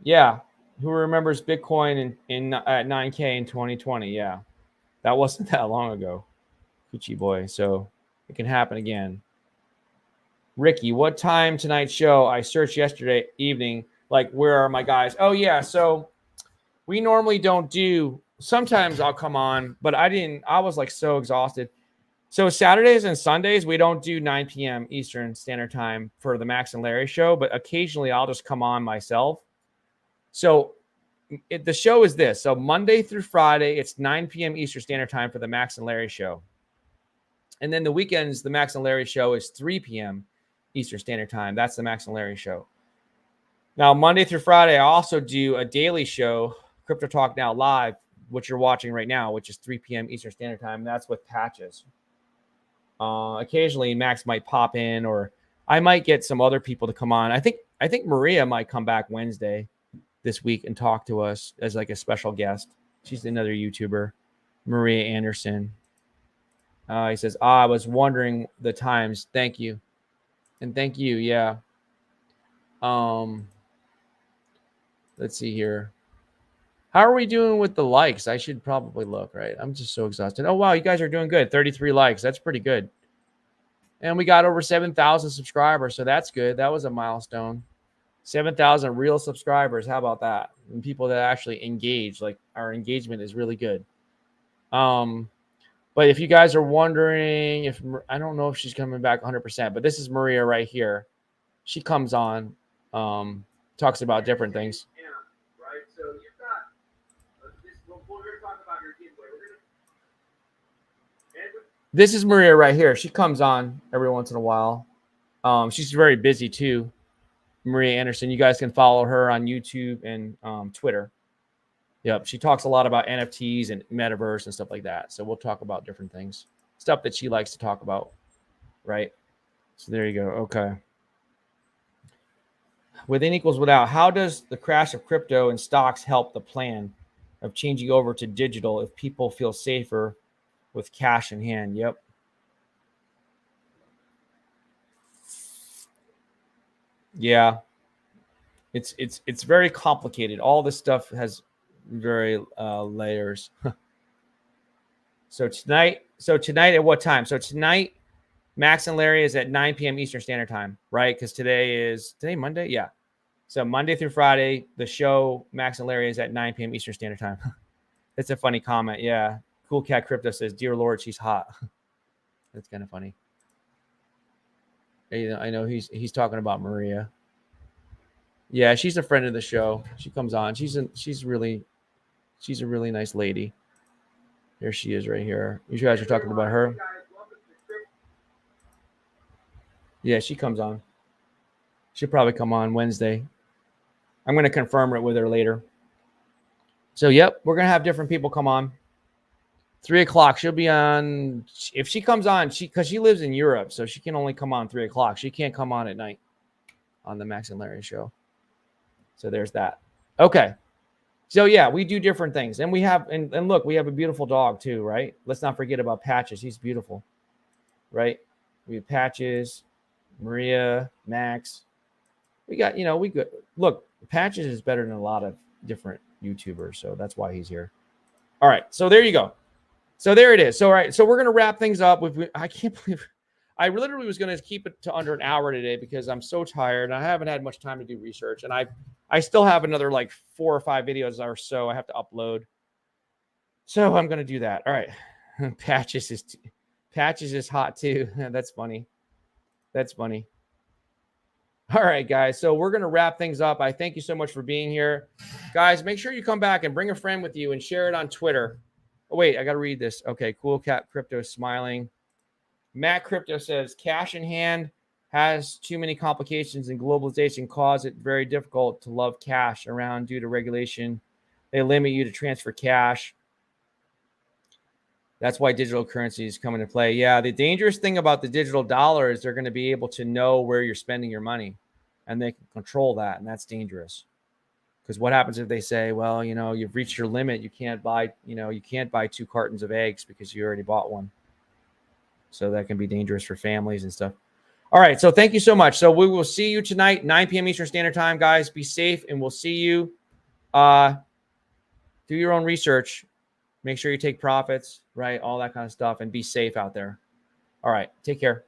Yeah. Who remembers Bitcoin at 9K in 2020? Yeah. That wasn't that long ago. Coochie Boy. So it can happen again. Ricky, what time tonight's show? I searched yesterday evening. Like, where are my guys? Oh, yeah. So we normally don't do. Sometimes I'll come on, but I was like so exhausted. So Saturdays and Sundays, we don't do 9 p.m. Eastern Standard Time for the Max and Larry show, but occasionally I'll just come on myself. So the show is this. So Monday through Friday, it's 9 p.m. Eastern Standard Time for the Max and Larry show. And then the weekends, the Max and Larry show is 3 p.m. Eastern Standard Time. That's the Max and Larry show. Now, Monday through Friday, I also do a daily show, Crypto Talk Now Live, which you're watching right now, which is 3 p.m. Eastern Standard Time. That's with Patches. Occasionally, Max might pop in, or I might get some other people to come on. I think Maria might come back Wednesday this week and talk to us as like a special guest. She's another YouTuber, Maria Anderson. He says, I was wondering the times. Thank you. And thank you. Yeah. Let's see here. How are we doing with the likes? I should probably look, right? I'm just so exhausted. Oh, wow. You guys are doing good. 33 likes. That's pretty good. And we got over 7,000 subscribers. So that's good. That was a milestone. 7,000 real subscribers. How about that? And people that actually engage, like our engagement is really good. But if you guys are wondering if I don't know if she's coming back 100%, but this is Maria right here. She comes on, talks about different things. Yeah, right. So you've got this. We're going to talk about your giveaway. This is Maria right here. She comes on every once in a while. She's very busy too. Maria Anderson. You guys can follow her on YouTube and Twitter. Yep, she talks a lot about NFTs and metaverse and stuff like that. So we'll talk about different things, stuff that she likes to talk about, right? So there you go. Okay. Within equals without. How does the crash of crypto and stocks help the plan of changing over to digital if people feel safer with cash in hand? Yep. Yeah. It's very complicated. All this stuff has very layers. So tonight at what time? So tonight, Max and Larry is at 9 p.m. Eastern Standard Time, right? Because today Monday? Yeah. So Monday through Friday, the show, Max and Larry, is at 9 p.m. Eastern Standard Time. It's a funny comment. Yeah. Cool Cat Crypto says, dear Lord, she's hot. That's kind of funny. I know he's talking about Maria. Yeah, she's a friend of the show. She comes on. She's a really nice lady. Here she is right here. You guys are talking about her. Yeah, she comes on. She'll probably come on Wednesday. I'm going to confirm it with her later. So, yep, we're going to have different people come on. 3 o'clock. She'll be on. If she comes on, because she lives in Europe, so she can only come on 3 o'clock. She can't come on at night on the Max and Larry show. So there's that. Okay. So yeah, we do different things, and we have and look, we have a beautiful dog too, right? Let's not forget about Patches. He's beautiful, right? We have Patches, Maria, Max. We got, we good. Look, Patches is better than a lot of different YouTubers, so that's why he's here. All right, so there you go. So there it is. So all right, so we're gonna wrap things up with. I can't believe I literally was gonna keep it to under an hour today because I'm so tired and I haven't had much time to do research, and I still have another like 4 or 5 videos or so I have to upload. So I'm gonna do that. All right, Patches is hot too. That's funny. That's funny. All right, guys. So we're going to wrap things up. I thank you so much for being here. Guys, make sure you come back and bring a friend with you and share it on Twitter. Oh, wait, I got to read this. Okay, Cool Cat Crypto is smiling. Matt Crypto says, cash in hand has too many complications, and globalization cause it very difficult to love cash around due to regulation. They limit you to transfer cash. That's why digital currencies come into play. Yeah, the dangerous thing about the digital dollar is they're going to be able to know where you're spending your money, and they can control that, and that's dangerous. Because what happens if they say, well, you've reached your limit, you can't buy 2 cartons of eggs because you already bought one. So that can be dangerous for families and stuff. All right, so thank you so much. So we will see you tonight, 9 p.m. Eastern Standard Time, guys. Be safe, and we'll see you. Do your own research. Make sure you take profits, right? All that kind of stuff, and be safe out there. All right. Take care.